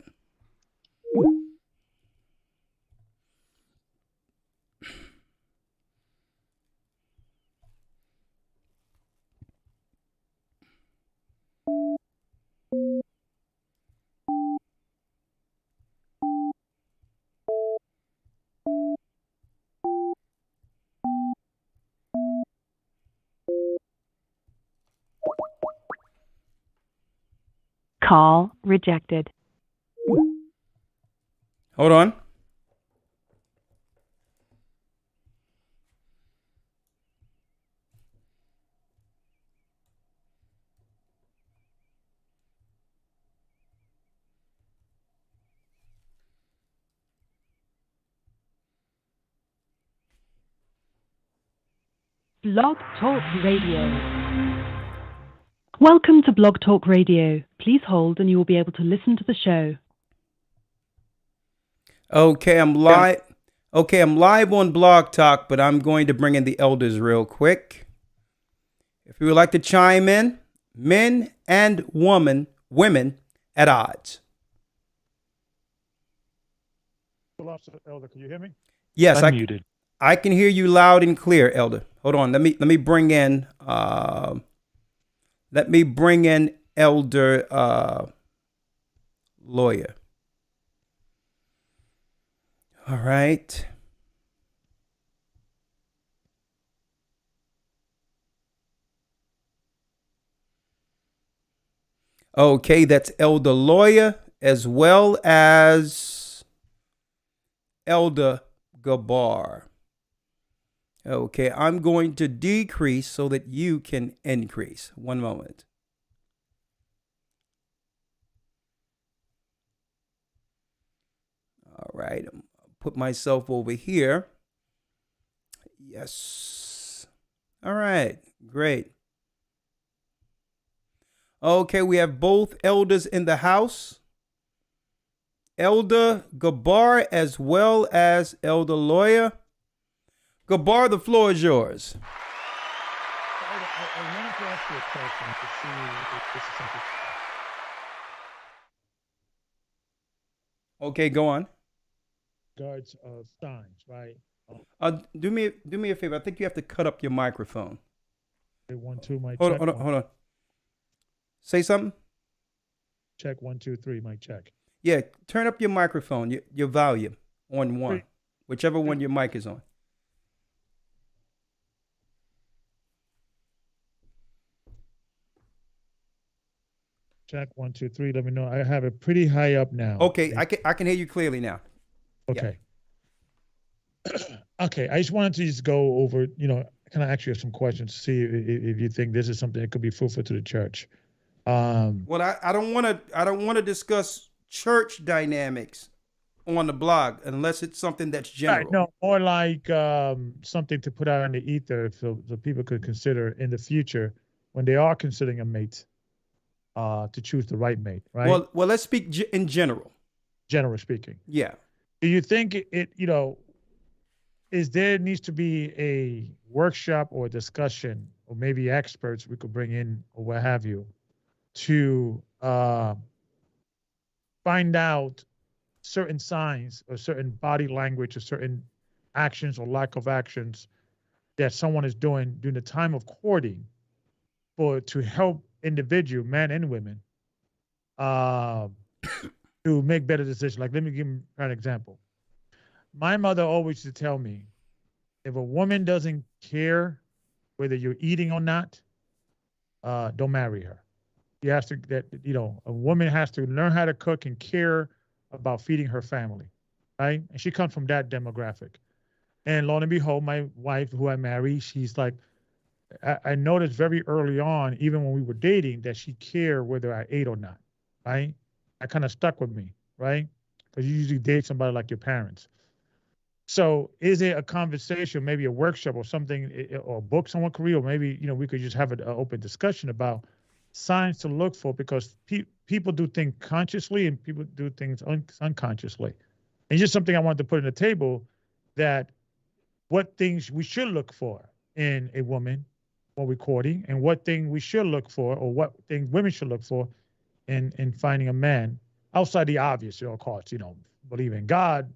Call rejected. Hold on. Blog Talk Radio. Welcome to Blog Talk Radio. Please hold and you will be able to listen to the show. Okay, I'm live. Okay, I'm live on Blog Talk, but I'm going to bring in the elders real quick. If you would like to chime in, men and women at odds. Elder, can you hear me? Yes, Unmuted. I can hear you loud and clear, Elder. Hold on. Let me bring in Elder Lawya. All right. Okay, that's Elder Lawya as well as Elder Gabar. Okay, I'm going to decrease so that you can increase. One moment. All right, I'll put myself over here. Yes. All right, great. Okay, we have both elders in the house. Elder Gabar as well as Elder Lawya. Gabar, the floor is yours. I wanted to ask you a question to see if this is something. Okay, go on. Regards of signs, right? Do me a favor. I think you have to cut up your microphone. 1, 2, mic Hold check. on, hold on. Say something. Check 1, 2, 3, mic check. Yeah, turn up your microphone, your volume on one, whichever one your mic is on. Check 1, 2, 3. Let me know. I have it pretty high up now. Okay, I can hear you clearly now. Okay. Yeah. Okay. I just wanted to just go over, kind of ask you some questions to see if you think this is something that could be fruitful to the church. Well, I don't want to discuss church dynamics on the blog unless it's something that's general. Right, no, more like something to put out in the ether so people could consider in the future when they are considering a mate, to choose the right mate, right? Well, let's speak in general. Generally speaking. Yeah. Do you think there needs to be a workshop or a discussion, or maybe experts we could bring in or what have you, to find out certain signs or certain body language or certain actions or lack of actions that someone is doing during the time of courting to help individual men and women to make better decisions? Like, let me give you an example. My mother always used to tell me, if a woman doesn't care whether you're eating or not, don't marry her. She has to, a woman has to learn how to cook and care about feeding her family, right? And she comes from that demographic. And lo and behold, my wife, who I married, she's like, I noticed very early on, even when we were dating, that she cared whether I ate or not, right? That kind of stuck with me, right? Because you usually date somebody like your parents. So is it a conversation, maybe a workshop or something, or a book someone could read, or maybe, we could just have an open discussion about signs to look for, because people do things consciously and people do things unconsciously. And just something I wanted to put on the table, that what things we should look for in a woman when we're courting, and what thing we should look for, or what things women should look for in finding a man outside the obvious, of course, believe in God,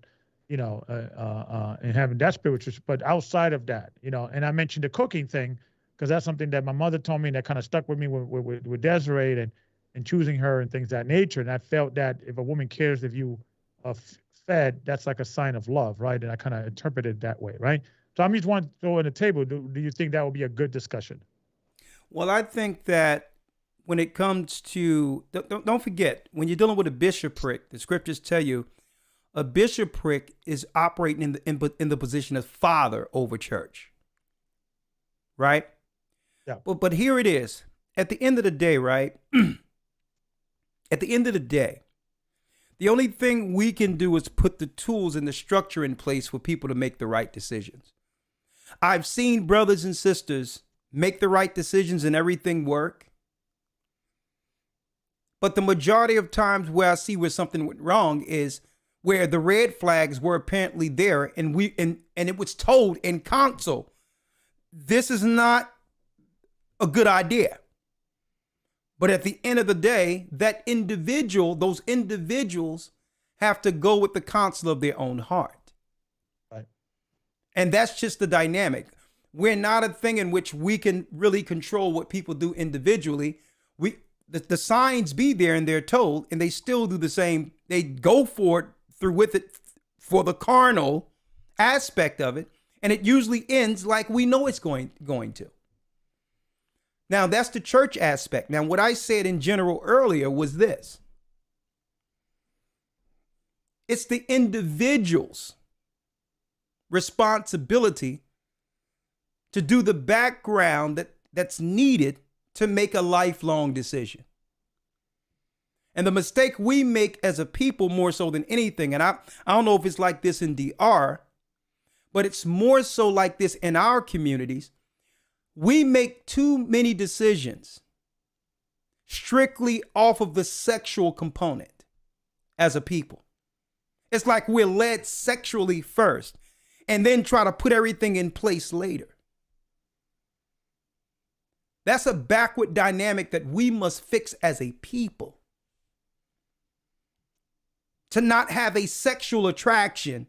and having that spiritual, but outside of that, and I mentioned the cooking thing, because that's something that my mother told me that kind of stuck with me with Desiree and choosing her and things of that nature. And I felt that if a woman cares if you are fed, that's like a sign of love, right? And I kind of interpreted it that way, right? So I'm just wanting to throw on the table. Do you think that would be a good discussion? Well, I think that when it comes to, don't forget, when you're dealing with a bishopric, the scriptures tell you a bishopric is operating in the position of father over church, right? Yeah. But here it is. At the end of the day, right? At the end of the day, the only thing we can do is put the tools and the structure in place for people to make the right decisions. I've seen brothers and sisters make the right decisions and everything work. But the majority of times where I see where something went wrong is where the red flags were apparently there, and it was told in council, this is not a good idea. But at the end of the day, those individuals have to go with the counsel of their own heart. Right. And that's just the dynamic. We're not a thing in which we can really control what people do individually. The signs be there and they're told, and they still do the same. They go for it through with it for the carnal aspect of it. And it usually ends like we know it's going to. Now, that's the church aspect. Now, what I said in general earlier was this. It's the individual's responsibility to do the background that's needed to make a lifelong decision. And the mistake we make as a people more so than anything, and I don't know if it's like this in DR, but it's more so like this in our communities. We make too many decisions strictly off of the sexual component as a people. It's like we're led sexually first and then try to put everything in place later. That's a backward dynamic that we must fix as a people. To not have a sexual attraction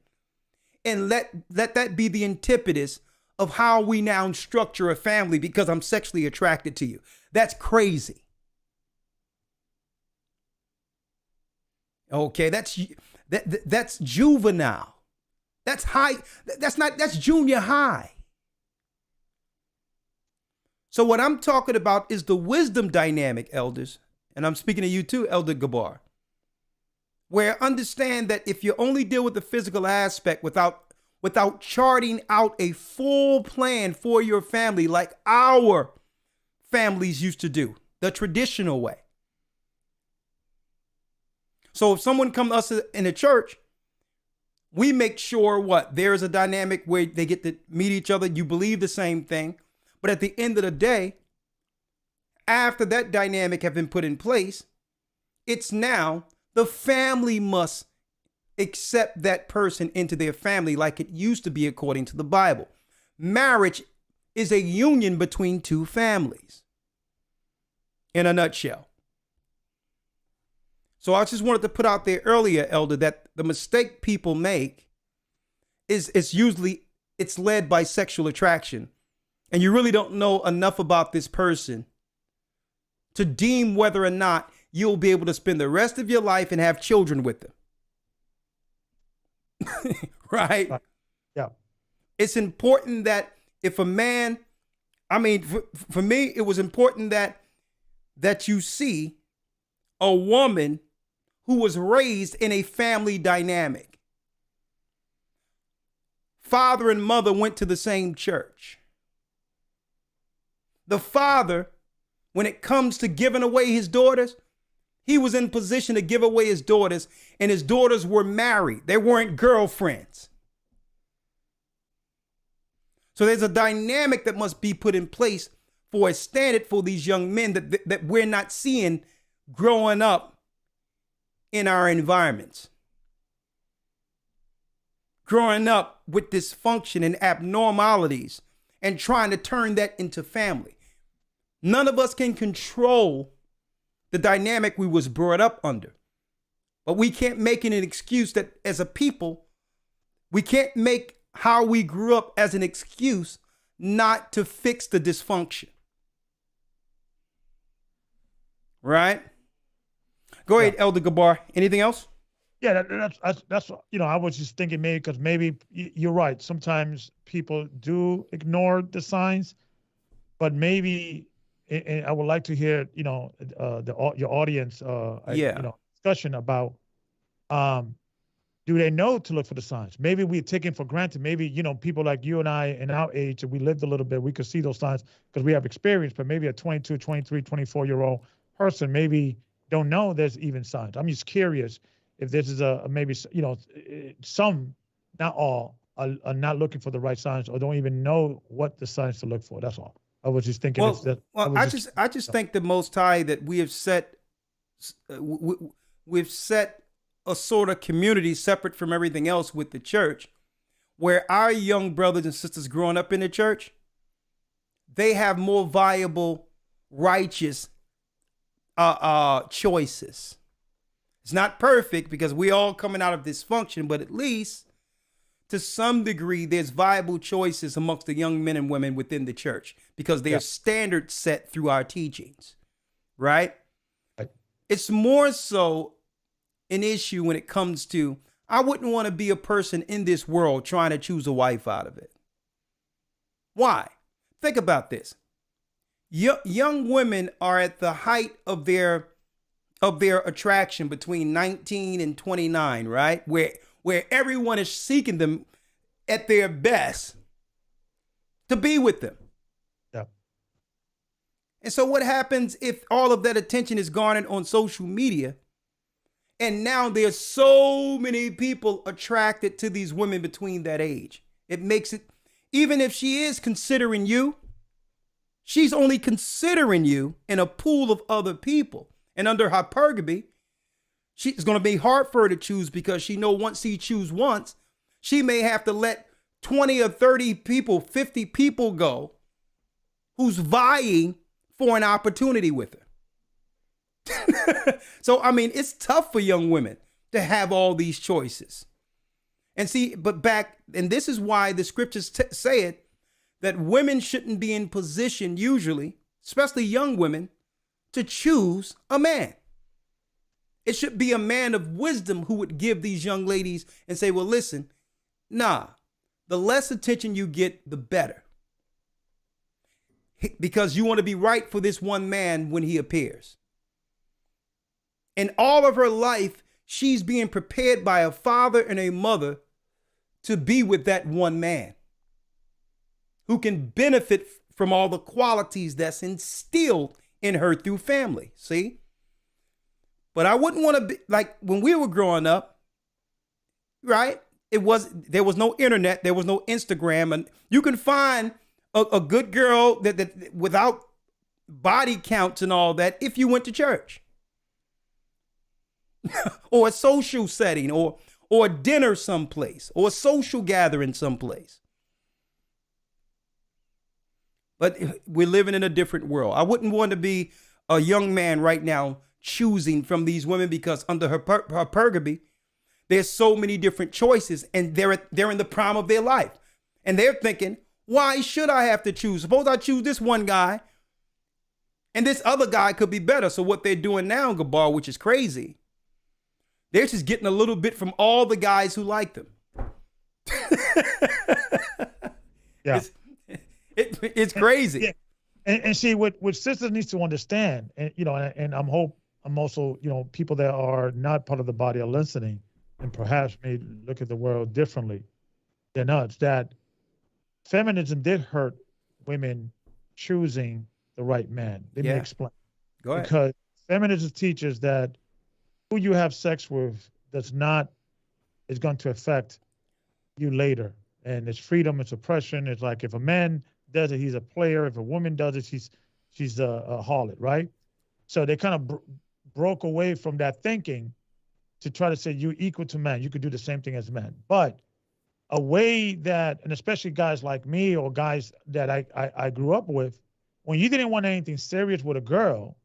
and let that be the antithesis of how we now structure a family because I'm sexually attracted to you. That's crazy. Okay, that's juvenile. That's high. That's junior high. So what I'm talking about is the wisdom dynamic, elders, and I'm speaking to you too, Elder Gabar, where understand that if you only deal with the physical aspect without charting out a full plan for your family like our families used to do, the traditional way. So if someone comes to us in a church, we make sure there's a dynamic where they get to meet each other. You believe the same thing. But at the end of the day, after that dynamic have been put in place, it's now the family must accept that person into their family like it used to be according to the Bible. Marriage is a union between two families, in a nutshell. So I just wanted to put out there earlier, Elder, that the mistake people make is usually it's led by sexual attraction. And you really don't know enough about this person to deem whether or not you'll be able to spend the rest of your life and have children with them. Right? Yeah. It's important that if a man, for me, it was important that you see a woman who was raised in a family dynamic. Father and mother went to the same church. The father, when it comes to giving away his daughters, he was in position to give away his daughters, and his daughters were married. They weren't girlfriends. So there's a dynamic that must be put in place for a standard for these young men that we're not seeing growing up in our environments. Growing up with dysfunction and abnormalities and trying to turn that into family. None of us can control the dynamic we was brought up under. But we can't make it an excuse that as a people, we can't make how we grew up as an excuse not to fix the dysfunction. Right? Go ahead, Elder Gabar. Anything else? Yeah, that's I was just thinking because maybe you're right. Sometimes people do ignore the signs, but maybe, and I would like to hear, your audience, discussion about, do they know to look for the signs? Maybe we're taking for granted. Maybe, people like you and I in our age, we lived a little bit, we could see those signs because we have experience, but maybe a 22, 23, 24-year-old person maybe don't know there's even signs. I'm just curious if this is maybe, some, not all, are not looking for the right signs or don't even know what the signs to look for. That's all. I was just thinking. I just think the Most High that we have set, we've set a sort of community separate from everything else with the church, where our young brothers and sisters growing up in the church, they have more viable, righteous choices. It's not perfect because we're all coming out of dysfunction, but at least to some degree, there's viable choices amongst the young men and women within the church because there's standards set through our teachings, right? It's more so an issue when it comes to, I wouldn't want to be a person in this world trying to choose a wife out of it. Why? Think about this. Young women are at the height of their attraction between 19 and 29, right? Where everyone is seeking them at their best to be with them. Yeah. And so what happens if all of that attention is garnered on social media? And now there's so many people attracted to these women between that age. It makes it, even if she is considering you, she's only considering you in a pool of other people. And under hypergamy, it's going to be hard for her to choose because she know once she choose once, she may have to let 20 or 30 people, 50 people go who's vying for an opportunity with her. So, I mean, it's tough for young women to have all these choices. And see, and this is why the scriptures say it, that women shouldn't be in position usually, especially young women, to choose a man. It should be a man of wisdom who would give these young ladies and say, well, listen, the less attention you get, the better. Because you want to be right for this one man when he appears. In all of her life, she's being prepared by a father and a mother to be with that one man who can benefit from all the qualities that's instilled in her through family. See? But I wouldn't want to be like when we were growing up, right? There was no internet, there was no Instagram, and you can find a good girl that without body counts and all that if you went to church. Or a social setting, or a dinner someplace, or a social gathering someplace. But we're living in a different world. I wouldn't want to be a young man right now choosing from these women because under hypergamy, there's so many different choices and they're in the prime of their life. And they're thinking, why should I have to choose? Suppose I choose this one guy and this other guy could be better. So what they're doing now, Gabar, which is crazy, they're just getting a little bit from all the guys who like them. Yeah. It's crazy. Yeah. And see what sisters needs to understand, and and I'm also, people that are not part of the body are listening and perhaps may look at the world differently than us, that feminism did hurt women choosing the right man. Let me explain. Go ahead. Because feminism teaches that who you have sex with is going to affect you later. And it's freedom, it's oppression. It's like if a man does it, he's a player. If a woman does it, she's a harlot, right? So they kind of broke away from that thinking to try to say you're equal to men. You could do the same thing as men. But a way that, and especially guys like me or guys that I grew up with, when you didn't want anything serious with a girl,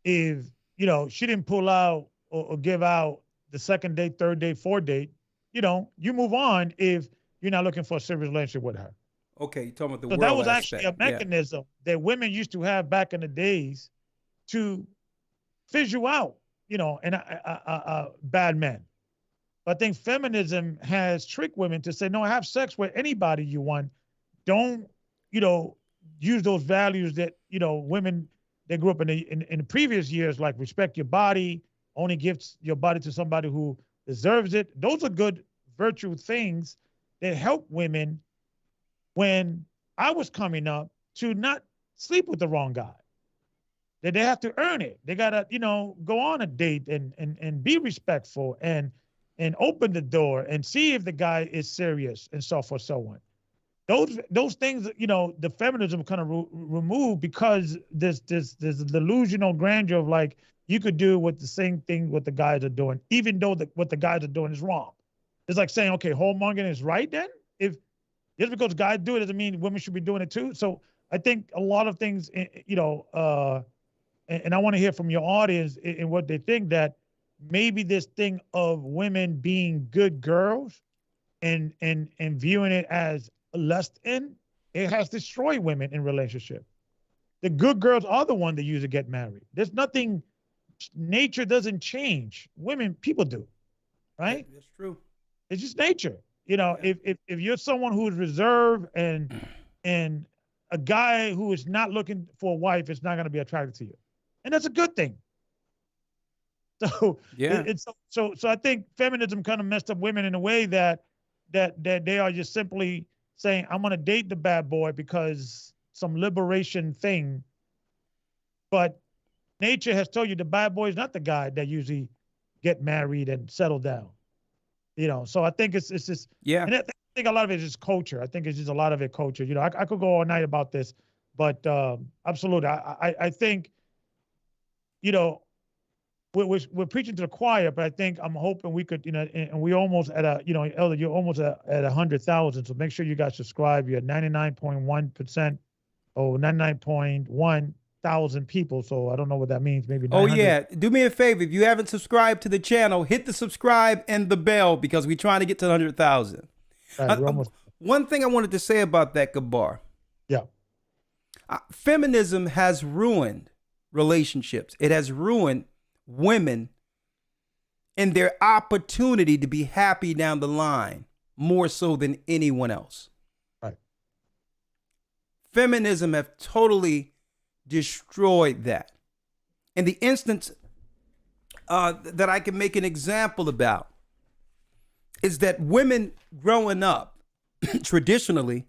if, she didn't pull out or give out the second date, third date, fourth date, you move on if you're not looking for a serious relationship with her. Okay, you're talking about the so world that was aspect. actually a mechanism that women used to have back in the days to fish you out, and a bad man. But I think feminism has tricked women to say, no, have sex with anybody you want. Don't, use those values that, women that grew up in the previous years, like respect your body, only give your body to somebody who deserves it. Those are good virtue things that help women when I was coming up to not sleep with the wrong guy. That they have to earn it. They gotta, go on a date and be respectful and open the door and see if the guy is serious and so forth, so on. Those things, the feminism kind of removed because there's a delusional grandeur of like you could do what the same thing what the guys are doing, even though what the guys are doing is wrong. It's like saying, okay, whoremongering is right then? If just because guys do it doesn't mean women should be doing it too. So I think a lot of things, and I want to hear from your audience and what they think, that maybe this thing of women being good girls and viewing it as lust it has destroyed women in relationship. The good girls are the one that usually get married. There's nothing, nature doesn't change. Women, people do, right? That's true. It's just nature. If you're someone who is reserved and a guy who is not looking for a wife is not going to be attracted to you, and that's a good thing. So yeah, so I think feminism kind of messed up women in a way that they are just simply saying, I'm going to date the bad boy because some liberation thing. But nature has told you the bad boy is not the guy that usually get married and settle down. So I think it's just, yeah. And I think a lot of it is just culture. I think it's just a lot of it culture. I could go all night about this, but absolutely. I think, we're preaching to the choir, but I think I'm hoping we could, and we almost at Elder, you're almost at 100,000. So make sure you guys subscribe. You're at 99.1%, or 99.1 thousand people. So I don't know what that means. Maybe 900. Oh yeah, do me a favor. If you haven't subscribed to the channel, hit the subscribe and the bell, because we're trying to get to 100,000. Right, we're almost. One thing I wanted to say about that, Gabar. Yeah. Feminism has ruined relationships. It has ruined women and their opportunity to be happy down the line more so than anyone else. Right. Feminism have totally destroyed that. And the instance that I can make an example about is that women growing up traditionally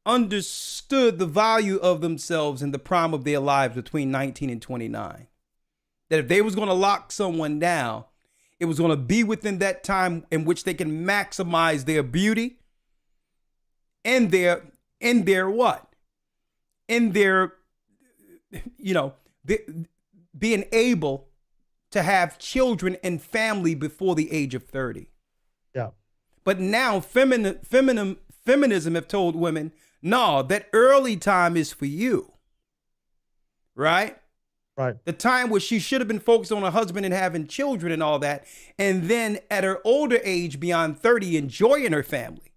understood the value of themselves in the prime of their lives between 19 and 29. That if they was going to lock someone down, it was going to be within that time in which they can maximize their beauty and their what? In their, being able to have children and family before the age of 30. Yeah. But now feminism have told women, no, that early time is for you. Right? Right. The time where she should have been focused on her husband and having children and all that. And then at her older age, beyond 30, enjoying her family.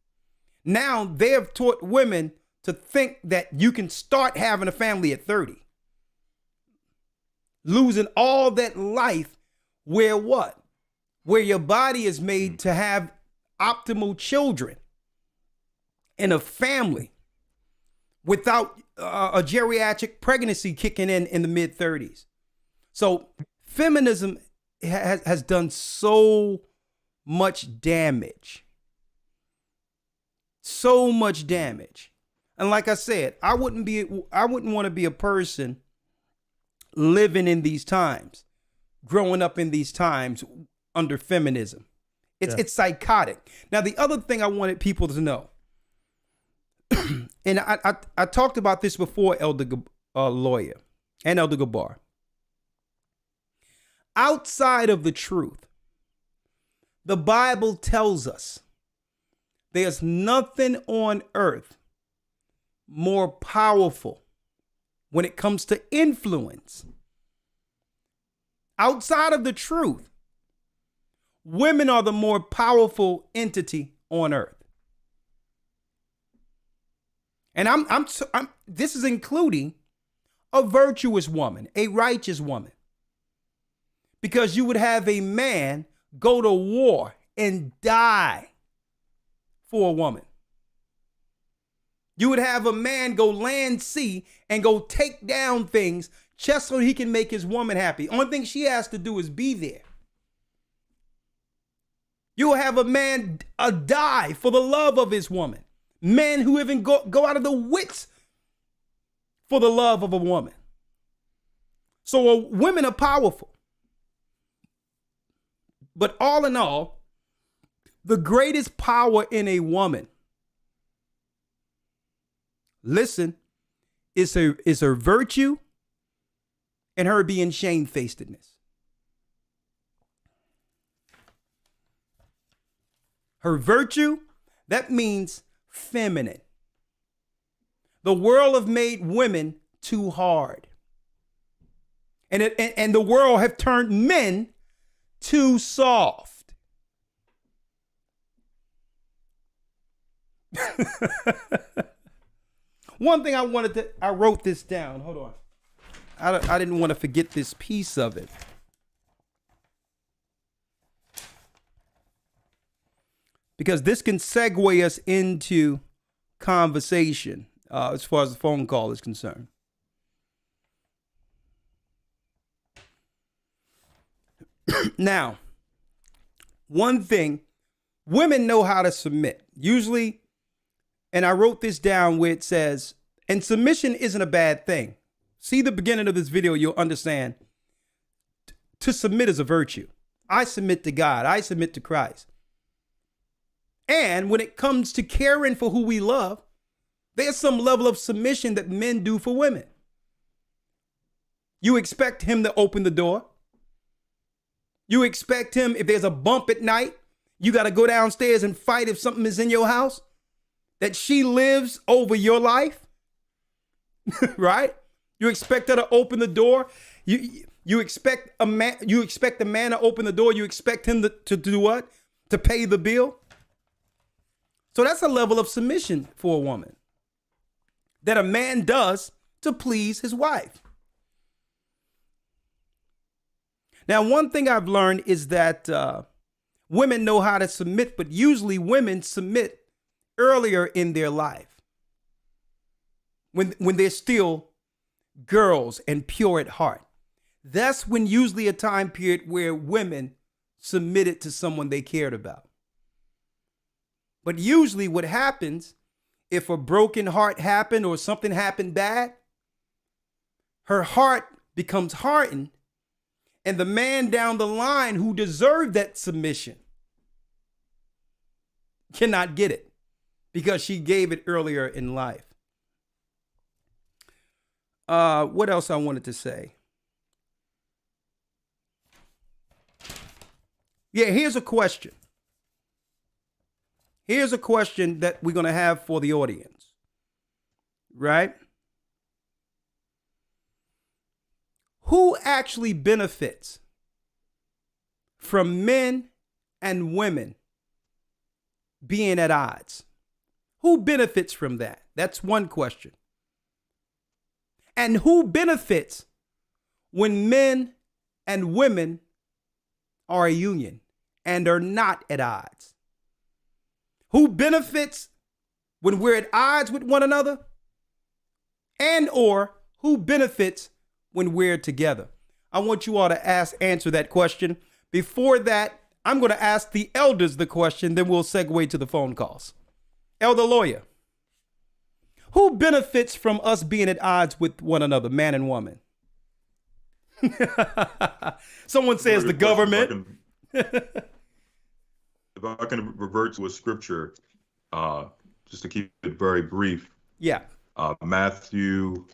Now they have taught women to think that you can start having a family at 30. Losing all that life where what? Where your body is made to have optimal children and a family without a geriatric pregnancy kicking in the mid 30s. So feminism has done so much damage. So much damage. And like I said, I wouldn't want to be a person living in these times, growing up in these times under feminism. It's psychotic. Now, the other thing I wanted people to know, and I talked about this before, Elder Lawya and Elder Gabar. Outside of the truth, the Bible tells us there's nothing on earth more powerful when it comes to influence. Outside of the truth, women are the more powerful entity on earth. And this is including a virtuous woman, a righteous woman. Because you would have a man go to war and die for a woman. You would have a man go land, sea, and go take down things just so he can make his woman happy. Only thing she has to do is be there. You will have a man die for the love of his woman. Men who even go out of the wits for the love of a woman. So women are powerful. But all in all, the greatest power in a woman, listen, is her virtue and her being shamefacedness. Her virtue, that means feminine. The world have made women too hard. And the world have turned men too soft. One thing I wrote this down. Hold on. I didn't want to forget this piece of it. Because this can segue us into conversation as far as the phone call is concerned. Now, one thing, women know how to submit. Usually, and I wrote this down where it says, and submission isn't a bad thing. See the beginning of this video, you'll understand. To submit is a virtue. I submit to God. I submit to Christ. And when it comes to caring for who we love, there's some level of submission that men do for women. You expect him to open the door. You expect him, if there's a bump at night, you got to go downstairs and fight if something is in your house, that she lives over your life, right? You expect her to open the door. You expect a man. You expect the man to open the door. You expect him to do what? To pay the bill. So that's a level of submission for a woman that a man does to please his wife. Now, one thing I've learned is that women know how to submit, but usually women submit earlier in their life when they're still girls and pure at heart. That's when usually a time period where women submitted to someone they cared about. But usually what happens, if a broken heart happened or something happened bad, her heart becomes hardened, and the man down the line who deserved that submission cannot get it because she gave it earlier in life. What else I wanted to say? Yeah, here's a question. Here's a question that we're going to have for the audience, right? Who actually benefits from men and women being at odds? Who benefits from that? That's one question. And who benefits when men and women are a union and are not at odds? Who benefits when we're at odds with one another? And or who benefits when we're together? I want you all to answer that question. Before that, I'm going to ask the elders the question, then we'll segue to the phone calls. Elder Lawya, who benefits from us being at odds with one another, man and woman? Someone says the government. If I can revert to a scripture, just to keep it very brief. Yeah. Matthew,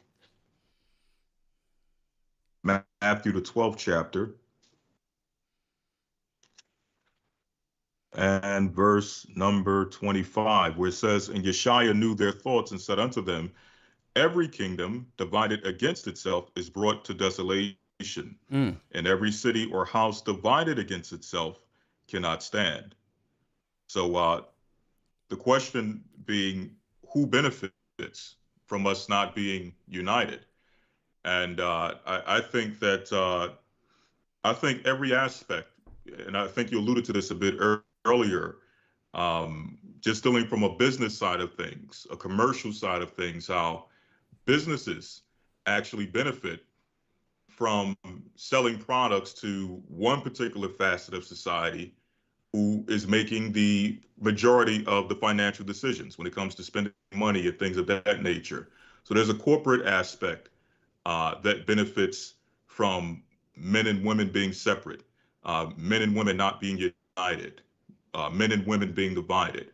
the 12th chapter, and verse number 25, where it says, "And Yeshua knew their thoughts and said unto them, every kingdom divided against itself is brought to desolation, and every city or house divided against itself cannot stand." So the question being, who benefits from us not being united? And I think that I think every aspect, and I think you alluded to this a bit earlier, just dealing from a business side of things, a commercial side of things, how businesses actually benefit from selling products to one particular facet of society who is making the majority of the financial decisions when it comes to spending money and things of that nature. So there's a corporate aspect that benefits from men and women being separate, men and women not being united, men and women being divided.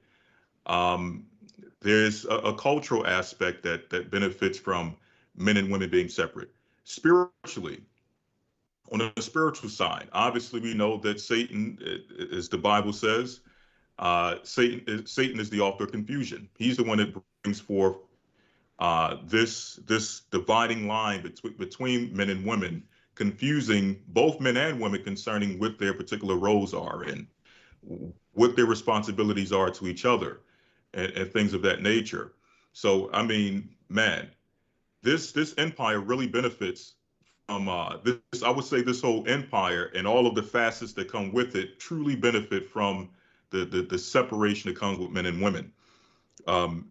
There's a cultural aspect that benefits from men and women being separate. Spiritually, on the spiritual side, obviously we know that Satan, as the Bible says, Satan is the author of confusion. He's the one that brings forth this dividing line between men and women, confusing both men and women concerning what their particular roles are and what their responsibilities are to each other, and things of that nature. So, I mean, man, this empire really benefits from this. I would say this whole empire and all of the facets that come with it truly benefit from the separation that comes with men and women.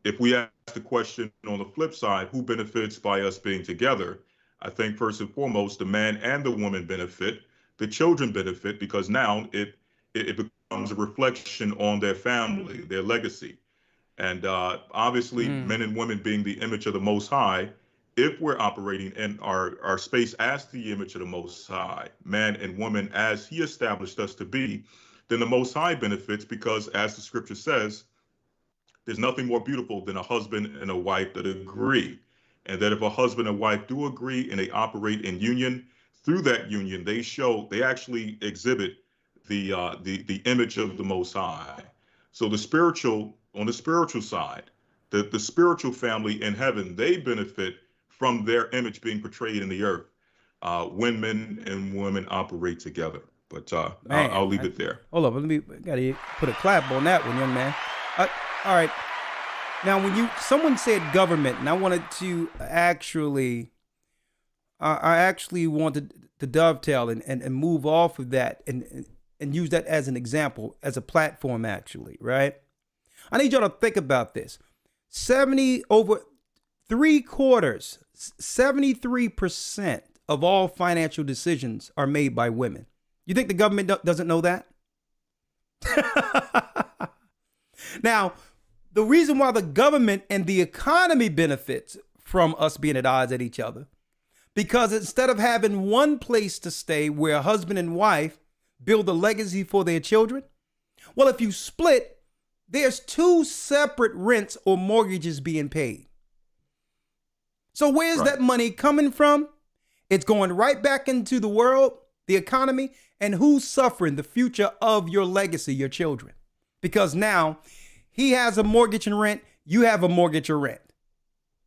If we ask the question on the flip side, who benefits by us being together? I think first and foremost, the man and the woman benefit. The children benefit because now it becomes a reflection on their family, their legacy. And obviously, men and women being the image of the Most High, if we're operating in our space as the image of the Most High, man and woman as He established us to be, then the Most High benefits because, as the scripture says, there's nothing more beautiful than a husband and a wife that agree. And that if a husband and wife do agree and they operate in union, through that union, they actually exhibit the image of the Most High. So on the spiritual side, the spiritual family in heaven, they benefit from their image being portrayed in the earth when men and women operate together. But I'll leave it there. Hold up, gotta put a clap on that one, young man. All right. Now, when someone said government, and I wanted to actually, I actually wanted to dovetail and move off of that and use that as an example, as a platform, actually, right? I need y'all to think about this. 73% of all financial decisions are made by women. You think the government doesn't know that? Now, the reason why the government and the economy benefits from us being at odds at each other, because instead of having one place to stay where a husband and wife build a legacy for their children, well, if you split, there's 2 separate rents or mortgages being paid. So where's that money coming from? It's going right back into the world, the economy, and who's suffering? The future of your legacy, your children. Because now he has a mortgage and rent, you have a mortgage or rent.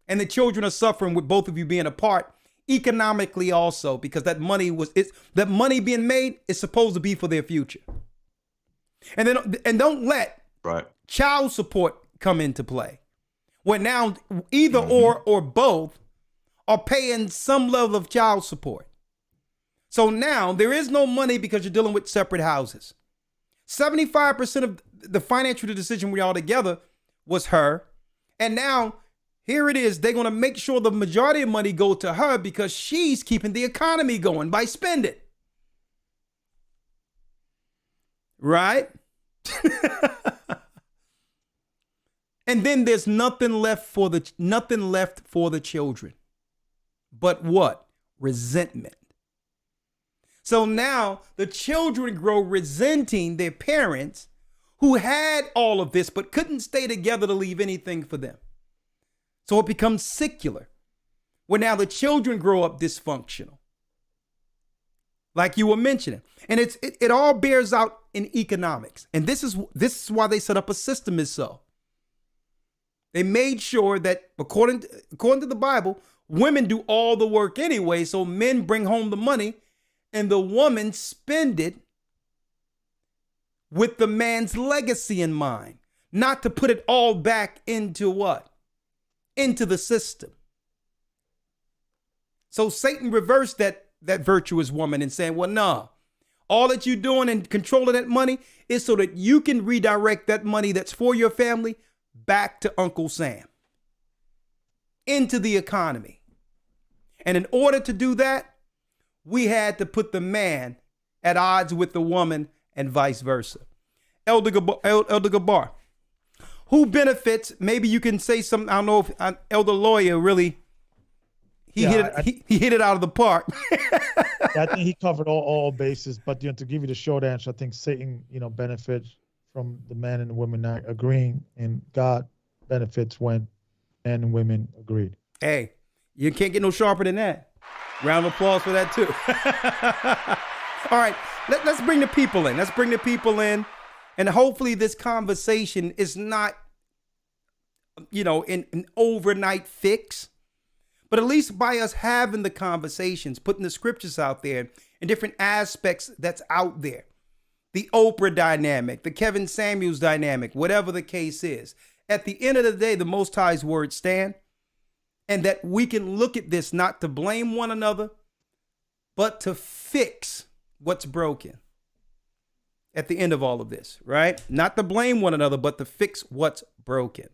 And the children are suffering with both of you being apart economically also, because that money being made is supposed to be for their future. And don't let child support come into play. Where now either or both are paying some level of child support. So now there is no money because you're dealing with separate houses. 75% of the financial decision we all together was her. And now here it is. They're going to make sure the majority of money go to her because she's keeping the economy going by spending. Right? And then there's nothing left for the children. But what? Resentment. So now the children grow resenting their parents who had all of this but couldn't stay together to leave anything for them. So it becomes secular, where now the children grow up dysfunctional, like you were mentioning. And it all bears out in economics. And this is why they set up a system is so. They made sure that according to the Bible, women do all the work anyway, so men bring home the money and the woman spend it with the man's legacy in mind, not to put it all back into what? Into the system. So Satan reversed that virtuous woman and saying, well, no, all that you're doing and controlling that money is so that you can redirect that money that's for your family back to Uncle Sam, into the economy. And in order to do that, we had to put the man at odds with the woman and vice versa. Elder Gabar, who benefits? Maybe you can say something. I don't know if Elder Lawya really, he hit it out of the park. I think he covered all bases, but to give you the short answer, I think Satan, benefits from the man and the women not agreeing, and God benefits when men and women agreed. Hey, you can't get no sharper than that. Round of applause for that too. All right, let's bring the people in. And hopefully this conversation is not an overnight fix. But at least by us having the conversations, putting the scriptures out there and different aspects that's out there, the Oprah dynamic, the Kevin Samuels dynamic, whatever the case is, at the end of the day, the Most High's words stand, and that we can look at this not to blame one another, but to fix what's broken at the end of all of this, right? Not to blame one another, but to fix what's broken.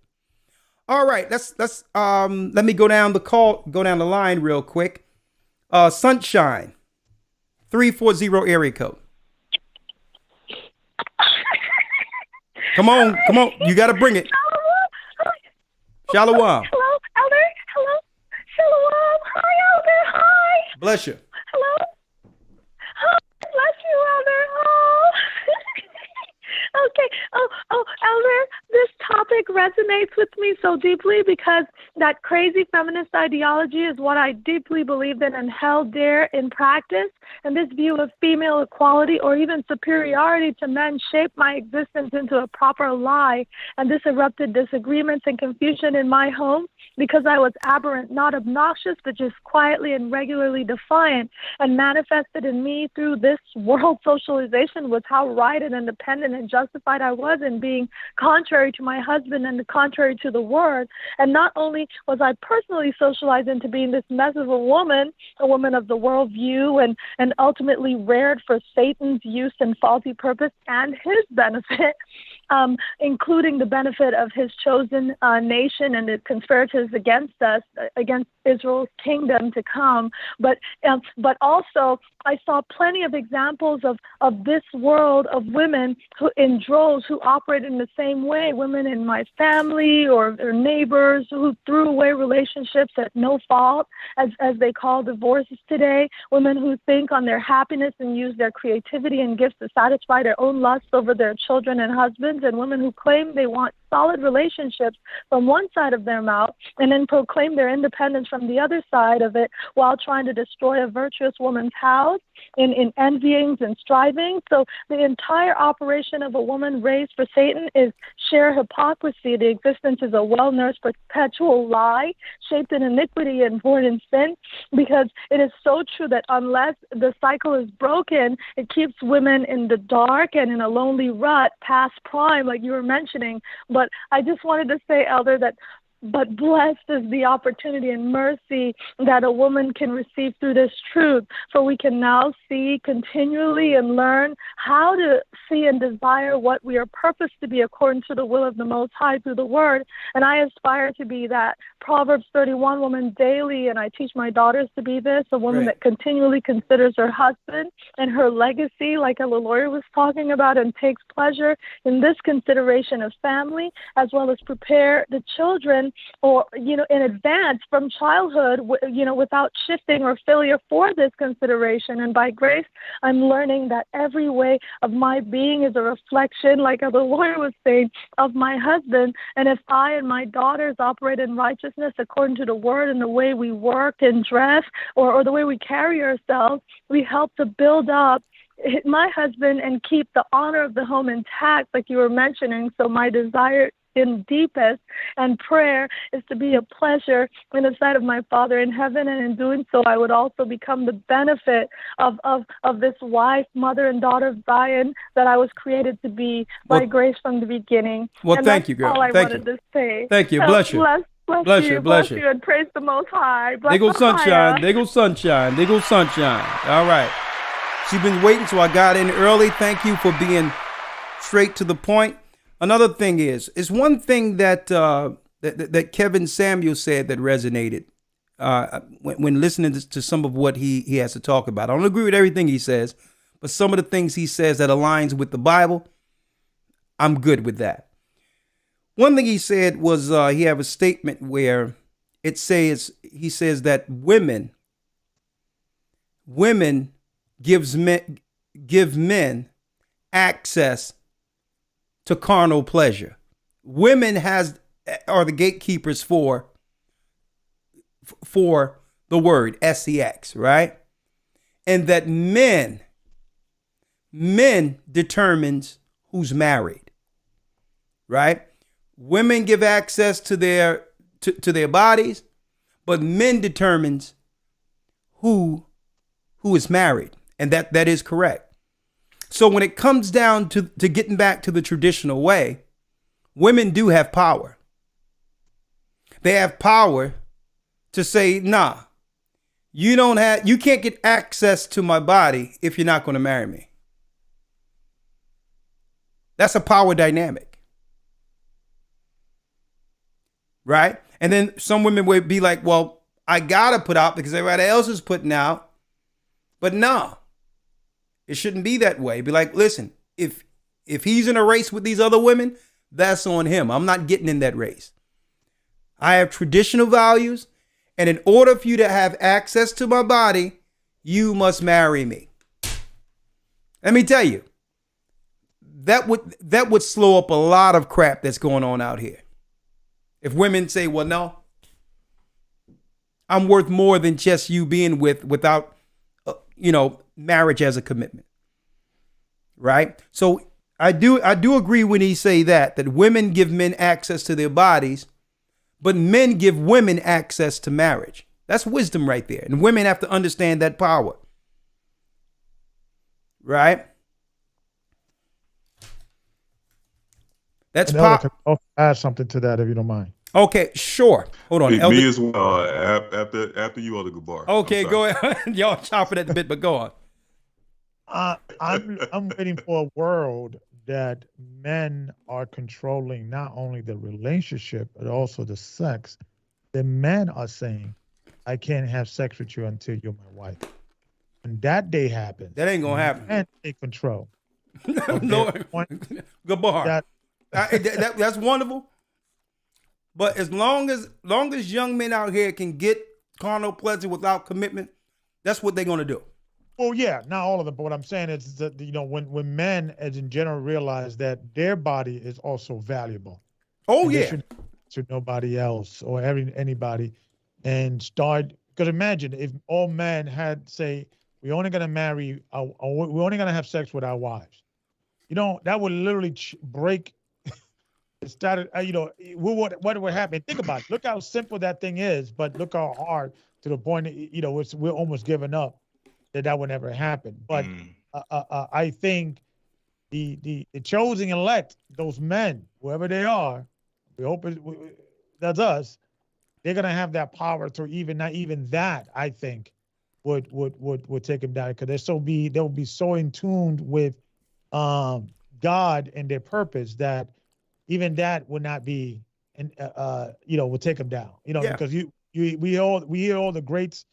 All right, let me go down the line real quick. Sunshine, 340 area code. Come on, you got to bring it. Shalom. Hello, Elder. Hello. Shalom. Hi, Elder. Hi. Bless you. Hello. Oh, bless you, Elder. Oh. Okay. Oh, Elder, this topic resonates with me so deeply because that crazy feminist ideology is what I deeply believed in and held dear in practice. And this view of female equality or even superiority to men shaped my existence into a proper lie. And this erupted disagreements and confusion in my home because I was aberrant, not obnoxious, but just quietly and regularly defiant, and manifested in me through this world socialization was how right and independent and justified I was in being contrary to my husband and contrary to the word. And not only was I personally socialized into being this mess of a woman of the worldview, and ultimately reared for Satan's use and faulty purpose and his benefit, including the benefit of his chosen nation and the conspirators against us, against Israel's kingdom to come. But also I saw plenty of examples of this world of women who in droves who operate in the same way, women in my family or neighbors who threw away relationships at no fault, as they call divorces today, women who think on their happiness and use their creativity and gifts to satisfy their own lusts over their children and husbands, and women who claim they want solid relationships from one side of their mouth and then proclaim their independence from the other side of it while trying to destroy a virtuous woman's house in envyings and striving. So the entire operation of a woman raised for Satan is sheer hypocrisy. The existence is a well-nursed perpetual lie shaped in iniquity and born in sin, because it is so true that unless the cycle is broken, it keeps women in the dark and in a lonely rut past prime, like you were mentioning. But I just wanted to say, Elder, but blessed is the opportunity and mercy that a woman can receive through this truth. For we can now see continually and learn how to see and desire what we are purposed to be according to the will of the Most High through the Word. And I aspire to be that Proverbs 31 woman daily, and I teach my daughters to be this, a woman that continually considers her husband and her legacy, like Elder Lawya was talking about, and takes pleasure in this consideration of family, as well as prepare the children or, in advance from childhood, without shifting or failure for this consideration. And by grace, I'm learning that every way of my being is a reflection, like the Lawya was saying, of my husband. And if I and my daughters operate in righteousness according to the word and the way we work and dress or the way we carry ourselves, we help to build up my husband and keep the honor of the home intact, like you were mentioning. So my desire in deepest and prayer is to be a pleasure in the sight of my Father in heaven, and in doing so I would also become the benefit of this wife, mother, and daughter of Zion that I was created to be by grace from the beginning. Well, and thank you, girl. All I thank wanted you. to say. Thank you. Bless you. Bless you, and praise the Most High. Bless There goes sunshine. Lawya. There goes sunshine. There goes sunshine. All right. She's been waiting, so I got in early. Thank you for being straight to the point. Another thing is one thing that that Kevin Samuel said that resonated when listening to some of what he has to talk about. I don't agree with everything he says, but some of the things he says that aligns with the Bible, I'm good with that. One thing he said was he have a statement where he says that women give men access to carnal pleasure. Women are the gatekeepers for the word sex, right? And that men determines who's married, right? Women give access to their bodies, but men determines who is married, and that is correct. So when it comes down to getting back to the traditional way, women do have power. They have power to say, nah, you can't get access to my body if you're not going to marry me. That's a power dynamic. Right? And then some women would be like, well, I gotta put out because everybody else is putting out. But no, it shouldn't be that way. Be like, listen, if he's in a race with these other women, that's on him. I'm not getting in that race. I have traditional values, and in order for you to have access to my body, you must marry me. Let me tell you, that would slow up a lot of crap that's going on out here. If women say, well, no, I'm worth more than just you being without, marriage as a commitment. Right? So I do agree when he say that women give men access to their bodies, but men give women access to marriage. That's wisdom right there. And women have to understand that power. Right? That's power. I'll add something to that if you don't mind. Okay, sure. Hold on. Me as well. After you, Elder Gabar. Okay, go ahead. Y'all chopping at the bit, but go on. I'm waiting for a world that men are controlling not only the relationship but also the sex. The men are saying, "I can't have sex with you until you're my wife." When that day happens, that ain't gonna happen. Men take control. Okay? No, Gabar. That's wonderful. But as long as young men out here can get carnal pleasure without commitment, that's what they're gonna do. Well, yeah, not all of them. But what I'm saying is that when men, as in general, realize that their body is also valuable. Oh yeah. To nobody else or anybody, and start, because imagine if all men had say we're only gonna marry, we're only gonna have sex with our wives. That would literally break. It started, what would happen? Think about it. Look how simple that thing is, but look how hard, to the point that, we're almost giving up that would never happen. But I think the chosen elect, those men, whoever they are, we hope that's us. They're gonna have that power to not even that. I think would take them down, because they'll be so in tune with God and their purpose that even that would not be, and would take them down. Because we hear all the greats.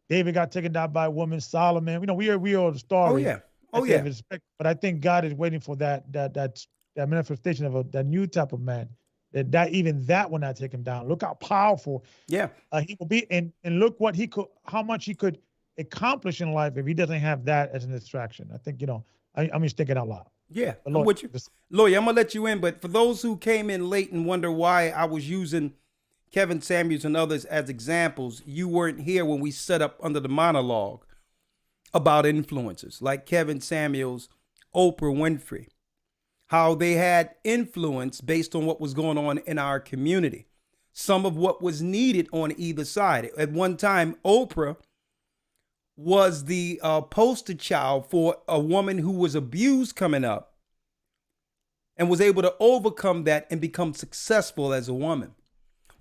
David got taken down by a woman. Solomon. We hear all the story. Oh yeah. But I think God is waiting for that manifestation of that new type of man. That even that will not take him down. Look how powerful. Yeah. He will be, and look what how much he could accomplish in life if he doesn't have that as a distraction. I think I'm just thinking out loud. Yeah, I'm with you. Lawya, I'm going to let you in, but for those who came in late and wonder why I was using Kevin Samuels and others as examples, you weren't here when we set up under the monologue about influencers like Kevin Samuels, Oprah Winfrey, how they had influence based on what was going on in our community, some of what was needed on either side. At one time, Oprah was the poster child for a woman who was abused coming up and was able to overcome that and become successful as a woman.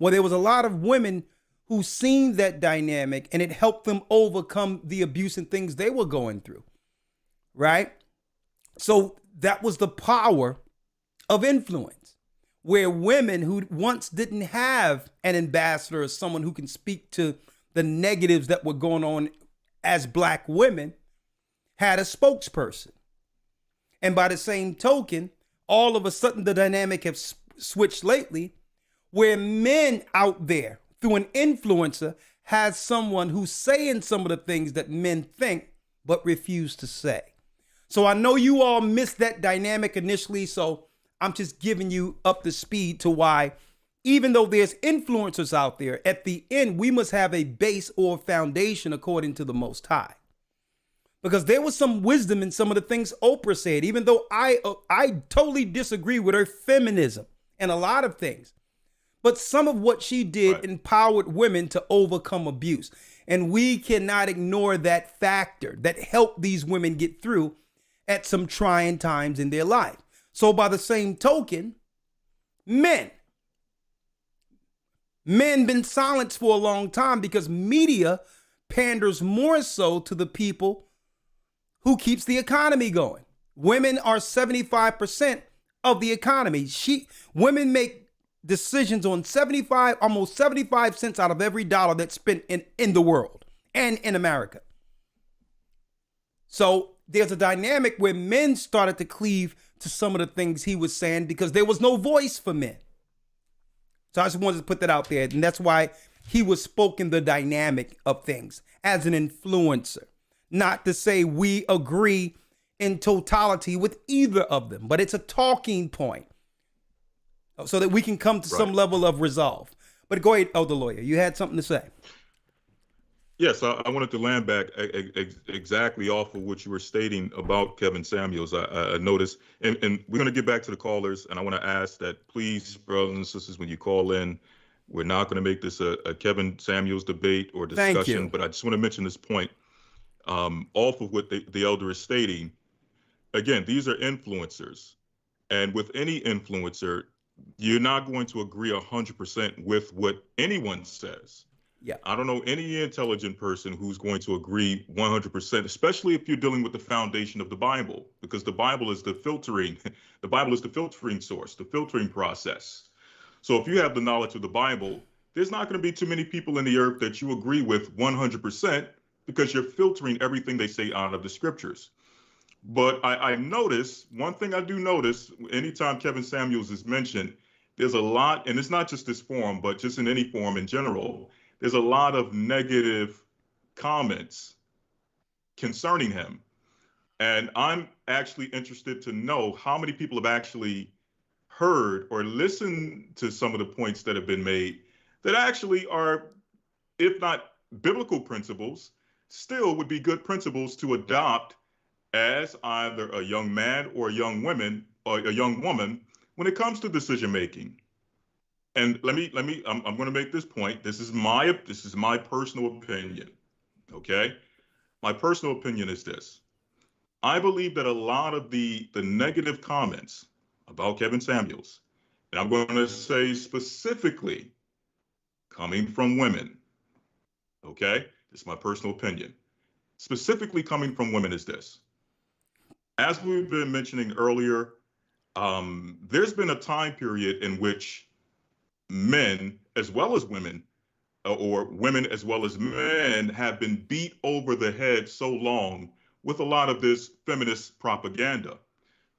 Well, there was a lot of women who seen that dynamic and it helped them overcome the abuse and things they were going through, right? So that was the power of influence, where women who once didn't have an ambassador or someone who can speak to the negatives that were going on as Black women had a spokesperson. And by the same token, all of a sudden the dynamic has switched lately, where men out there through an influencer has someone who's saying some of the things that men think but refuse to say. So I know you all missed that dynamic initially, so I'm just giving you up to speed to why, even though there's influencers out there, at the end, we must have a base or foundation according to the Most High. Because there was some wisdom in some of the things Oprah said, even though I totally disagree with her feminism and a lot of things. But some of what she did empowered women to overcome abuse. And we cannot ignore that factor that helped these women get through at some trying times in their life. So by the same token, men been silenced for a long time because media panders more so to the people who keeps the economy going. Women are 75% of the economy. Women make decisions on almost 75 cents out of every dollar that's spent in the world and in America. So there's a dynamic where men started to cleave to some of the things he was saying because there was no voice for men. So I just wanted to put that out there. And that's why he was spoken the dynamic of things as an influencer. Not to say we agree in totality with either of them, but it's a talking point so that we can come to some level of resolve. But go ahead, Elder Lawyer. You had something to say. Yes, I wanted to land back exactly off of what you were stating about Kevin Samuels. I noticed, and we're going to get back to the callers, and I want to ask that please, brothers and sisters, when you call in, we're not going to make this a Kevin Samuels debate or discussion, but I just want to mention this point off of what the elder is stating. Again, these are influencers, and with any influencer, you're not going to agree 100% with what anyone says. Yeah. I don't know any intelligent person who's going to agree 100%, especially if you're dealing with the foundation of the Bible, because the Bible is the filtering source, the filtering process. So if you have the knowledge of the Bible, there's not going to be too many people in the earth that you agree with 100% because you're filtering everything they say out of the scriptures. But I notice, one thing I do notice, anytime Kevin Samuels is mentioned, there's a lot, and it's not just this forum, but just in any forum in general, there's a lot of negative comments concerning him. And I'm actually interested to know how many people have actually heard or listened to some of the points that have been made that actually are, if not biblical principles, still would be good principles to adopt as either a young man or a young woman when it comes to decision making. And I'm going to make this point. This is my personal opinion. Okay. My personal opinion is this. I believe that a lot of the negative comments about Kevin Samuels, and I'm going to say specifically coming from women. Okay. This is my personal opinion. Specifically coming from women is this. As we've been mentioning earlier, there's been a time period in which men as well as women, or women as well as men, have been beat over the head so long with a lot of this feminist propaganda,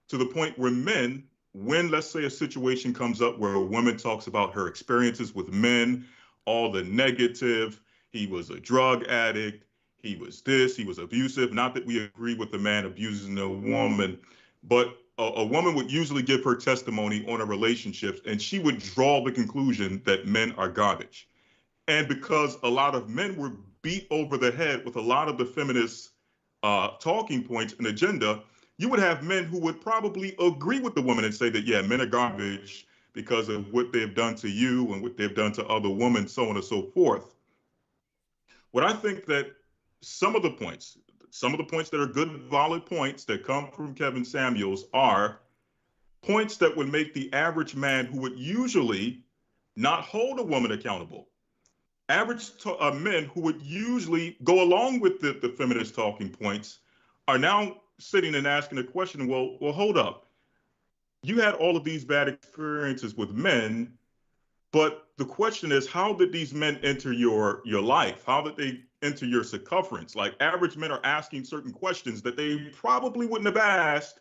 to the point where men, when let's say a situation comes up where a woman talks about her experiences with men, all the negative, he was a drug addict, he was this, he was abusive. Not that we agree with the man abusing a woman, but a woman would usually give her testimony on a relationship, and she would draw the conclusion that men are garbage. And because a lot of men were beat over the head with a lot of the feminist talking points and agenda, you would have men who would probably agree with the woman and say that, yeah, men are garbage because of what they've done to you and what they've done to other women, so on and so forth. What I think that some of the points that are good, valid points that come from Kevin Samuels are points that would make the average man who would usually not hold a woman accountable. Average men who would usually go along with the feminist talking points are now sitting and asking the question, well, hold up. You had all of these bad experiences with men, but the question is, how did these men enter your life? How did they enter your circumference? Like, average men are asking certain questions that they probably wouldn't have asked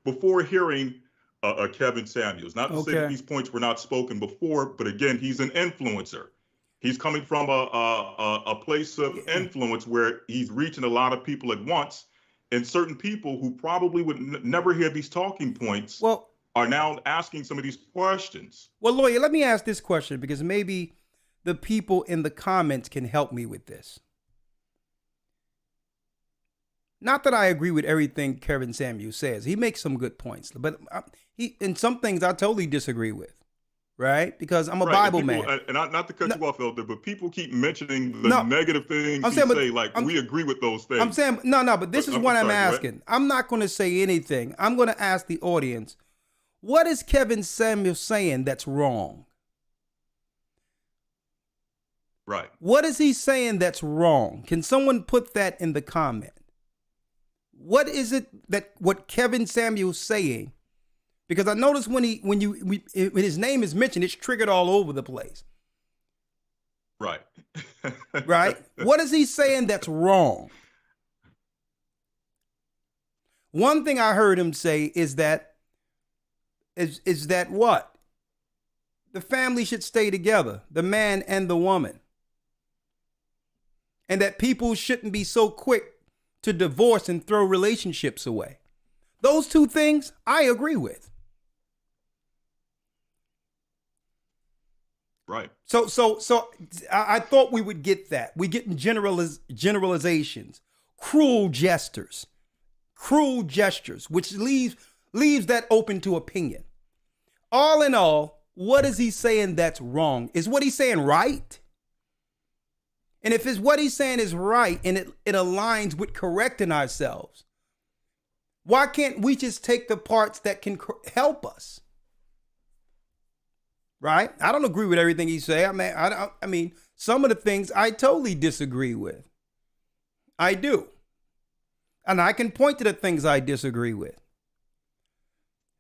before hearing Kevin Samuels. Not to say that these points were not spoken before, but again, he's an influencer. He's coming from a place of influence where he's reaching a lot of people at once, and certain people who probably would never hear these talking points are now asking some of these questions. Well, Lawyer, let me ask this question, because maybe the people in the comments can help me with this. Not that I agree with everything Kevin Samuels says. He makes some good points, but in some things I totally disagree with. right? Because I'm a Right. Bible And people, man. and not to cut No, you off, Elder, but people keep mentioning the no, negative things I'm you saying, but say, like I'm, we agree with those things. I'm saying, no, but this is what I'm sorry, go ahead. asking. I'm not going to say anything. I'm going to ask the audience, what is Kevin Samuel saying that's wrong? Right. What is he saying that's wrong? Can someone put that in the comment? What is it that what Kevin Samuel's saying? Because I noticed when his name is mentioned, it's triggered all over the place. Right. Right? What is he saying that's wrong? One thing I heard him say is that what? The family should stay together, the man and the woman. And that people shouldn't be so quick to divorce and throw relationships away. Those two things I agree with. Right. So I thought we would get that. We get generalizations, cruel gestures, which leaves that open to opinion. All in all, what is he saying that's wrong? Is what he's saying right? And if it's what he's saying is right and it aligns with correcting ourselves, why can't we just take the parts that can help us? Right? I don't agree with everything he say. I mean, some of the things I totally disagree with. I do. And I can point to the things I disagree with.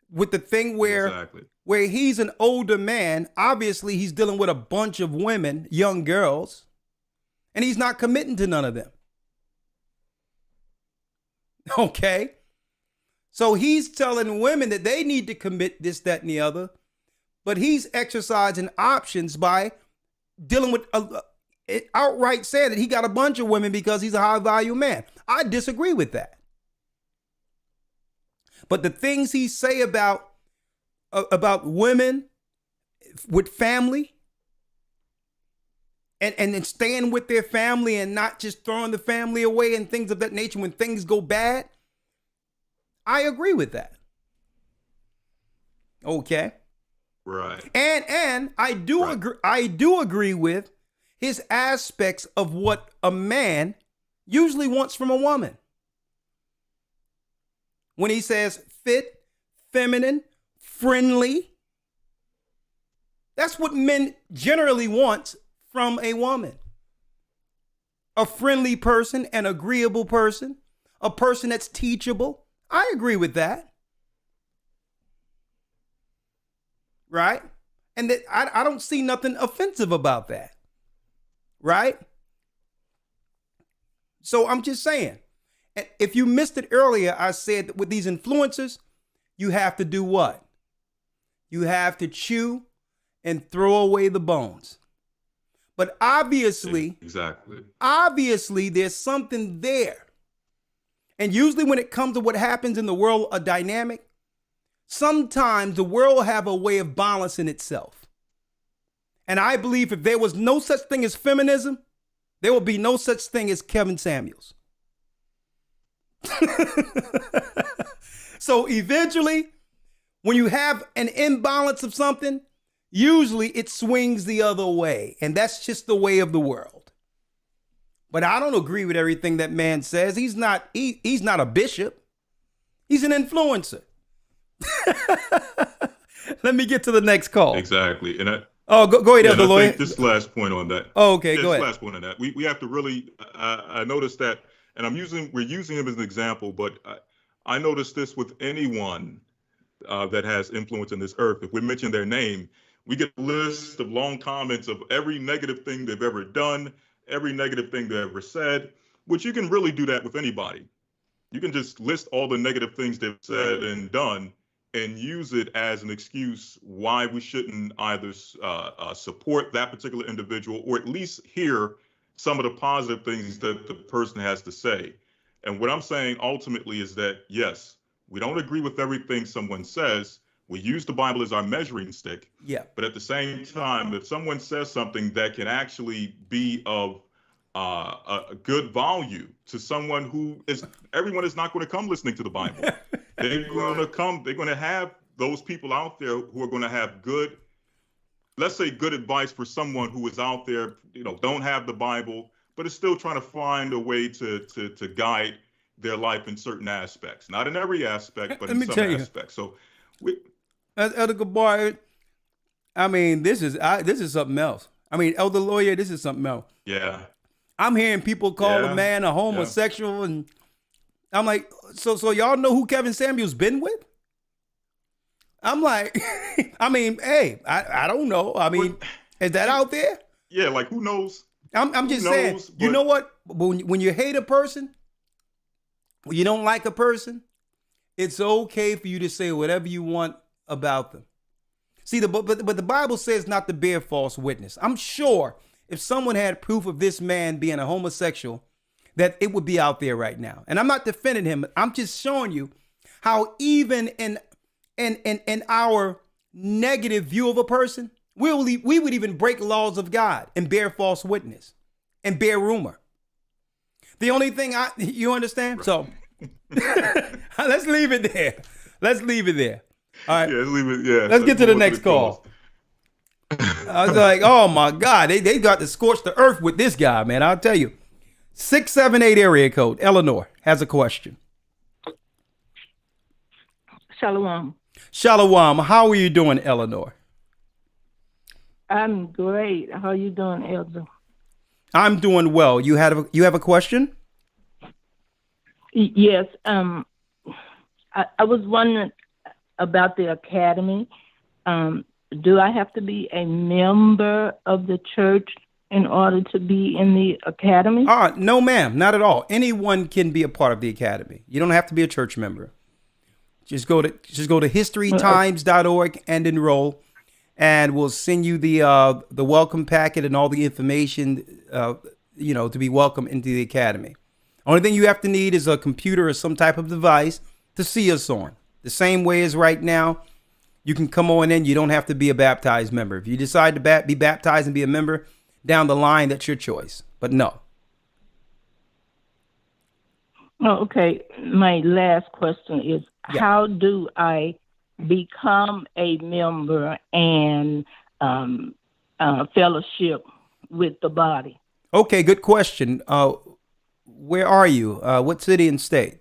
With the thing where he's an older man, obviously he's dealing with a bunch of women, young girls, and he's not committing to none of them. Okay? So he's telling women that they need to commit this, that, and the other, but he's exercising options by dealing with outright saying that he got a bunch of women because he's a high value man. I disagree with that. But the things he say about women with family and staying with their family and not just throwing the family away and things of that nature when things go bad, I agree with that. Okay. Right. And I do agree. I do agree with his aspects of what a man usually wants from a woman. When he says fit, feminine, friendly, that's what men generally want from a woman. A friendly person, an agreeable person, a person that's teachable. I agree with that. Right? And that I don't see nothing offensive about that. Right? So I'm just saying, if you missed it earlier, I said that with these influencers, you have to do what? You have to chew and throw away the bones. But obviously, obviously there's something there. And usually when it comes to what happens in the world, a dynamic, sometimes the world will have a way of balancing itself. And I believe if there was no such thing as feminism, there will be no such thing as Kevin Samuels. So eventually, when you have an imbalance of something, usually it swings the other way. And that's just the way of the world. But I don't agree with everything that man says. He's not a bishop. He's an influencer. Let me get to the next call. Exactly. And go ahead, Elder Lawya. This last point on that. Oh, okay, go ahead. Last point on that. We have to really. I noticed that, and we're using him as an example, but I noticed this with anyone that has influence in this earth. If we mention their name, we get a list of long comments of every negative thing they've ever done, every negative thing they've ever said, which you can really do that with anybody. You can just list all the negative things they've said and done and use it as an excuse why we shouldn't either support that particular individual or at least hear some of the positive things that the person has to say. And what I'm saying ultimately is that, yes, we don't agree with everything someone says. We use the Bible as our measuring stick. Yeah. But at the same time, if someone says something that can actually be of a good value to someone everyone is not going to come listening to the Bible. They're going to have those people out there who are going to have good let's say, good advice for someone who is out there, don't have the Bible, but is still trying to find a way to guide their life in certain aspects, not in every aspect, but in some aspects. So, Elder Gabar, I mean, this is something else. I mean, Elder Lawya, this is something else. Yeah. I'm hearing people call a man a homosexual, and I'm like, so y'all know who Kevin Samuels been with? I'm like, I mean, hey, I don't know. I mean, is that out there? Yeah, like who knows? I'm just saying, you know what? When you hate a person, when you don't like a person, it's okay for you to say whatever you want about them. See, but the Bible says not to bear false witness. I'm sure if someone had proof of this man being a homosexual, that it would be out there right now. And I'm not defending him. I'm just showing you how even in our negative view of a person, we would even break laws of God and bear false witness and bear rumor. The only thing you understand? So let's leave it there. Let's leave it there. All right. Yeah, let's leave it. Yeah. Let's get to the next call. I was like, oh my God, they got to scorch the earth with this guy, man. I'll tell you. 678 area code. Eleanor has a question. Shalom. Shalom. How are you doing, Eleanor? I'm great. How are you doing, Elder? I'm doing well. You have a question? Yes. I was wondering about the academy. Do I have to be a member of the church in order to be in the academy? No, ma'am, not at all. Anyone can be a part of the academy. You don't have to be a church member. Just go to historytimes.org and enroll, and we'll send you the welcome packet and all the information to be welcome into the academy. Only thing you have to need is a computer or some type of device to see us on. The same way as right now, you can come on in. You don't have to be a baptized member. If you decide to be baptized and be a member down the line, that's your choice. But no. Oh, okay. My last question is, how do I become a member and fellowship with the body? Okay, good question. Where are you? What city and state?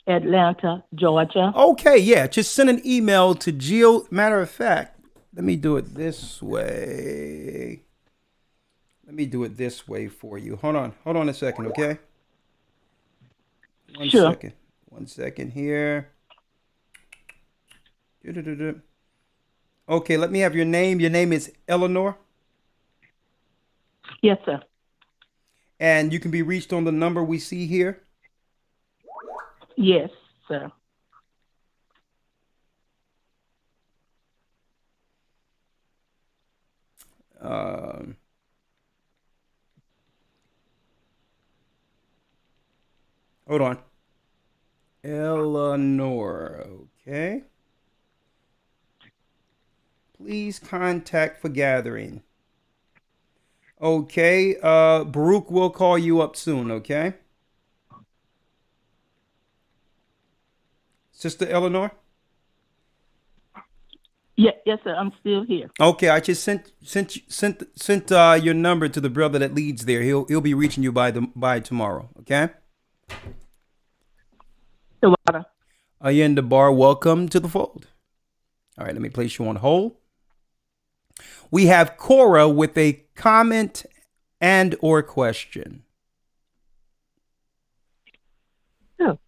Atlanta, Georgia. Okay, yeah. Just send an email to Geo. Matter of fact, let me do it this way. Let me do it this way for you. Hold on a second, okay? One second here. Okay, let me have your name. Your name is Eleanor? Yes, sir. And you can be reached on the number we see here? Yes, sir. Hold on. Eleanor, okay. Please contact for gathering. Okay, Baruch will call you up soon, okay? Sister Eleanor? Yes, sir. I'm still here. Okay, I just sent your number to the brother that leads there. He'll be reaching you by tomorrow, okay? The water. Ayen Debar, welcome to the fold. All right, let me place you on hold. We have Cora with a comment and or question. Oh,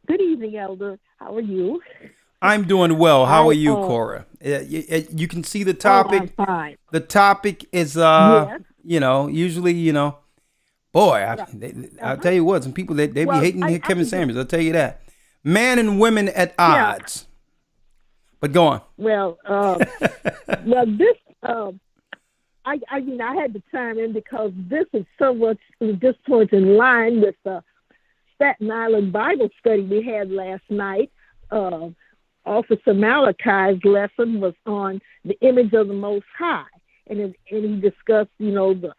good evening, Elder. How are you? I'm doing well. How are you, Cora? You can see the topic. I'm fine. The topic is, yes. Usually, boy, I'll tell you what, some people, they be hating Kevin Samuels. I'll tell you that. Man and women at odds. But go on. Well, this, I had to chime in because this is so much this point in line with the Staten Island Bible study we had last night. Officer Malachi's lesson was on the image of the Most High, and he discussed, the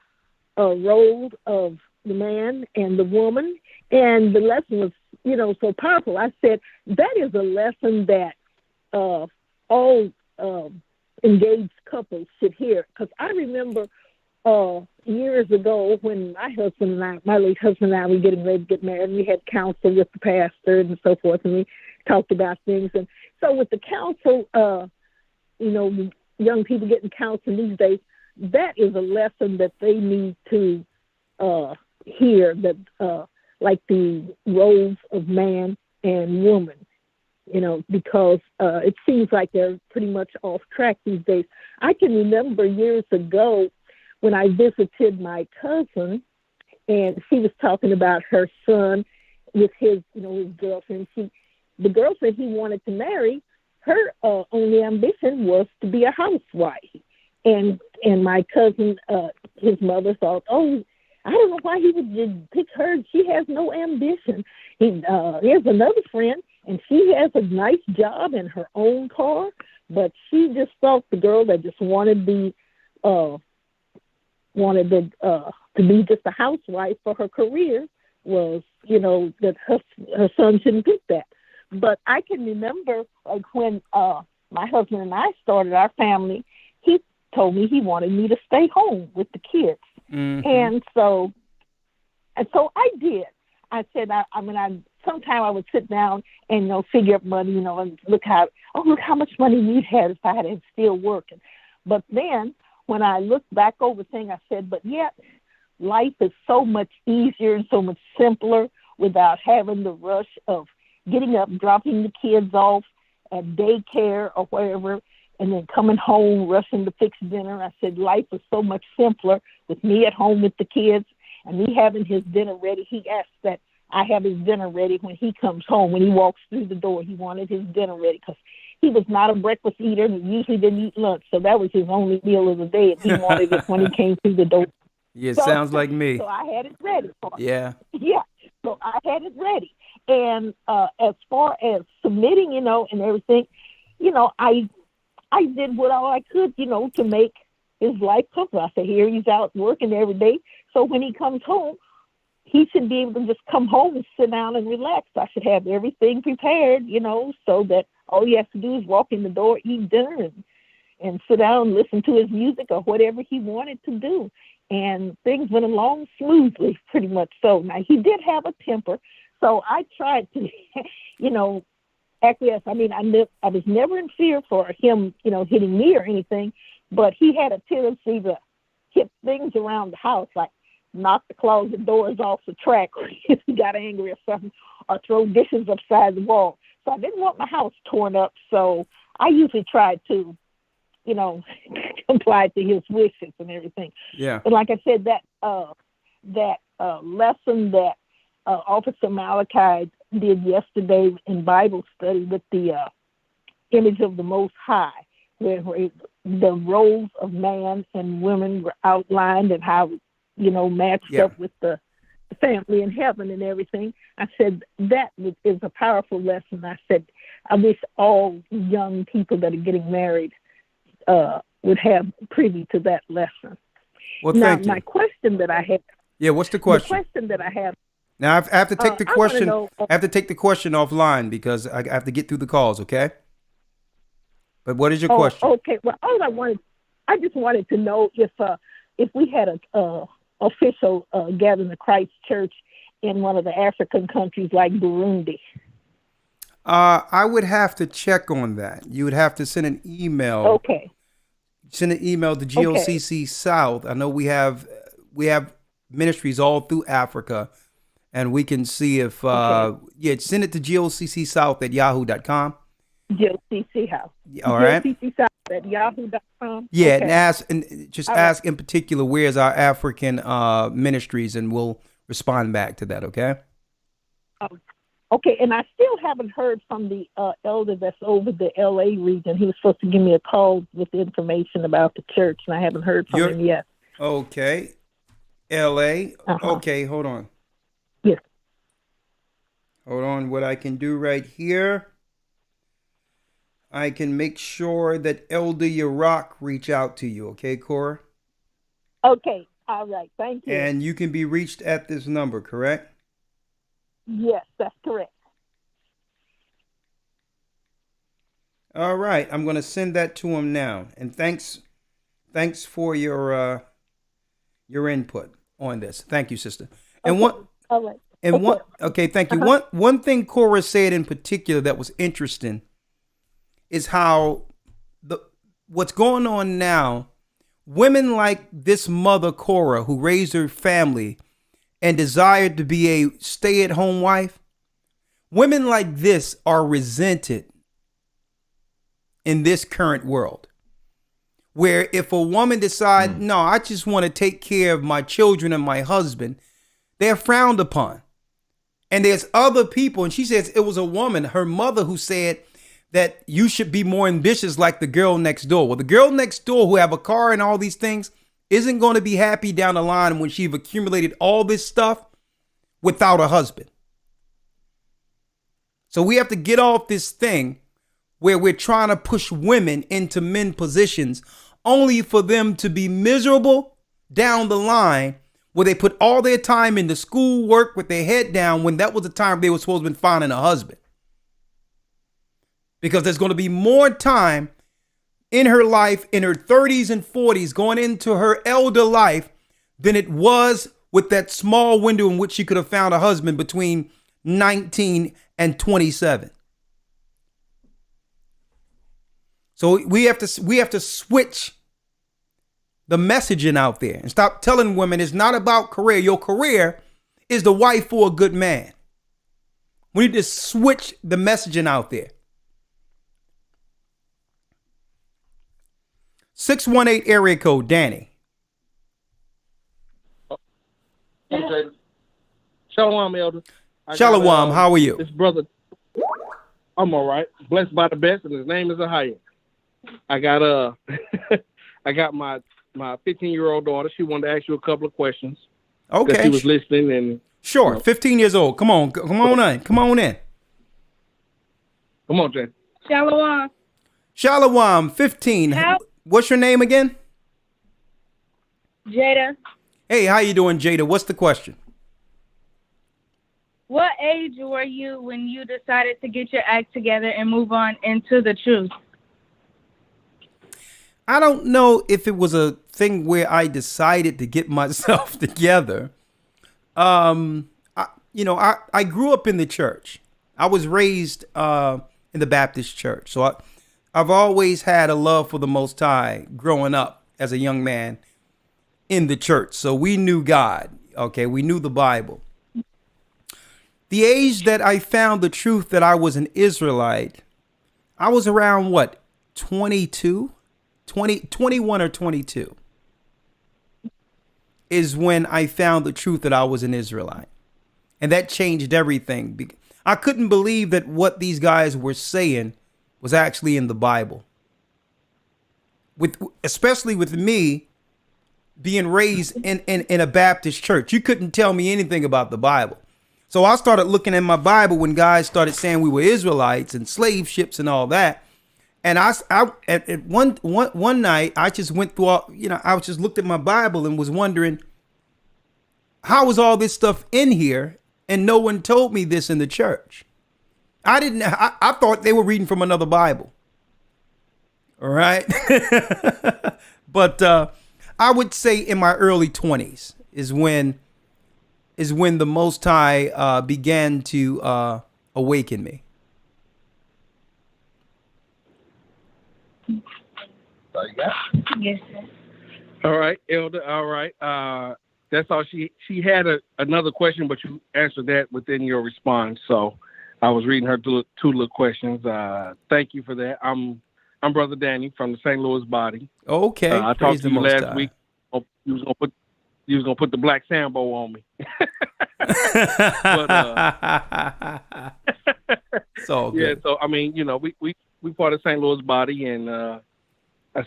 role of the man and the woman, and the lesson was, so powerful. I said that is a lesson that all engaged couples should hear. Because I remember years ago when my late husband and I were getting ready to get married, and we had counsel with the pastor and so forth, and we talked about things. And so with the counsel, young people getting counsel these days, that is a lesson that they need to hear, that like the roles of man and woman, because it seems like they're pretty much off track these days. I can remember years ago when I visited my cousin, and she was talking about her son with his girlfriend. The girlfriend he wanted to marry, her only ambition was to be a housewife. And my cousin, his mother thought, oh, I don't know why he would just pick her. She has no ambition. He has another friend, and she has a nice job and her own car, but she just thought the girl that just wanted to be just a housewife for her career was, that her son shouldn't pick that. But I can remember, like, when my husband and I started our family, he told me he wanted me to stay home with the kids. Mm-hmm. And so I did. I said, sometime I would sit down and, figure up money, and look how much money we'd had if I had still working. But then when I looked back over things, I said, but yet life is so much easier and so much simpler without having the rush of getting up, dropping the kids off at daycare or wherever, and then coming home, rushing to fix dinner. I said, life is so much simpler with me at home with the kids and me having his dinner ready. He asked that I have his dinner ready when he comes home. When he walks through the door, he wanted his dinner ready because he was not a breakfast eater and he usually didn't eat lunch. So that was his only meal of the day, and he wanted it when he came through the door. Yeah, sounds like me. So I had it ready for him. Yeah. Yeah, so I had it ready. And as far as submitting, and everything, I did what all I could, to make his life comfortable. I said, here he's out working every day. So when he comes home, he should be able to just come home and sit down and relax. I should have everything prepared, so that all he has to do is walk in the door, eat dinner, and sit down and listen to his music or whatever he wanted to do. And things went along smoothly, pretty much so. Now, he did have a temper, so I tried to, acquiesce. I mean, I was never in fear for him, hitting me or anything, but he had a tendency to hit things around the house, like knock the closet doors off the track if he got angry or something, or throw dishes upside the wall. So I didn't want my house torn up, so I usually tried to, comply to his wishes and everything. Yeah. And like I said, that lesson that Officer Malachi did yesterday in Bible study with the image of the Most High, where the roles of man and women were outlined and how, matched up with the family in heaven and everything. I said, that is a powerful lesson. I said, I wish all young people that are getting married would have privy to that lesson. Well, now, thank you. My question that I have. Yeah, what's the question? The question that I have. Now, I have to take the question. I have to take the question offline because I have to get through the calls, okay? But what is your question? Okay. Well, I just wanted to know if we had a official gathering of Christ Church in one of the African countries like Burundi. I would have to check on that. You would have to send an email. Okay. Send an email to GOCC South. I know we have ministries all through Africa, and we can see if send it to GOCC South at yahoo.com. GOCC House. All right. GOCC South at yahoo.com. Yeah, okay. and ask in particular where's our African ministries, and we'll respond back to that. Okay. Okay, and I still haven't heard from the elder that's over the L.A. region. He was supposed to give me a call with information about the church, and I haven't heard from him yet. Okay. L.A. Okay, hold on. Yes. Hold on. What I can do right here, I can make sure that Elder Rawchaa reach out to you. Okay, Cora? Okay. All right. Thank you. And you can be reached at this number, correct? Yes, that's correct. All right, I'm going to send that to him now. And thanks for your input on this. Thank you, sister. And Okay. All right. okay, thank you. One thing Cora said in particular that was interesting is how what's going on now, women like this mother Cora who raised her family and desired to be a stay-at-home wife, women like this are resented in this current world. Where if a woman decides, no, I just want to take care of my children and my husband, they're frowned upon. And there's other people, and she says it was a woman, her mother, who said that you should be more ambitious like the girl next door. Well, the girl next door who have a car and all these things isn't going to be happy down the line when she've accumulated all this stuff without a husband. So we have to get off this thing where we're trying to push women into men positions only for them to be miserable down the line where they put all their time into school work with their head down when that was the time they were supposed to be finding a husband. Because there's going to be more time in her life, in her 30s and 40s, going into her elder life than it was with that small window in which she could have found a husband between 19 and 27. So we have to switch the messaging out there and stop telling women it's not about career. Your career is the wife for a good man. We need to switch the messaging out there. 618 area code, Danny. Okay. Shalom, Elder. Shalom, how are you? This brother, I'm all right. Blessed by the best, and his name is Ahaya. I got I got my 15-year-old daughter. She wanted to ask you a couple of questions. Okay. She was listening and sure. 15 years old. Come on in. Come on in. Come on, Jay. Shalom. Shalom, 15. What's your name again? Jada. Hey, how you doing, Jada? What's the question? What age were you when you decided to get your act together and move on into the truth? I don't know if it was a thing where I decided to get myself together. I grew up in the church. I was raised in the Baptist church. So I've always had a love for the Most High growing up as a young man in the church. So we knew God. Okay, we knew the Bible. The age that I found the truth that I was an Israelite, I was around what, 21 or 22 is when I found the truth that I was an Israelite. And that changed everything. I couldn't believe that what these guys were saying was actually in the Bible. Especially with me being raised in a Baptist church. You couldn't tell me anything about the Bible. So I started looking at my Bible when guys started saying we were Israelites and slave ships and all that. And one night I just went through I just looked at my Bible and was wondering, how was all this stuff in here and no one told me this in the church? I thought they were reading from another Bible. All right. But I would say in my early 20s is when the Most High began to awaken me. Yes, sir. all right, Elder. All right. That's all. She had another question, but you answered that within your response. So I was reading her two little questions. Thank you for that. I'm Brother Danny from the St. Louis body. Okay. I talked to you last week. Oh, you was gonna put the black Sambo on me. But so good. yeah. So I mean, we part of St. Louis body, and I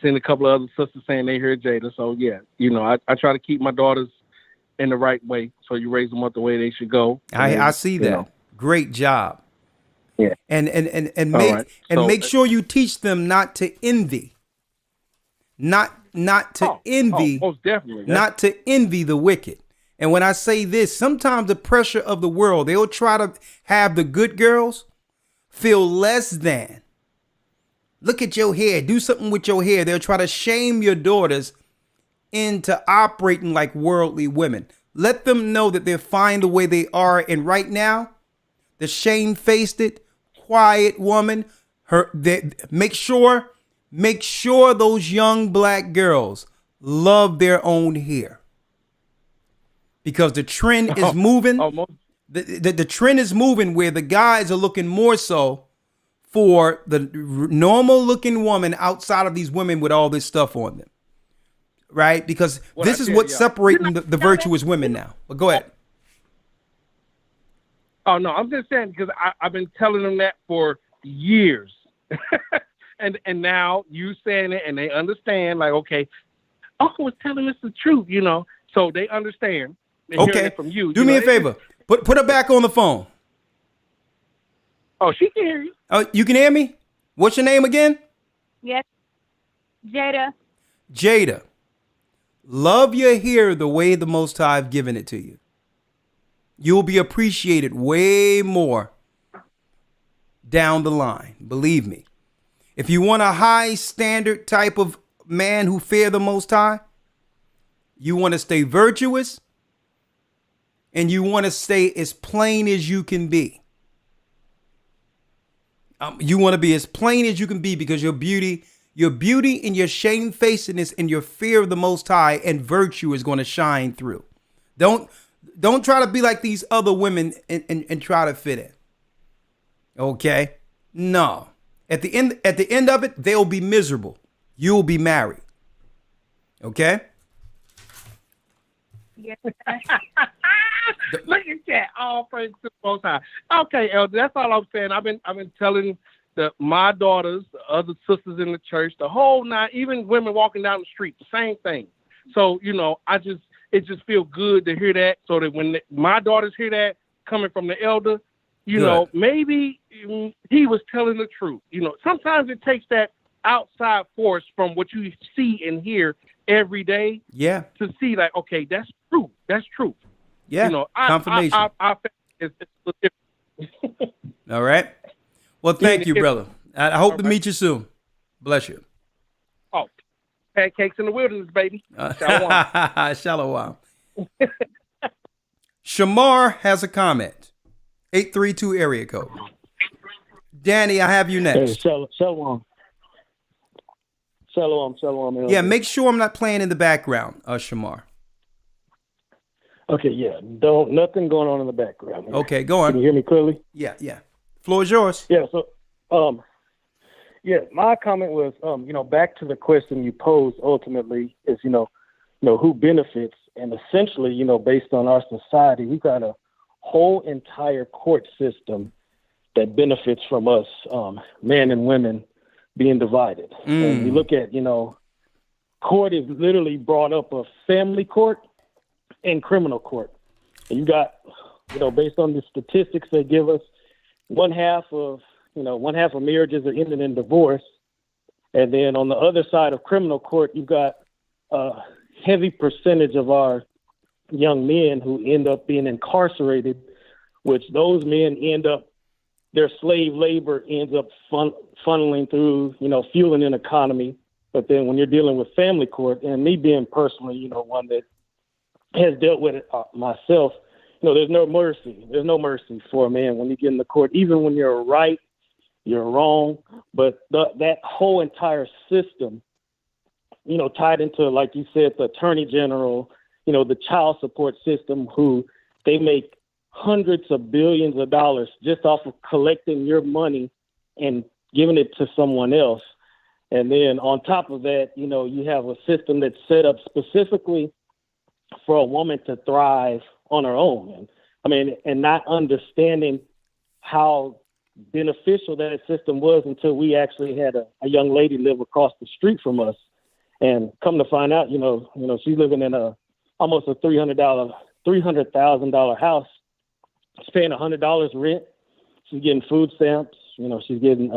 seen a couple of other sisters saying they heard Jada. So yeah, I try to keep my daughters in the right way. So you raise them up the way they should go. I see that. Great job. Yeah. And make sure you teach them not to envy. Not to envy. Most definitely. Not to envy the wicked. And when I say this, sometimes the pressure of the world, they'll try to have the good girls feel less than. Look at your hair. Do something with your hair. They'll try to shame your daughters into operating like worldly women. Let them know that they're fine the way they are. And right now, the shamefaced, quiet woman, make sure those young black girls love their own hair. Because the trend is moving. The trend is moving where the guys are looking more so for the normal looking woman outside of these women with all this stuff on them. Right? Because this is what's separating the virtuous women now. But go ahead. Oh, no, I'm just saying because I've been telling them that for years. and now you saying it and they understand, like, okay, Uncle was telling us the truth, you know, so they understand. Okay. From you. Do me a favor. Put her back on the phone. Oh, she can hear you. Oh, you can hear me? What's your name again? Yes. Jada. Jada. Love your hair the way the Most High have given it to you. You'll be appreciated way more down the line. Believe me. If you want a high standard type of man who fear the Most High, you want to stay virtuous, and you want to stay as plain as you can be. You want to be as plain as you can be because your beauty and your shamefacedness and your fear of the Most High and virtue is going to shine through. Don't try to be like these other women and try to fit in. Okay? No. At the end of it, they'll be miserable. You'll be married. Okay? Yeah. Look at that. All praise to the Most High. Okay, Elder, that's all I'm saying. I've been telling my daughters, the other sisters in the church, the whole nine, even women walking down the street, the same thing. So, you know, it just feels good to hear that, so that when my daughters hear that coming from the elder, you know, maybe he was telling the truth. You know, sometimes it takes that outside force from what you see and hear every day. Yeah. To see like, okay, that's true. That's true. Yeah. You know, confirmation. It's a little different. All right. Well, thank you, brother. I hope to meet you soon. Bless you. Oh, pancakes in the wilderness, baby. Shalom. Shamar has a comment. 832 area code. Danny, I have you next. Hey, shalom. Shalom. Yeah, make sure I'm not playing in the background, Shamar. Okay, yeah. Nothing going on in the background. Okay, go on. Can you hear me clearly? Yeah. Floor is yours. Yeah, so my comment was back to the question you posed ultimately is, who benefits, and essentially, based on our society, we've got a whole entire court system that benefits from us, men and women being divided. And we look at, court is literally brought up a family court and criminal court. And you got, based on the statistics they give us, one half of marriages are ending in divorce. And then on the other side of criminal court, you've got a heavy percentage of our young men who end up being incarcerated, which those men their slave labor ends up funneling through, fueling an economy. But then when you're dealing with family court, and me being personally, one that has dealt with it myself, there's no mercy. There's no mercy for a man when you get in the court, even when you're right, you're wrong. But that whole entire system, tied into, like you said, the attorney general, the child support system, who they make hundreds of billions of dollars just off of collecting your money and giving it to someone else. And then on top of that, you have a system that's set up specifically for a woman to thrive on her own. And not understanding how beneficial that system was until we actually had a young lady live across the street from us. And come to find out, she's living in almost a $300,000 house. She's paying $100 rent. She's getting food stamps. She's getting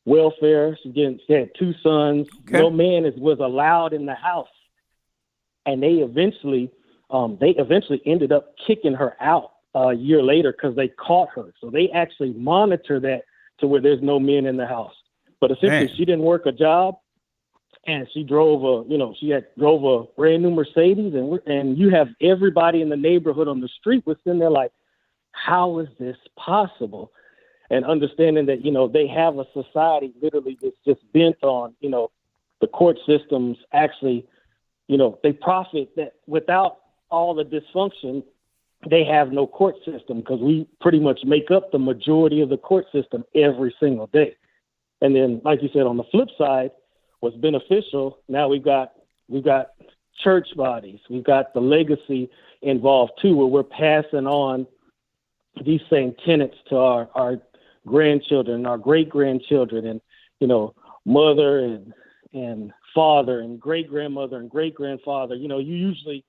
welfare. She had 2 sons. Okay. No man was allowed in the house. And they eventually ended up kicking her out a year later because they caught her. So they actually monitor that to where there's no men in the house. But essentially, Man. she didn't work a job, and she drove drove a brand new Mercedes, and you have everybody in the neighborhood on the street was sitting there like, how is this possible? And understanding that, they have a society literally that's just bent on, the court systems actually, they profit that without all the dysfunction, they have no court system because we pretty much make up the majority of the court system every single day. And then, like you said, on the flip side, what's beneficial, now we've got church bodies, we've got the legacy involved too, where we're passing on these same tenets to our grandchildren, our great-grandchildren, and, mother and father and great-grandmother and great-grandfather. You usually,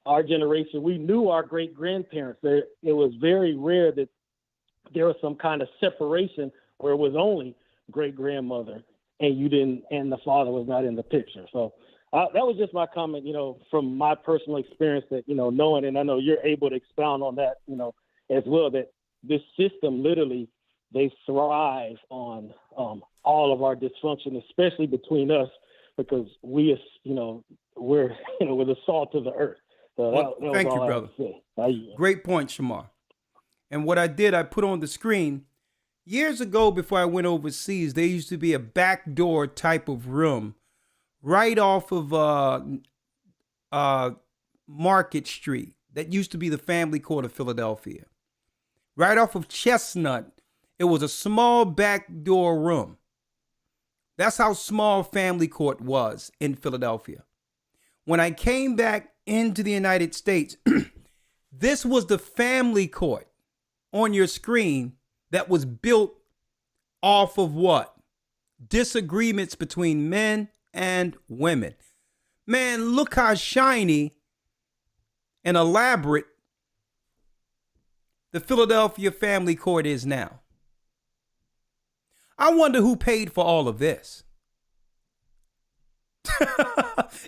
our generation, we knew our great-grandparents. It was very rare that there was some kind of separation where it was only great-grandmother and the father was not in the picture. So that was just my comment, from my personal experience that, knowing, and I know you're able to expound on that, as well, that this system literally, they thrive on all of our dysfunction, especially between us, because we're the salt of the earth. So that Thank was you, all brother. I had to say. Great point, Shamar. And what I did, I put on the screen, years ago before I went overseas, there used to be a backdoor type of room right off of Market Street. That used to be the family court of Philadelphia. Right off of Chestnut, it was a small backdoor room. That's how small family court was in Philadelphia. When I came back into the United States, this was the family court on your screen that was built off of what? Disagreements between men and women. Man, look how shiny and elaborate the Philadelphia family court is now. I wonder who paid for all of this.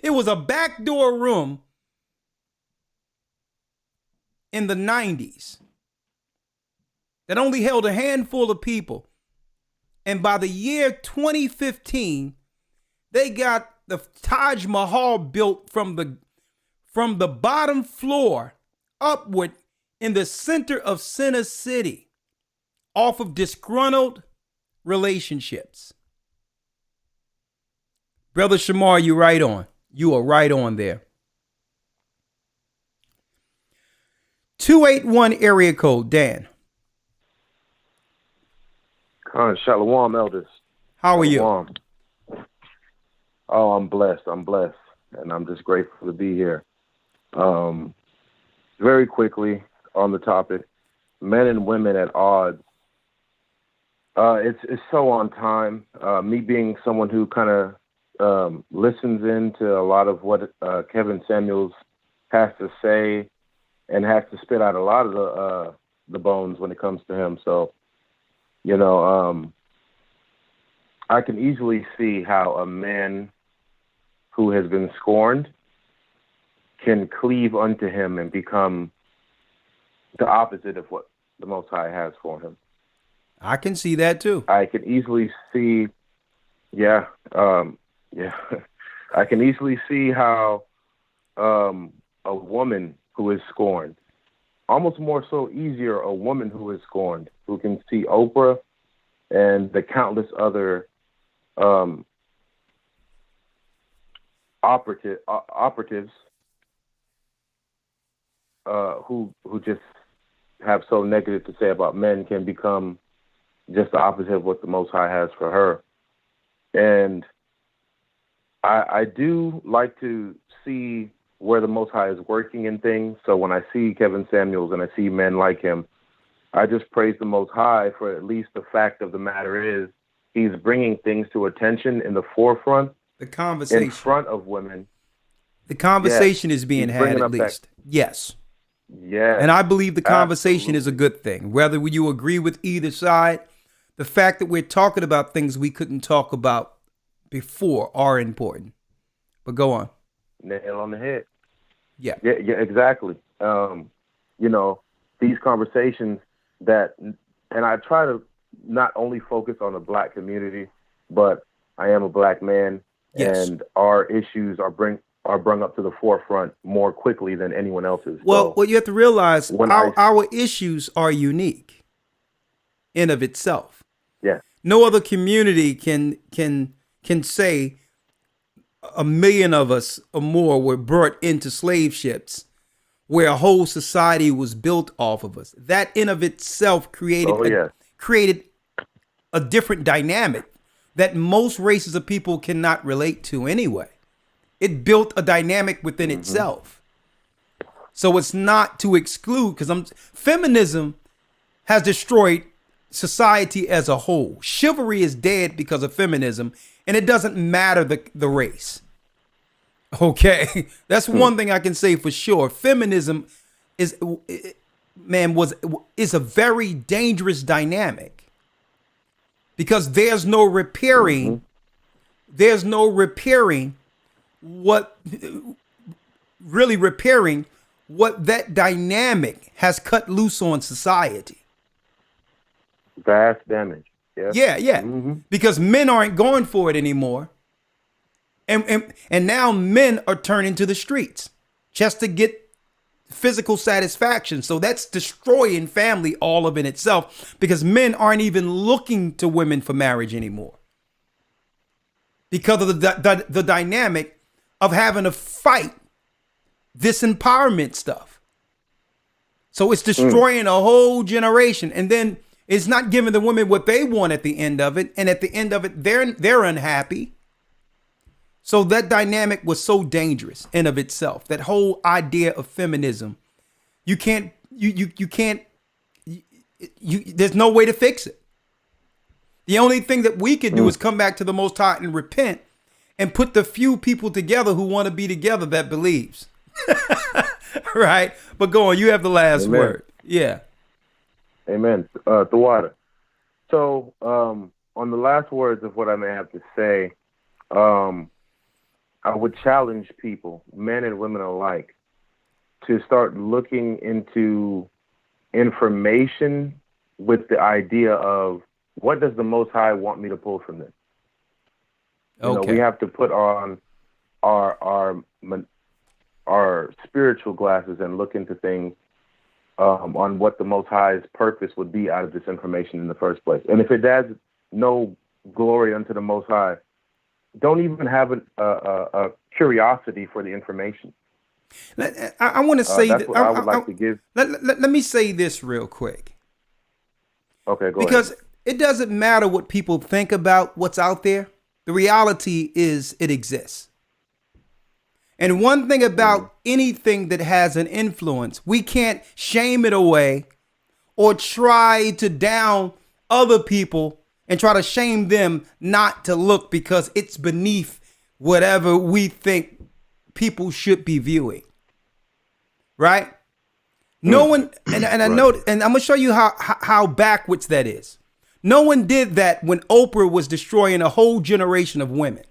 It was a backdoor room in the 90s that only held a handful of people. And by the year 2015, they got the Taj Mahal built from the bottom floor upward in the center of Center City off of disgruntled relationships. Brother Shamar, you're right on. You are right on there. 281 area code, Dan. Shalom, elders. How are Shalom. you? Oh, I'm blessed. And I'm just grateful to be here. Very quickly on the topic, men and women at odds. It's so on time. Me being someone who kind of listens into a lot of what Kevin Samuels has to say and has to spit out a lot of the bones when it comes to him. So, I can easily see how a man who has been scorned can cleave unto him and become the opposite of what the Most High has for him. I can see that too. I can easily see, I can easily see how a woman who is scorned, almost more so easier, a woman who is scorned, who can see Oprah and the countless other operatives who just have so negative to say about men, can become just the opposite of what the Most High has for her. And I do like to see where the Most High is working in things. So when I see Kevin Samuels and I see men like him, I just praise the Most High for at least the fact of the matter is he's bringing things to attention in the forefront. The conversation. In front of women. The conversation is being had at least. Yes. Yeah. And I believe the conversation is a good thing. Whether you agree with either side, the fact that we're talking about things we couldn't talk about before are important. But go on. Nail on the head. Yeah, exactly. These conversations that, and I try to not only focus on the Black community, but I am a black man, Yes. and our issues are brung up to the forefront more quickly than anyone else's. Well, So you have to realize when our issues are unique in of itself. yeah, No other community can say a million of us or more were brought into slave ships where a whole society was built off of us. That in of itself created a different dynamic that most races of people cannot relate to anyway. It built a dynamic within itself. So it's not to exclude, because feminism has destroyed society as a whole. Chivalry is dead because of feminism, and it doesn't matter the race. Okay, that's one thing I can say for sure. Feminism is a very dangerous dynamic because there's no repairing. There's no repairing what that dynamic has cut loose on society. vast damage. Yeah. Because men aren't going for it anymore. And now men are turning to the streets just to get physical satisfaction. So that's destroying family all of in itself, because men aren't even looking to women for marriage anymore because of the dynamic of having to fight this empowerment stuff. So it's destroying a whole generation, and then it's not giving the women what they want at the end of it. And at the end of it, they're unhappy. So that dynamic was so dangerous in of itself. That whole idea of feminism, there's no way to fix it. The only thing that we could do is come back to the Most High and repent and put the few people together who want to be together that believes. Right? But go on, you have the last word. Yeah. Amen. The water. So on the last words of what I may have to say, I would challenge people, men and women alike, to start looking into information with the idea of, what does the Most High want me to pull from this? You know, we have to put on our spiritual glasses and look into things on what the Most High's purpose would be out of this information in the first place. And if it adds no glory unto the Most High, don't even have a curiosity for the information. I want to say that's what I would like to give. Let me say this real quick. Okay, go because ahead. It doesn't matter what people think about what's out there. The reality is it exists. And one thing about anything that has an influence, we can't shame it away or try to down other people and try to shame them not to look because it's beneath whatever we think people should be viewing. Right? No one, and I know, and I'm gonna show you how backwards that is. No one did that when Oprah was destroying a whole generation of women.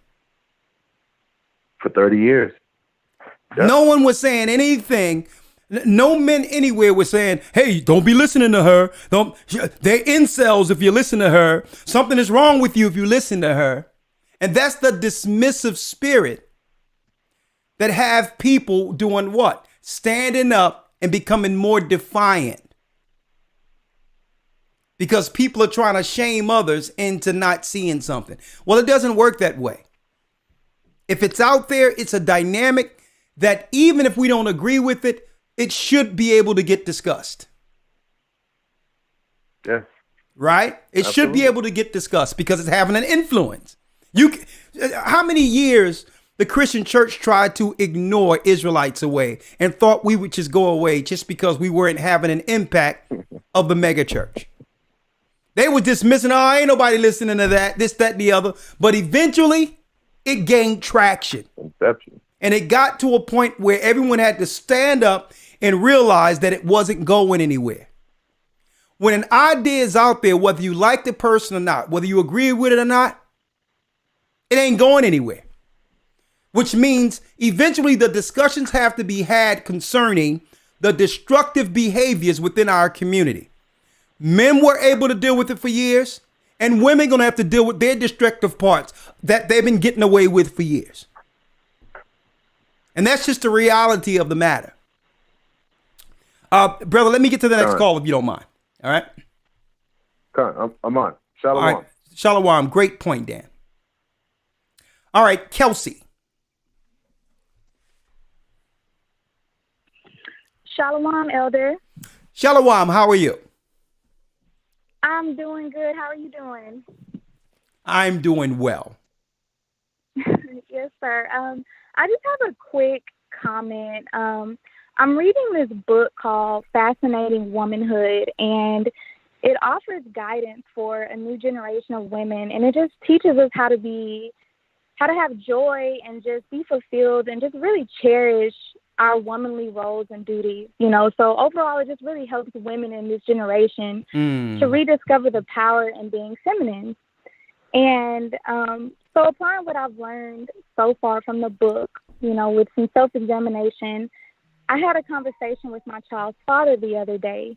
For 30 years. Yep. No one was saying anything. No men anywhere were saying, hey, don't be listening to her. They're incels if you listen to her. Something is wrong with you if you listen to her. And that's the dismissive spirit that have people doing what? Standing up and becoming more defiant. Because people are trying to shame others into not seeing something. Well, it doesn't work that way. If it's out there, it's a dynamic that even if we don't agree with it, it should be able to get discussed. Yeah. Right? It Absolutely. should be able to get discussed because it's having an influence. How many years the Christian church tried to ignore Israelites away and thought we would just go away just because we weren't having an impact of the mega church? They were dismissing, oh, ain't nobody listening to that, this, that, and the other. But eventually, it gained traction. Conception. And it got to a point where everyone had to stand up and realize that it wasn't going anywhere. When an idea is out there, whether you like the person or not, whether you agree with it or not, it ain't going anywhere. Which means eventually the discussions have to be had concerning the destructive behaviors within our community. Men were able to deal with it for years, And women going to have to deal with their destructive parts that they've been getting away with for years. And that's just the reality of the matter. Brother, let me get to the next call if you don't mind. All right? I'm on. Shalom. All right. Shalom. Great point, Dan. All right, Kelsey. Shalom, Elder. Shalom, how are you? I'm doing good. How are you doing? I'm doing well. Yes, sir. I just have a quick comment. I'm reading this book called Fascinating Womanhood, and it offers guidance for a new generation of women, and it just teaches us how to have joy and just be fulfilled and just really cherish our womanly roles and duties, So overall, it just really helps women in this generation to rediscover the power in being feminine. And so applying what I've learned so far from the book, with some self-examination, I had a conversation with my child's father the other day.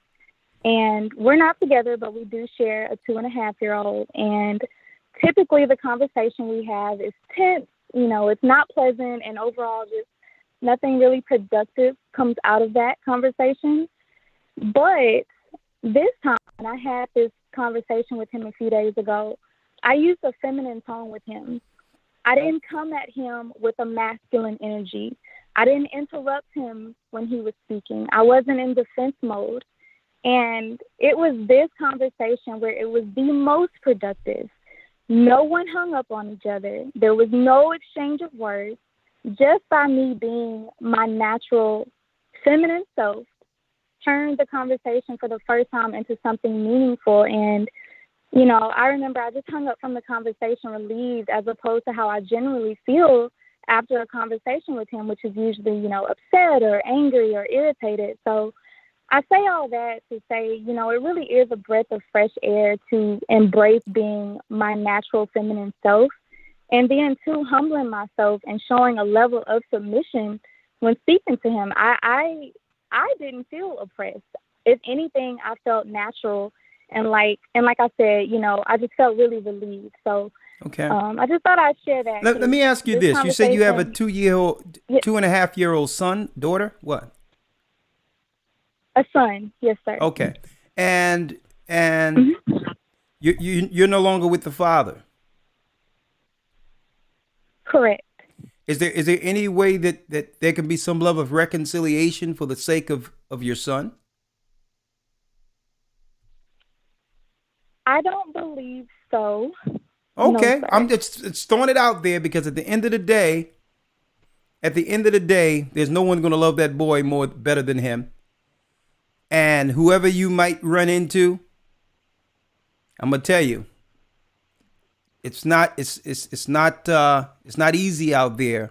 And we're not together, but we do share a 2.5-year-old. And typically the conversation we have is tense, it's not pleasant, and overall just nothing really productive comes out of that conversation. But this time, when I had this conversation with him a few days ago, I used a feminine tone with him. I didn't come at him with a masculine energy. I didn't interrupt him when he was speaking. I wasn't in defense mode. And it was this conversation where it was the most productive. No one hung up on each other. There was no exchange of words. Just by me being my natural feminine self, turned the conversation for the first time into something meaningful. And, I remember I just hung up from the conversation relieved, as opposed to how I generally feel after a conversation with him, which is usually, upset or angry or irritated. So I say all that to say, it really is a breath of fresh air to embrace being my natural feminine self. And then, too, humbling myself and showing a level of submission when speaking to him. I didn't feel oppressed. If anything, I felt natural. And like I said, I just felt really relieved. So okay. I just thought I'd share that. Let me ask you this. You said you have a 2.5-year-old son, daughter? What? A son. Yes, sir. Okay. And you're no longer with the father? Correct. Is there any way that there can be some level of reconciliation for the sake of your son? I don't believe so. Okay. No, I'm just throwing it out there because at the end of the day, there's no one going to love that boy better than him. And whoever you might run into, I'm going to tell you, it's not easy out there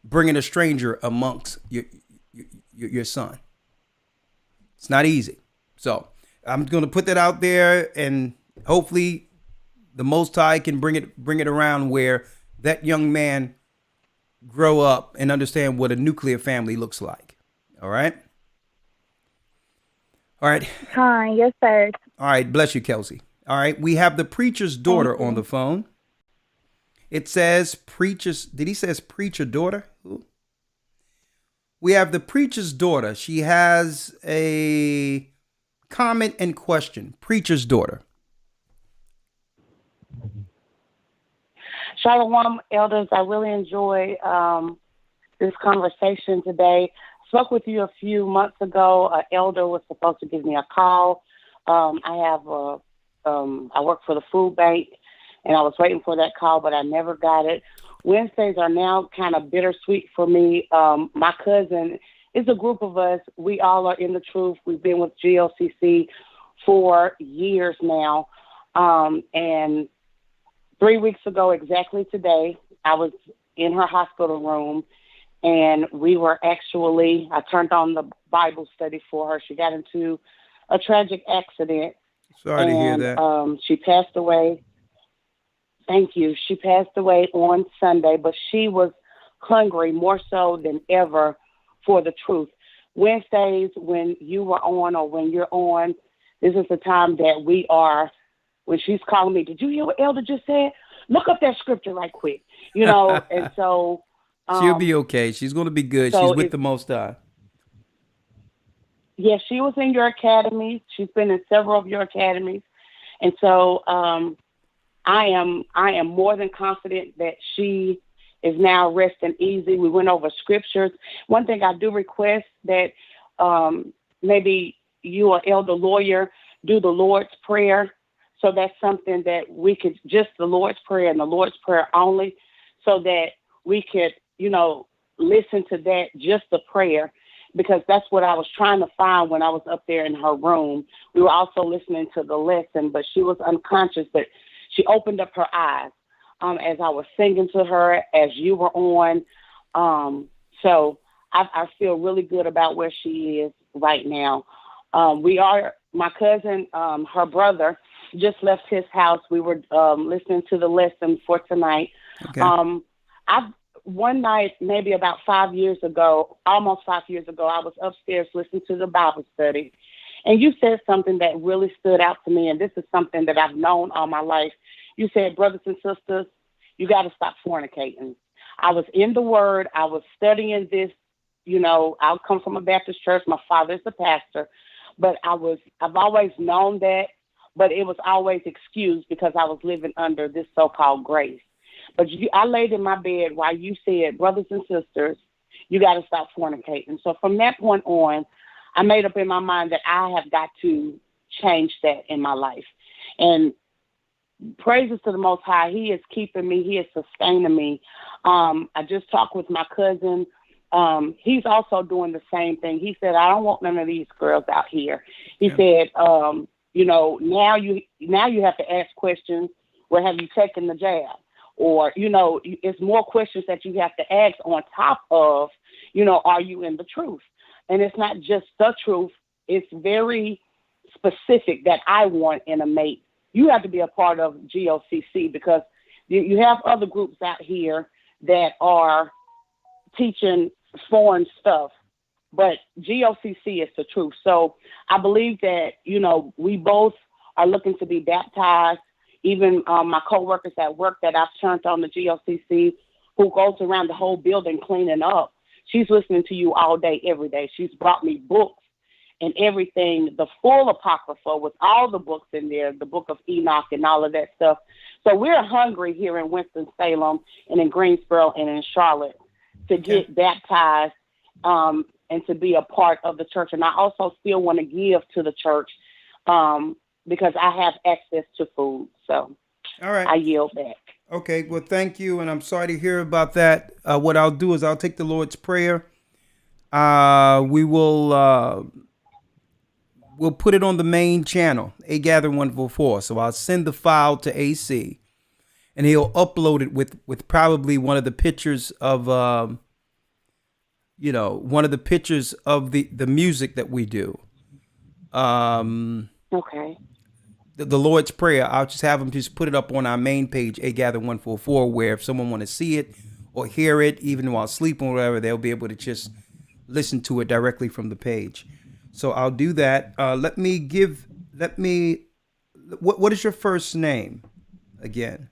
bringing a stranger amongst your son. It's not easy. So I'm going to put that out there, and hopefully the Most High can bring it around where that young man grow up and understand what a nuclear family looks like. All right. All right. Hi. Yes, sir. All right. Bless you, Kelsey. All right, we have the preacher's daughter on the phone. It says did he say preacher daughter? Ooh. We have the preacher's daughter. She has a comment and question. Preacher's daughter. Shalom, elders. I really enjoy this conversation today. Spoke with you a few months ago. An elder was supposed to give me a call. I work for the food bank, and I was waiting for that call, but I never got it. Wednesdays are now kind of bittersweet for me. My cousin, it's a group of us. We all are in the truth. We've been with GOCC for years now. And 3 weeks ago, exactly today, I was in her hospital room, and I turned on the Bible study for her. She got into a tragic accident. Sorry to hear that. She passed away. Thank you. She passed away on Sunday, but she was hungry more so than ever for the truth. Wednesdays, when you were on or when you're on, this is the time that we when she's calling me, did you hear what Elder just said? Look up that scripture right quick, you know. And so she'll be okay. She's going to be good. So she's with the Most High. Yes, she was in your academy. She's been in several of your academies. And so I am more than confident that she is now resting easy. We went over scriptures. One thing I do request that maybe you or Elder Lawya do the Lord's Prayer. So that's something that we could, just the Lord's Prayer and the Lord's Prayer only, so that we could, you know, listen to that, just the prayer, because that's what I was trying to find when I was up there in her room. We were also listening to the lesson, but she was unconscious, but she opened up her eyes as I was singing to her, as you were on. So I feel really good about where she is right now. My cousin, her brother, just left his house. We were listening to the lesson for tonight. Okay. One night, maybe about 5 years ago, almost 5 years ago, I was upstairs listening to the Bible study. And you said something that really stood out to me, and this is something that I've known all my life. You said, brothers and sisters, you got to stop fornicating. I was in the Word. I was studying this. You know, I come from a Baptist church. My father's a pastor. But I've always known that, but it was always excused because I was living under this so-called grace. But I laid in my bed while you said, brothers and sisters, you got to stop fornicating. So from that point on, I made up in my mind that I have got to change that in my life. And praises to the Most High. He is keeping me. He is sustaining me. I just talked with my cousin. He's also doing the same thing. He said, I don't want none of these girls out here. He said, you know, now you have to ask questions. Well, have you taken the jab? Or, you know, it's more questions that you have to ask on top of, you know, are you in the truth? And it's not just the truth. It's very specific that I want in a mate. You have to be a part of GOCC because you have other groups out here that are teaching foreign stuff, but GOCC is the truth. So I believe that, you know, we both are looking to be baptized. Even my coworkers at work that I've turned on the GOCC, who goes around the whole building cleaning up, she's listening to you all day, every day. She's brought me books and everything, the full Apocrypha with all the books in there, the book of Enoch and all of that stuff. So we're hungry here in Winston-Salem and in Greensboro and in Charlotte to get baptized and to be a part of the church. And I also still want to give to the church because I have access to food. So all right, I yield back. Okay, well, thank you, and I'm sorry to hear about that. What I'll do is I'll take the Lord's Prayer. We will we'll put it on the main channel, A Gather 144. So I'll send the file to AC, and he'll upload it with probably one of the pictures of one of the pictures of the music that we do. Okay. The Lord's Prayer, I'll just have them just put it up on our main page, A Gather 144, where if someone want to see it or hear it, even while sleeping or whatever, they'll be able to just listen to it directly from the page. So I'll do that. What is your first name again?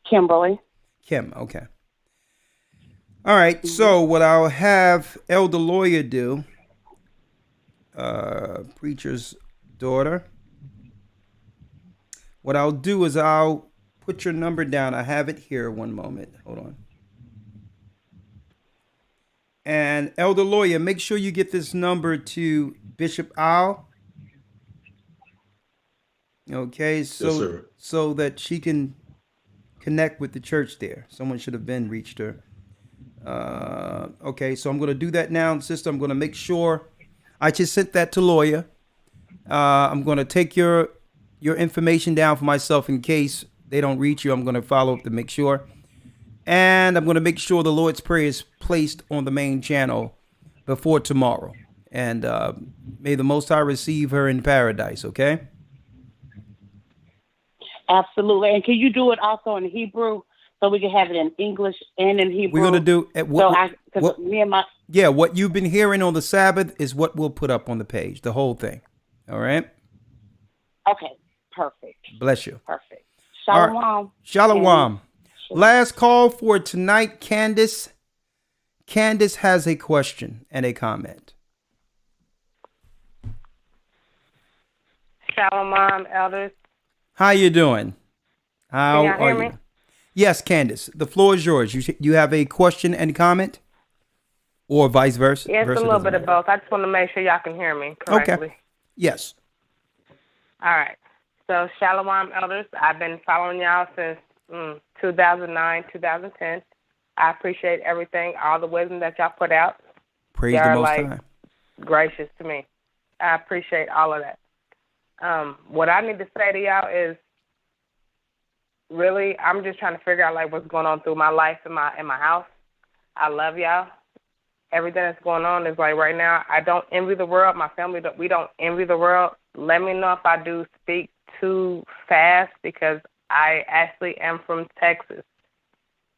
Kimberly. Kim, okay. All right, so what I'll have Elder Lawya do, preacher's daughter, what I'll do is I'll put your number down. I have it here. One moment. Hold on. And Elder Lawya, make sure you get this number to Bishop Al. Okay, so that she can connect with the church there. Someone should have been reached her. Okay, so I'm going to do that now, sister. I'm going to make sure. I just sent that to Lawya. I'm going to take your information down for myself in case they don't reach you. I'm going to follow up to make sure. And I'm going to make sure the Lord's Prayer is placed on the main channel before tomorrow. And may the Most High receive her in paradise, okay? Absolutely. And can you do it also in Hebrew so we can have it in English and in Hebrew? We're going to do what you've been hearing on the Sabbath is what we'll put up on the page, the whole thing. All right? Okay. perfect. Bless you. Perfect. All Shalom. right. Shalom. Last call for tonight, Candace. Candace has a question and a comment. Shalom, elders. How you doing? How Can y'all are hear you? me? Yes, Candace. The floor is yours. You have a question and comment, or vice versa? Yes, a little bit of both. I just want to make sure y'all can hear me correctly. Okay. Yes. All right. So, Shalom, elders. I've been following y'all since 2009, 2010. I appreciate everything, all the wisdom that y'all put out. Praise the Most High. Gracious to me. I appreciate all of that. What I need to say to y'all is, really, I'm just trying to figure out like what's going on through my life in my house. I love y'all. Everything that's going on is like right now. I don't envy the world. My family, we don't envy the world. Let me know if I do speak too fast because I actually am from Texas.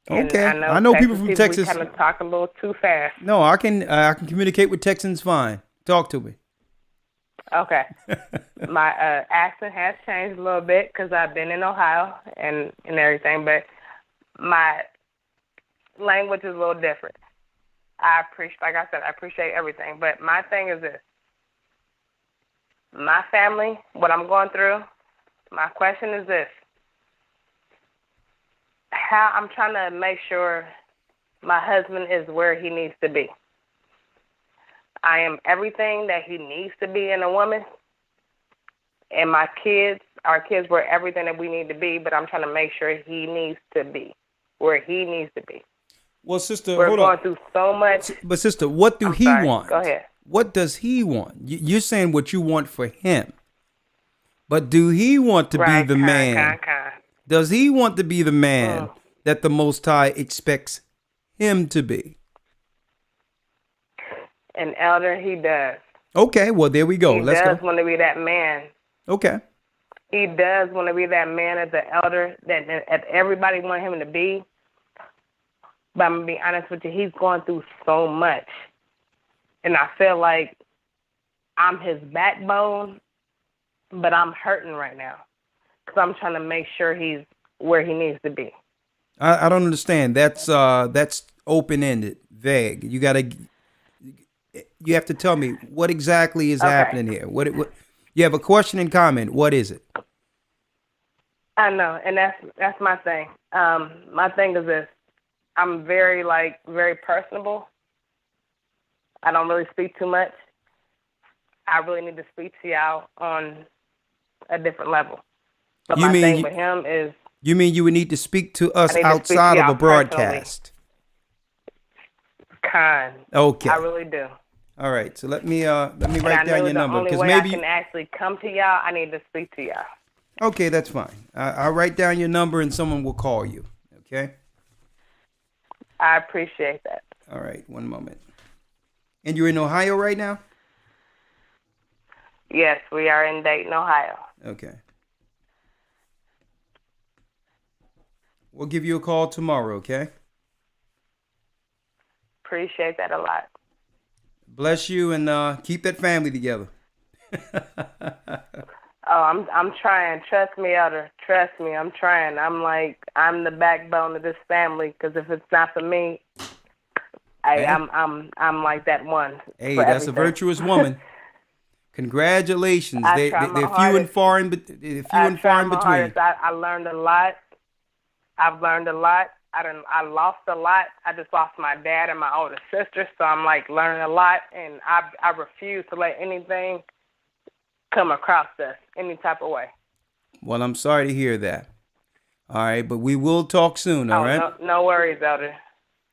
Okay, And I know people from We Texas. kind of talk a little too fast. No, I can communicate with Texans fine. Talk to me. Okay. My accent has changed a little bit because I've been in Ohio and everything, but my language is a little different. Like I said, I appreciate everything. But my thing is this. My family, what I'm going through, my question is this. How I'm trying to make sure my husband is where he needs to be. I am everything that he needs to be in a woman. And our kids were everything that we need to be, but I'm trying to make sure he needs to be where he needs to be. Well, sister, We're hold going on. through so much. But sister, what do I'm he sorry. want? Go ahead. What does he want? You're saying what you want for him. But do he want to be the man? Does he want to be the man that the Most High expects him to be? An elder, he does. Okay, well, there we go. He Let's does go. want to be that man. Okay. He does want to be that man as the elder that everybody want him to be. But I'm going to be honest with you, he's going through so much. And I feel like I'm his backbone, but I'm hurting right now because I'm trying to make sure he's where he needs to be. I don't understand. That's open-ended, vague. You have to tell me what exactly is happening here. What you have a question and comment. What is it? I know, and that's my thing. My thing is this. I'm very personable. I don't really speak too much. I really need to speak to y'all on a different level. But my thing with him is... You mean you would need to speak to us I need to speak to outside of y'all a broadcast? Okay. I really do. All right. So let me write down your number because maybe I can actually come to y'all. I need to speak to y'all. Okay, that's fine. I'll write down your number and someone will call you. Okay. I appreciate that. All right. One moment. And you're in Ohio right now? Yes, we are in Dayton, Ohio. Okay. We'll give you a call tomorrow, okay? Appreciate that a lot. Bless you and keep that family together. I'm trying. Trust me, Elder. Trust me. I'm trying. I'm the backbone of this family because if it's not for me, I'm like that one. Hey, that's a virtuous woman. Congratulations. They're few and far in between. I learned a lot. I've learned a lot. I lost a lot. I just lost my dad and my older sister, so I'm learning a lot, and I refuse to let anything come across us any type of way. Well, I'm sorry to hear that. All right, but we will talk soon, all right? No worries, Elder.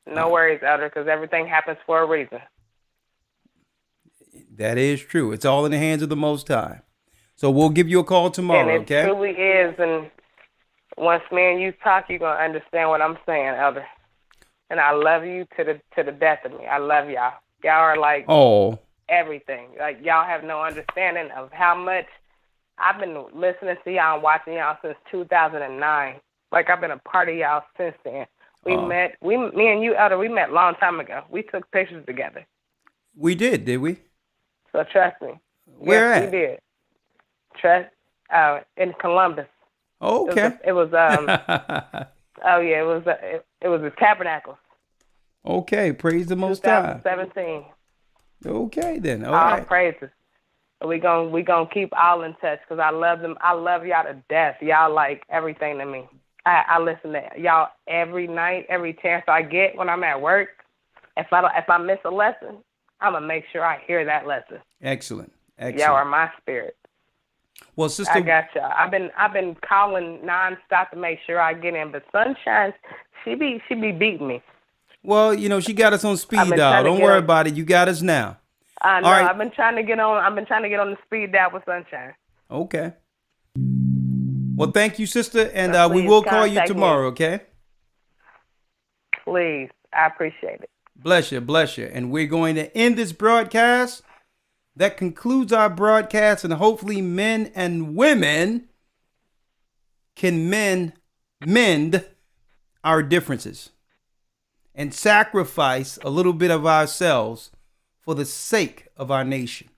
No worries, Elder, because everything happens for a reason. That is true. It's all in the hands of the Most High. So we'll give you a call tomorrow, and it truly is, and once me and you talk, you're going to understand what I'm saying, Elder. And I love you to the death of me. I love y'all. Y'all are everything. Y'all have no understanding of how much I've been listening to y'all and watching y'all since 2009. I've been a part of y'all since then. Me and you, Elder, we met a long time ago. We took pictures together. We did we? So trust me. Where yes, at? We did. Trust. In Columbus. Oh, okay. It was it was the Tabernacles. Okay, praise the Most High. 2017. Okay, then. All All right. praises. We gonna keep all in touch because I love them. I love y'all to death. Y'all like everything to me. I listen to y'all every night, every chance I get when I'm at work. If I miss a lesson, I'm gonna make sure I hear that lesson. Excellent. Y'all are my spirit. Well, sister, I got y'all. I've been calling nonstop to make sure I get in, but Sunshine, she be beating me. well, she got us on speed dial. Don't worry about it. You got us now. I know. All right. I've been trying to get on the speed dial with Sunshine. Okay. Well, thank you, sister, and So we please will call you contact tomorrow, me. okay? Please, I appreciate it. Bless you, bless you. And we're going to end this broadcast. That concludes our broadcast, and hopefully men and women can mend our differences and sacrifice a little bit of ourselves for the sake of our nation.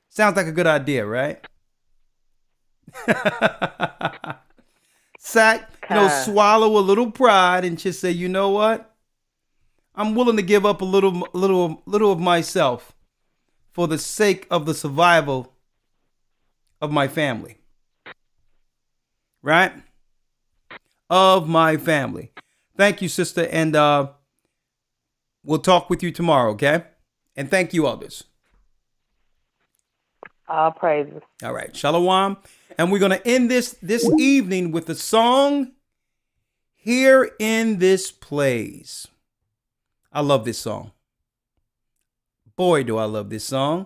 Sounds like a good idea, right? Swallow a little pride and just say, you know what? I'm willing to give up a little of myself for the sake of the survival of my family. Right? Of my family. Thank you, sister, and we'll talk with you tomorrow, okay? And thank you, others. All praises. All right, Shalom. And we're going to end this evening with the song, Here in This Place. I love this song. Boy, do I love this song.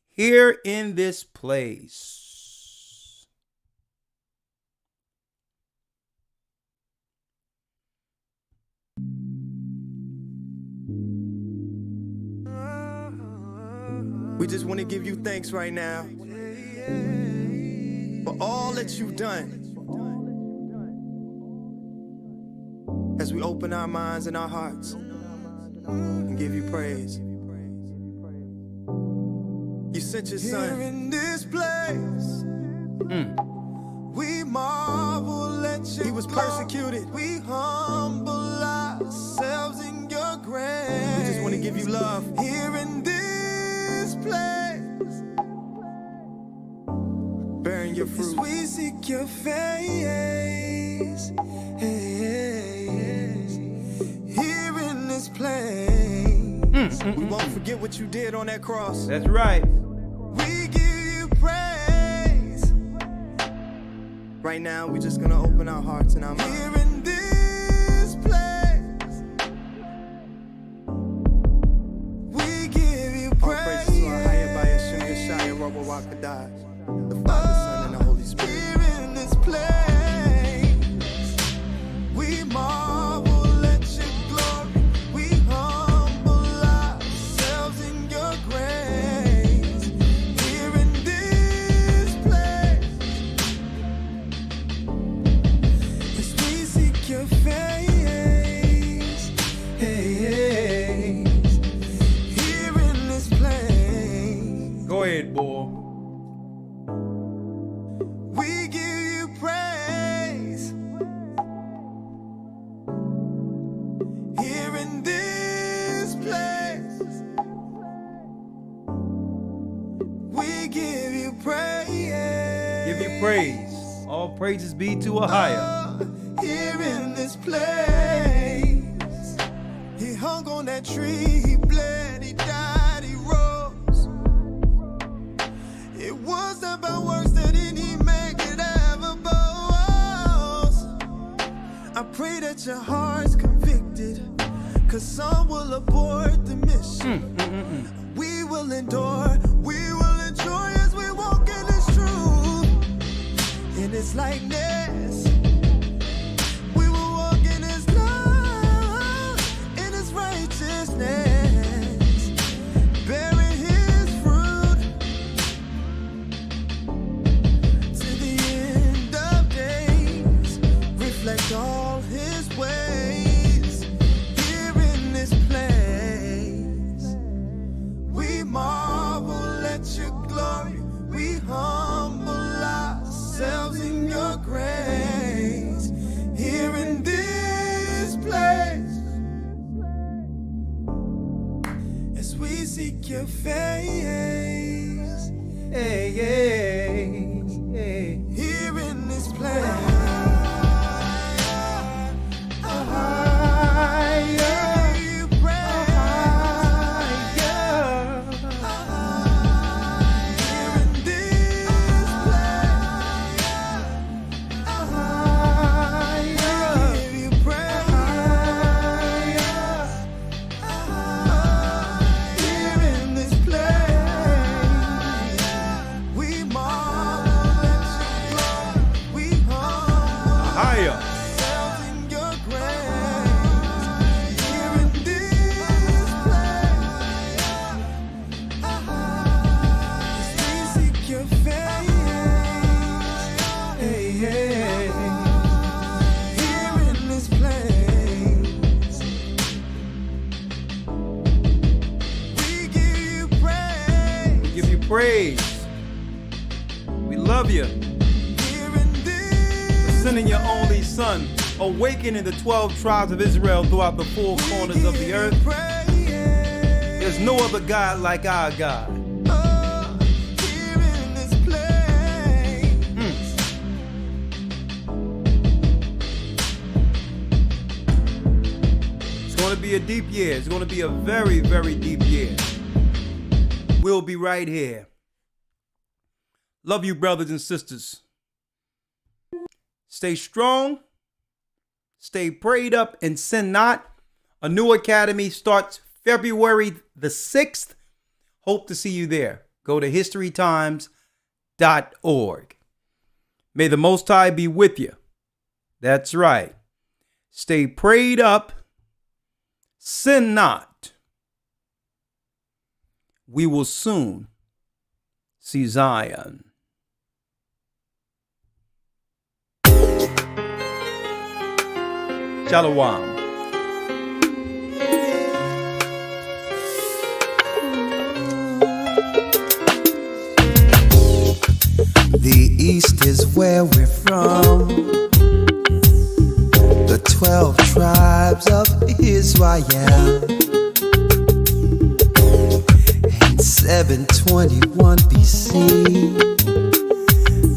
Here in This Place. We just want to give you thanks right now for all that you've done. As we open our minds and our hearts and give you praise. You sent your son. Here in this place, we marvel at you. He was persecuted. We humble ourselves in your grace. We just want to give you love. Here in this place, bearing your fruit. As we seek your face, here in this place, we won't forget what you did on that cross. That's right. We give you praise. Right now, we're just gonna open our hearts and our minds. Here in this place, we give you praise. All praises to our higher by Rawchaa and Rawchaa, the Father, Son, and the Holy Spirit. Here in this place, we marvel at your glory. We humble ourselves in your grace. Here in this place, as we seek your face, here in this place. Go ahead, boy. We give you praise. Here in this place, we give you praise. Give you praise. All praises be to a higher. Here in this place, he hung on that tree, he bled, he died, he rose. It was not by works that any man could ever boast. I pray that your heart's convicted, cause some will abort the mission. We will endure, we will enjoy as we walk in this truth. In His likeness, we will walk in His love, in His righteousness, bearing His fruit to the end of days. Reflect all His ways. Here in this place, we marvel at your glory. We humble as we seek your face. Hey, hey, hey. Here in this place. Praise. We love you for sending your only son, awakening the 12 tribes of Israel throughout the four corners of the earth. There's no other God like our God. It's going to be a deep year. It's going to be a very, very deep year. We'll be right here. Love you, brothers and sisters. Stay strong, stay prayed up, and sin not. A new academy starts February the 6th. Hope to see you there. Go to historytimes.org. May the Most High be with you. That's right. Stay prayed up, sin not. We will soon see Zion. Shalom. The East is where we're from. The 12 tribes of Israel. 721 BC,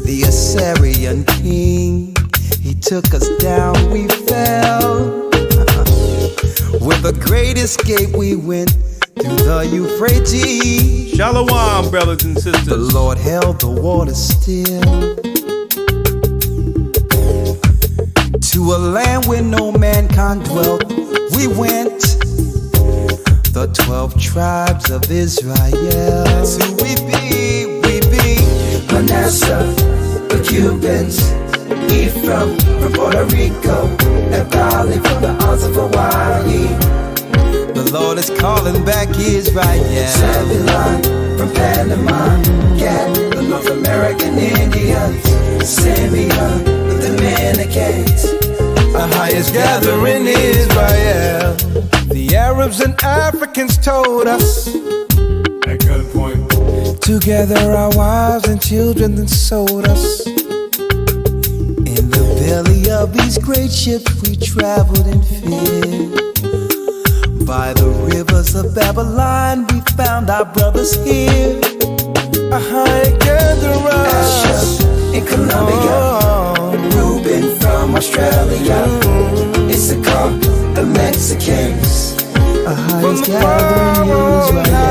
the Assyrian king, he took us down, we fell. With a great escape, we went through the Euphrates. Shalom, brothers and sisters. The Lord held the water still. To a land where no mankind dwelt, we went. The 12 tribes of Israel. That's who we be, Manasseh, the Cubans, Ephraim from Puerto Rico, Nepali from the Isles of Hawaii. The Lord is calling back Israel. Zebulon from Panama, Gad, the North American Indians, Simeon, the Dominicans, the highest gathering Israel. The Arabs and Africans told us at gunpoint. Together our wives and children then sold us. In the belly of these great ships we traveled in fear. By the rivers of Babylon we found our brothers here. Together us in Colombia, Reuben from Australia, Issachar, the Mexicans, a highest gathering Israel.